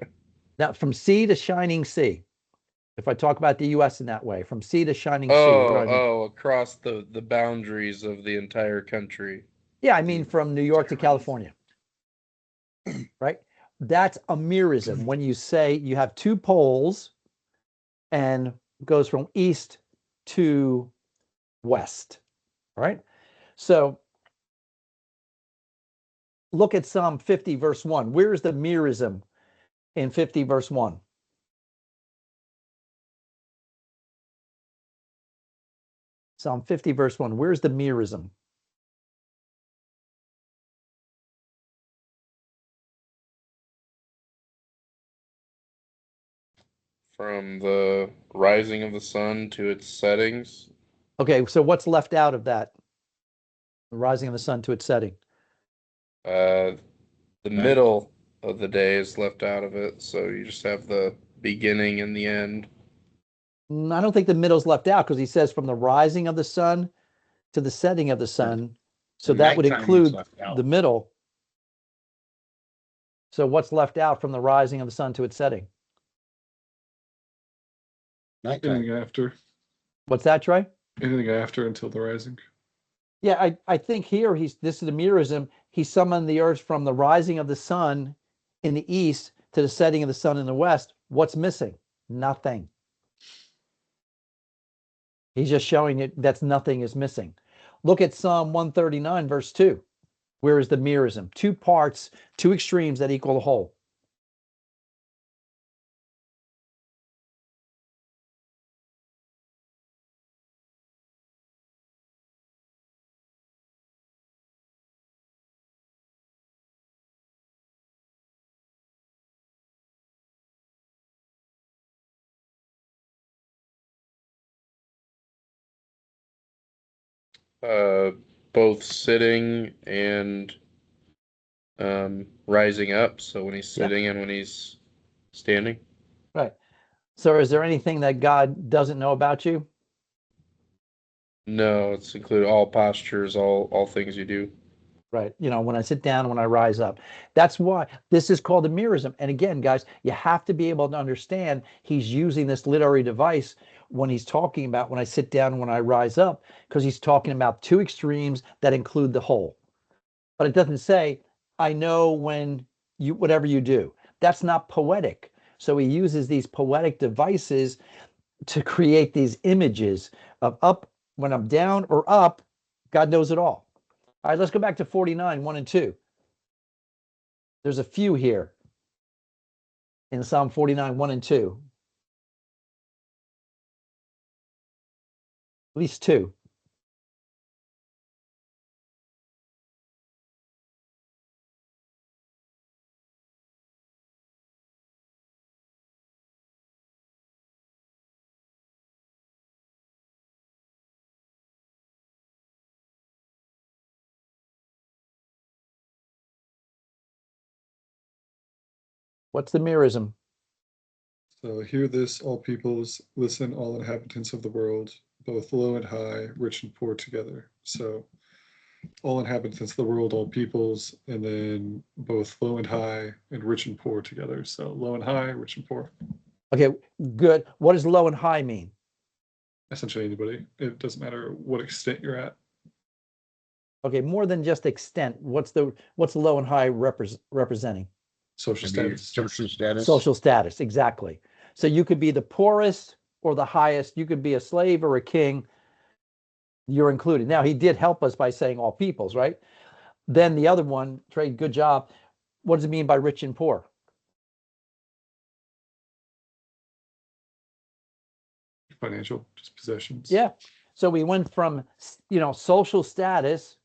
Now, from sea to shining sea. If I talk about the U.S. in that way, from sea to shining sea, what do I mean? Across the boundaries of the entire country. Yeah, I mean from New York to California, right? That's a merism. When you say you have two poles and goes from east to west, right? So look at Psalm 50, verse 1. Where's the merism in 50, verse 1? Psalm 50, verse 1. Where's the merism? From the rising of the sun to its settings. Okay, so what's left out of that? The rising of the sun to its setting. The middle of the day is left out of it, so you just have the beginning and the end. I don't think the middle's left out because he says from the rising of the sun to the setting of the sun. So that would Nighttime is include left out. the middle. So what's left out from the rising of the sun to its setting? Nighttime. Anything after. What's that, Trey? Anything after until the rising. Yeah, I think here this is the merism. He summoned the earth from the rising of the sun in the east to the setting of the sun in the west. What's missing? Nothing. He's just showing it that nothing is missing. Look at Psalm 139, verse 2. Where is the merism? Two parts, two extremes that equal the whole. Both sitting and rising up. So when he's sitting and when he's standing. Right. So is there anything that God doesn't know about you? No, it's included all postures, all things you do. Right. You know, when I sit down, when I rise up. That's why this is called a merism. And again, guys, you have to be able to understand he's using this literary device when he's talking about when I sit down, when I rise up, because he's talking about two extremes that include the whole. But it doesn't say, I know when you, whatever you do. That's not poetic. So he uses these poetic devices to create these images of up when I'm down or up. God knows it all. All right, let's go back to 49, 1 and 2. There's a few here in Psalm 49, 1 and 2. At least two. What's the merism? So hear this, all peoples, listen, all inhabitants of the world, both low and high, rich and poor together. So all inhabitants of the world, all peoples, and then both low and high and rich and poor together. So low and high, rich and poor. Okay, good. What does low and high mean? Essentially anybody. It doesn't matter what extent you're at. Okay, more than just extent. What's low and high representing? Social Maybe status. social status. Social status, exactly. So you could be the poorest or the highest. You could be a slave or a king. You're included. Now, he did help us by saying all peoples, right? Then the other one, Trey, good job. What does it mean by rich and poor? Financial, just possessions. Yeah. So we went from, social status,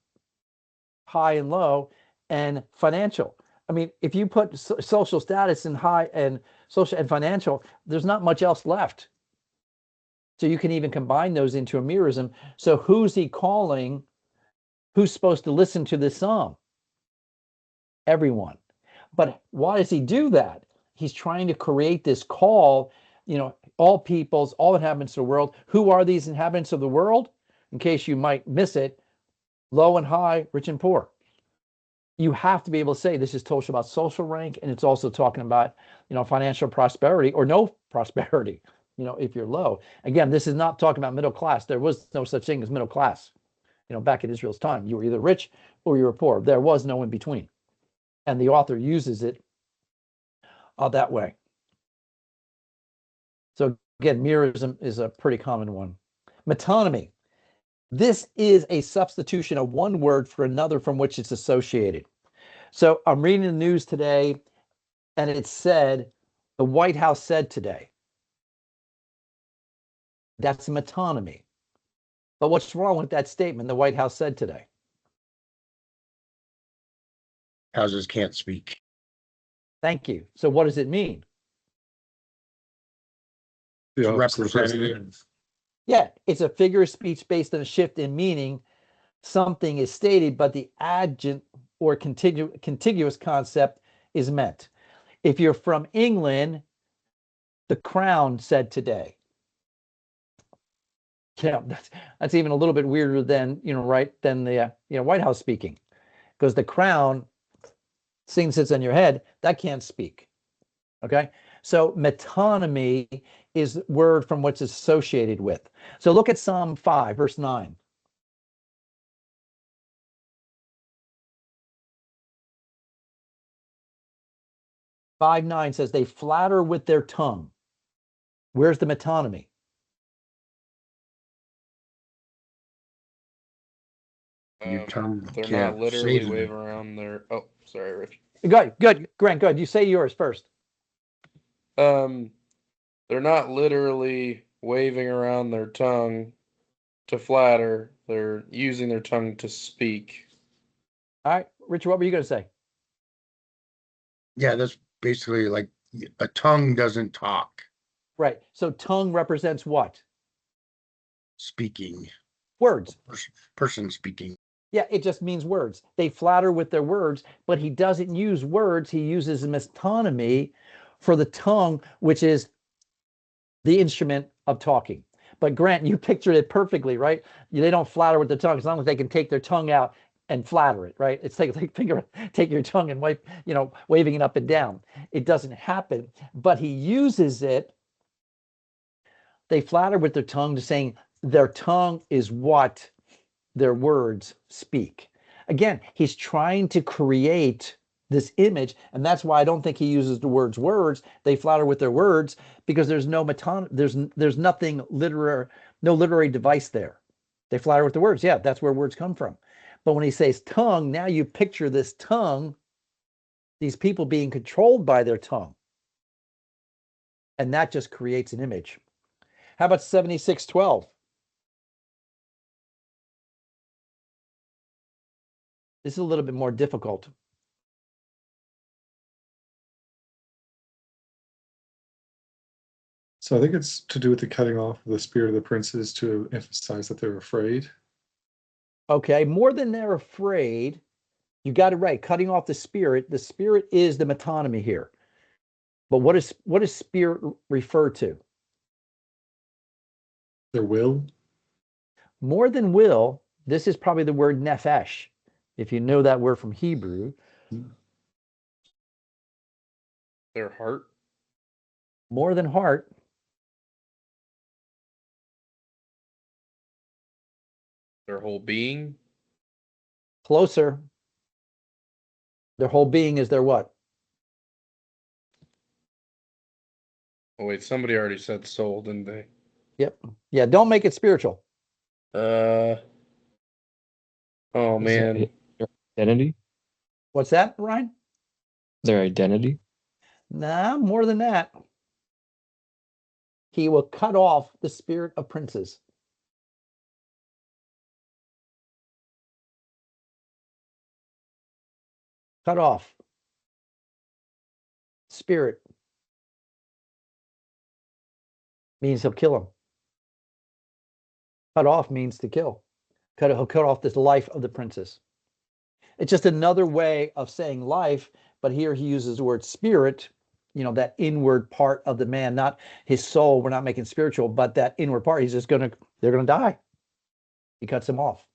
high and low, and financial. I mean, if you put social status and high and social and financial, there's not much else left. So you can even combine those into a merism. So who's he calling? Who's supposed to listen to this psalm? Everyone. But why does he do that? He's trying to create this call, all peoples, all inhabitants of the world. Who are these inhabitants of the world? In case you might miss it, low and high, rich and poor. You have to be able to say this is talking about social rank, and it's also talking about, financial prosperity or no prosperity, if you're low. Again, this is not talking about middle class. There was no such thing as middle class. Back in Israel's time, you were either rich or you were poor. There was no in between. And the author uses it that way. So again, mirrorism is a pretty common one. Metonymy. This is a substitution of one word for another from which it's associated. So I'm reading the news today, and it said, the White House said today. That's a metonymy. But what's wrong with that statement, the White House said today? Houses can't speak. Thank you. So what does it mean? The It's opposite of president. representative. Yeah, it's a figure of speech based on a shift in meaning. Something is stated, but the adjunct or contiguous concept is meant. If you're from England, the Crown said today. Yeah, that's even a little bit weirder than, than the White House speaking, because the Crown, seeing sits on your head, that can't speak. Okay, so metonymy is word from what's associated with. So look at Psalm 5, verse 9. Five 9 says they flatter with their tongue. Where's the metonymy? Your tongue They're can't not literally say waving them. around their. Oh, sorry, Rich. Good, Grant, good. You say yours first. They're not literally waving around their tongue to flatter. They're using their tongue to speak. All right, Richard, what were you going to say? Yeah, that's basically like a tongue doesn't talk. Right. So tongue represents what? Speaking. Words. Person speaking. Yeah, it just means words. They flatter with their words, but he doesn't use words. He uses metonymy for the tongue, which is the instrument of talking. But Grant, you pictured it perfectly, right? They don't flatter with their tongue as long as they can take their tongue out and flatter it, right? It's take your tongue and waving it up and down. It doesn't happen, but he uses it. They flatter with their tongue to saying their tongue is what their words speak. Again, he's trying to create this image, and that's why I don't think he uses the words. They flatter with their words because there's no there's nothing literary, no literary device there. They flatter with the words. Yeah, that's where words come from. But when he says tongue, now you picture this tongue, these people being controlled by their tongue. And that just creates an image. How about 7612? This is a little bit more difficult. So I think it's to do with the cutting off of the spirit of the princes to emphasize that they're afraid. Okay, more than they're afraid, you got it right. Cutting off the spirit. The spirit is the metonymy here. But what does spirit refer to? Their will. More than will. This is probably the word nephesh, if you know that word from Hebrew. Their heart. More than heart. Their whole being. Closer. Their whole being is their what? Oh wait, somebody already said soul, didn't they? Yep. Yeah, don't make it spiritual. Oh man. Their identity. What's that, Ryan? Their identity. Nah, more than that. He will cut off the spirit of princes. Cut off. Spirit means he'll kill him. Cut off means to kill. He'll cut off this life of the princess. It's just another way of saying life, but here he uses the word spirit, that inward part of the man, not his soul. We're not making spiritual, but that inward part, they're gonna die. He cuts him off.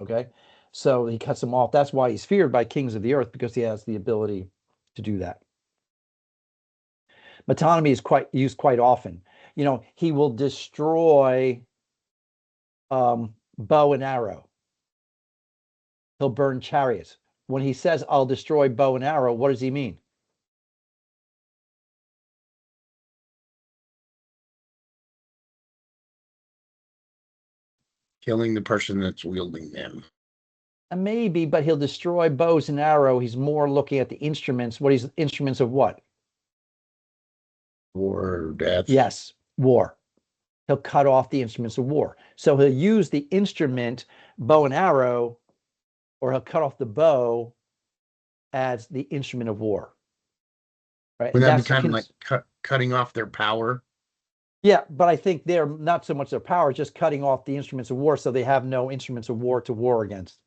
Okay. So he cuts him off. That's why he's feared by kings of the earth, because he has the ability to do that. Metonymy is used quite often. He will destroy bow and arrow. He'll burn chariots. When he says, I'll destroy bow and arrow, what does he mean? Killing the person that's wielding them. Maybe, but he'll destroy bows and arrow. He's more looking at the instruments. What he's instruments of what? Or death. Yes, war. He'll cut off the instruments of war. So he'll use the instrument, bow and arrow, or he'll cut off the bow as the instrument of war. Right? Would And that be that's kind of like cutting off their power? Yeah, but I think they're not so much their power, just cutting off the instruments of war so they have no instruments of war to war against.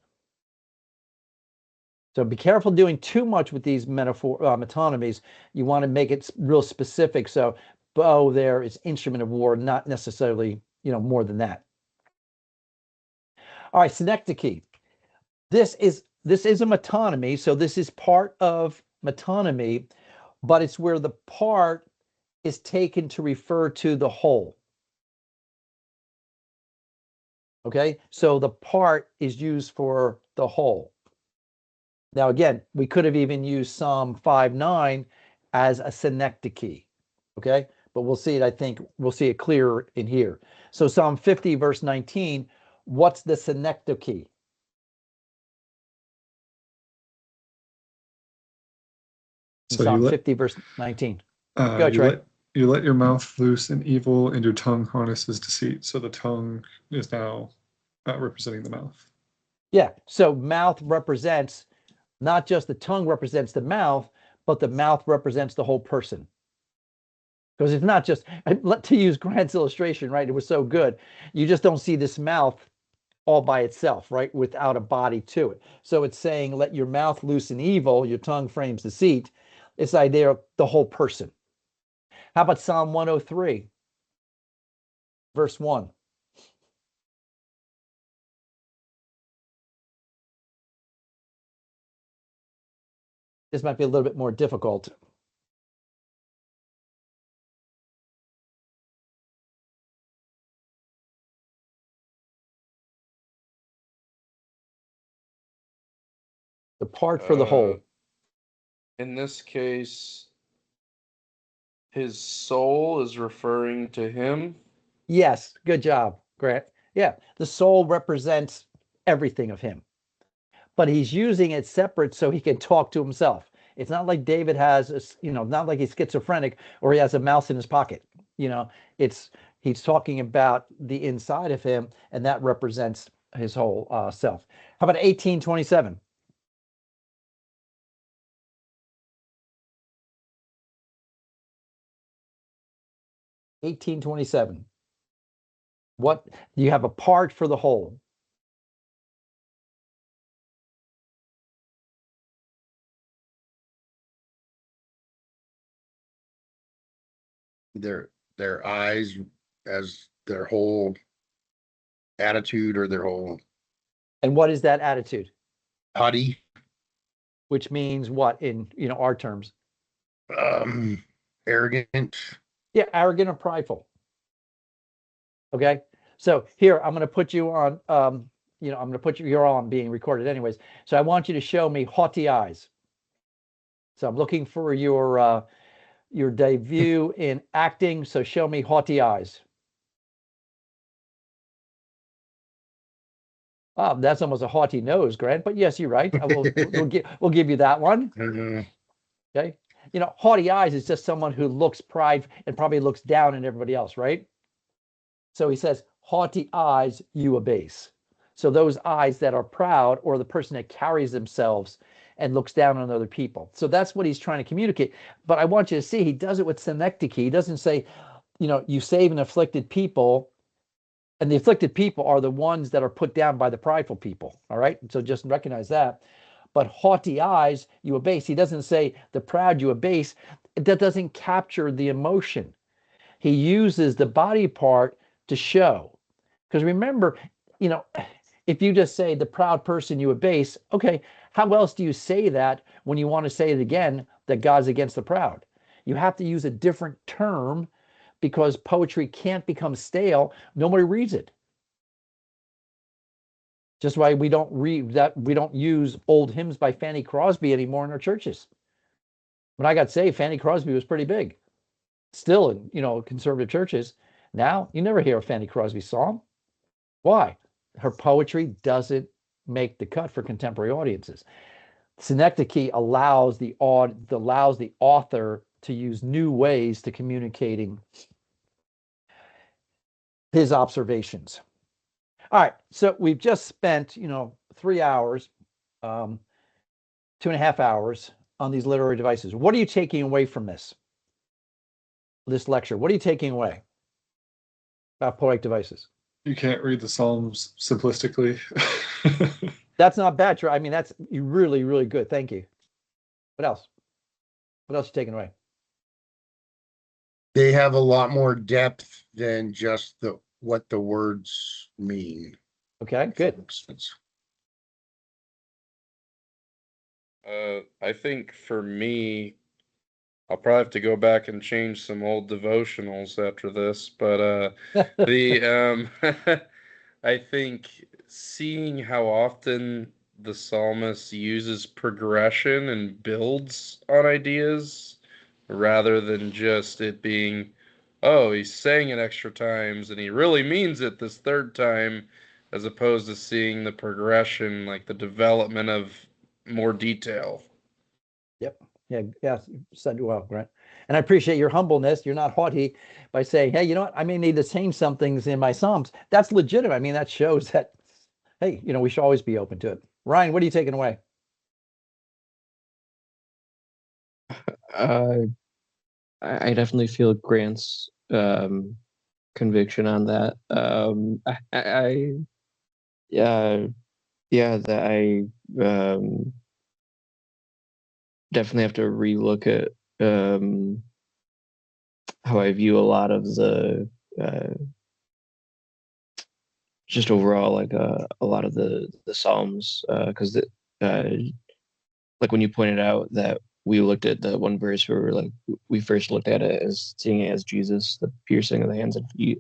So be careful doing too much with these metonymies. You want to make it real specific. So bow there is instrument of war, not necessarily, more than that. All right, synecdoche. This is a metonymy. So this is part of metonymy, but it's where the part is taken to refer to the whole. Okay, so the part is used for the whole. Now, again, we could have even used Psalm 5:9 as a synecdoche. Okay, but we'll see it. I think we'll see it clearer in here. So Psalm 50, verse 19, what's the synecdoche? So Psalm you 50, verse 19. Go ahead, you Trey. you let your mouth loose in evil, and your tongue harnesses deceit. So the tongue is now representing the mouth. Yeah, so mouth represents, not just the tongue represents the mouth, but the mouth represents the whole person. Because it's not just, to use Grant's illustration, right? It was so good. You just don't see this mouth all by itself, right? Without a body to it. So it's saying, let your mouth loose in evil, your tongue frames deceit. It's like they're the whole person. How about Psalm 103, verse 1? This might be a little bit more difficult. The part for the whole. In this case, his soul is referring to him. Yes, good job, Grant. Yeah, the soul represents everything of him, but he's using it separate so he can talk to himself. It's not like David has, not like he's schizophrenic or he has a mouse in his pocket. He's talking about the inside of him, and that represents his whole self. How about 18:27? What you have a part for the whole. Their eyes as their whole attitude or their whole And what is that attitude? haughty. Which means what in our terms? Arrogant. Yeah, arrogant or prideful. Okay, so here I'm going to put you on. I'm going to put you. You're on being recorded anyways. So I want you to show me haughty eyes. So I'm looking for your debut in acting. So show me haughty eyes. Oh, that's almost a haughty nose, Grant. But yes, you're right. We'll give you that one. Okay. Haughty eyes is just someone who looks pride and probably looks down on everybody else, right? So he says, haughty eyes you abase. So those eyes that are proud, or the person that carries themselves and looks down on other people. So that's what he's trying to communicate. But I want you to see, he does it with synecdoche. He doesn't say, you save an afflicted people, and the afflicted people are the ones that are put down by the prideful people. All right. So just recognize that. But haughty eyes you abase. He doesn't say the proud you abase. That doesn't capture the emotion. He uses the body part to show. Because remember, if you just say the proud person you abase, okay, how else do you say that when you want to say it again, that God's against the proud? You have to use a different term, because poetry can't become stale. Nobody reads it. Just why we don't read that, we don't use old hymns by Fanny Crosby anymore in our churches. When I got saved, Fanny Crosby was pretty big. Still in, conservative churches. Now you never hear a Fanny Crosby song. Why? her poetry doesn't make the cut for contemporary audiences. Synecdoche allows the author to use new ways to communicating his observations. All right, so we've just spent 3 hours, 2.5 hours on these literary devices. What are you taking away from this lecture? What are you taking away about poetic devices? You can't read the Psalms simplistically. That's not bad, Troy. I mean, that's really, really good. Thank you. What else? What else are you taking away? They have a lot more depth than just what the words mean. Okay, good. I think for me, I'll probably have to go back and change some old devotionals after this, but I think seeing how often the psalmist uses progression and builds on ideas rather than just it being, oh, he's saying it extra times and he really means it this third time, as opposed to seeing the progression, like the development of more detail. Yep. Yeah, said well, Grant. And I appreciate your humbleness. You're not haughty by saying, hey, you know what? I may need to change some things in my Psalms. That's legitimate. I mean, that shows that, hey, we should always be open to it. Ryan, what are you taking away? I definitely feel Grant's conviction on that. That I definitely have to relook at how I view a lot of the just overall, like a lot of the Psalms, because like when you pointed out that we looked at the one verse where we first looked at it as seeing it as Jesus, the piercing of the hands and feet.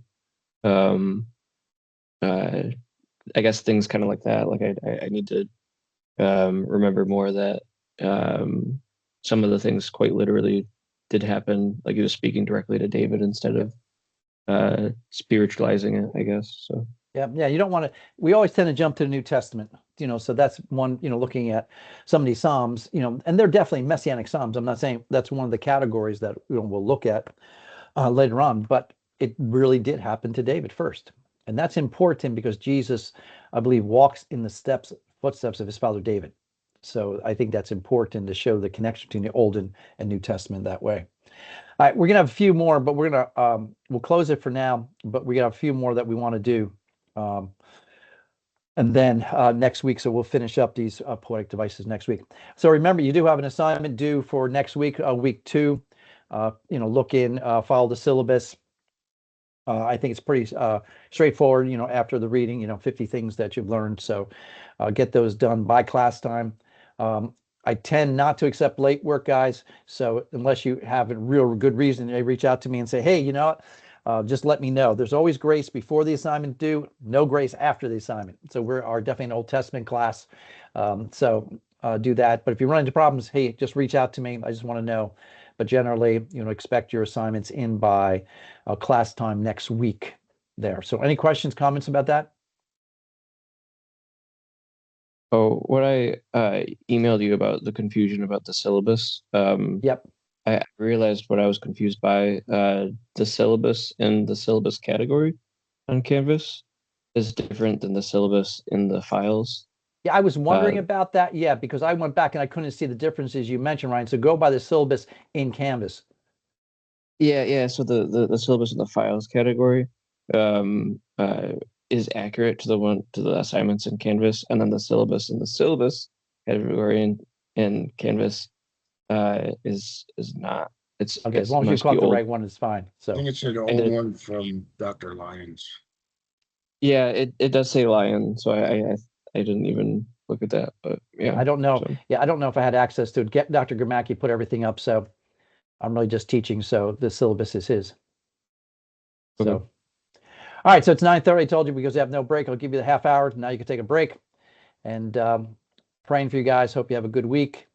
I guess things kind of like that. Like I need to remember more that some of the things quite literally did happen. Like he was speaking directly to David instead of spiritualizing it, I guess. So yeah, you don't want to. We always tend to jump to the New Testament, so that's one. Looking at some of these Psalms, and they're definitely messianic Psalms. I'm not saying that's one of the categories that we'll look at later on, but it really did happen to David first, and that's important because Jesus, I believe, walks in the footsteps of his father David. So I think that's important to show the connection between the Old and New Testament that way. All right, we're gonna have a few more, but we'll close it for now. But we got a few more that we want to do. And then next week, so we'll finish up these poetic devices next week. So remember, you do have an assignment due for next week, week 2. Look in, follow the syllabus. I think it's pretty straightforward, after the reading, 50 things that you've learned. So get those done by class time. I tend not to accept late work, guys. So unless you have a real good reason, they reach out to me and say, hey, you know what? Just let me know. There's always grace before the assignment due, no grace after the assignment. So we're definitely an Old Testament class. So do that. But if you run into problems, hey, just reach out to me. I just want to know. But generally, expect your assignments in by class time next week there. So any questions, comments about that? Oh, what I emailed you about the confusion about the syllabus. Yep. I realized what I was confused by. The syllabus in the syllabus category on Canvas is different than the syllabus in the files. Yeah, I was wondering about that. Yeah, because I went back and I couldn't see the differences you mentioned, Ryan. So go by the syllabus in Canvas. Yeah. So the syllabus in the files category is accurate to the assignments in Canvas, and then the syllabus in the syllabus category in Canvas is not. It's okay. As long as you caught the right one, it's fine. So I think it's an old one from Dr. Lyons. Yeah, it does say Lion, so I didn't even look at that, but yeah. I don't know. So. Yeah, I don't know if I had access to it. Dr. Gramacki put everything up, so I'm really just teaching. So the syllabus is his. Okay. So, all right. So it's 9:30. I told you because you have no break. I'll give you the half hour. Now you can take a break. And praying for you guys. Hope you have a good week.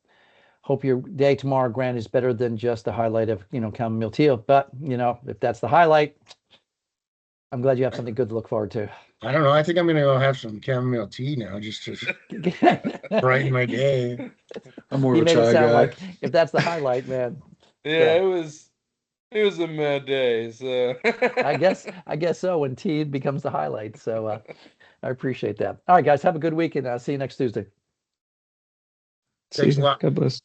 Hope your day tomorrow, Grant, is better than just the highlight of chamomile tea. But if that's the highlight, I'm glad you have something good to look forward to. I don't know. I think I'm gonna go have some chamomile tea now, just to brighten my day. I'm more He of a made it chai sound guy. like if that's the highlight, man. Yeah, it was a mad day. So I guess so. When tea becomes the highlight. So I appreciate that. All right, guys, have a good week, and see you next Tuesday. See Thanks a you. lot. God bless.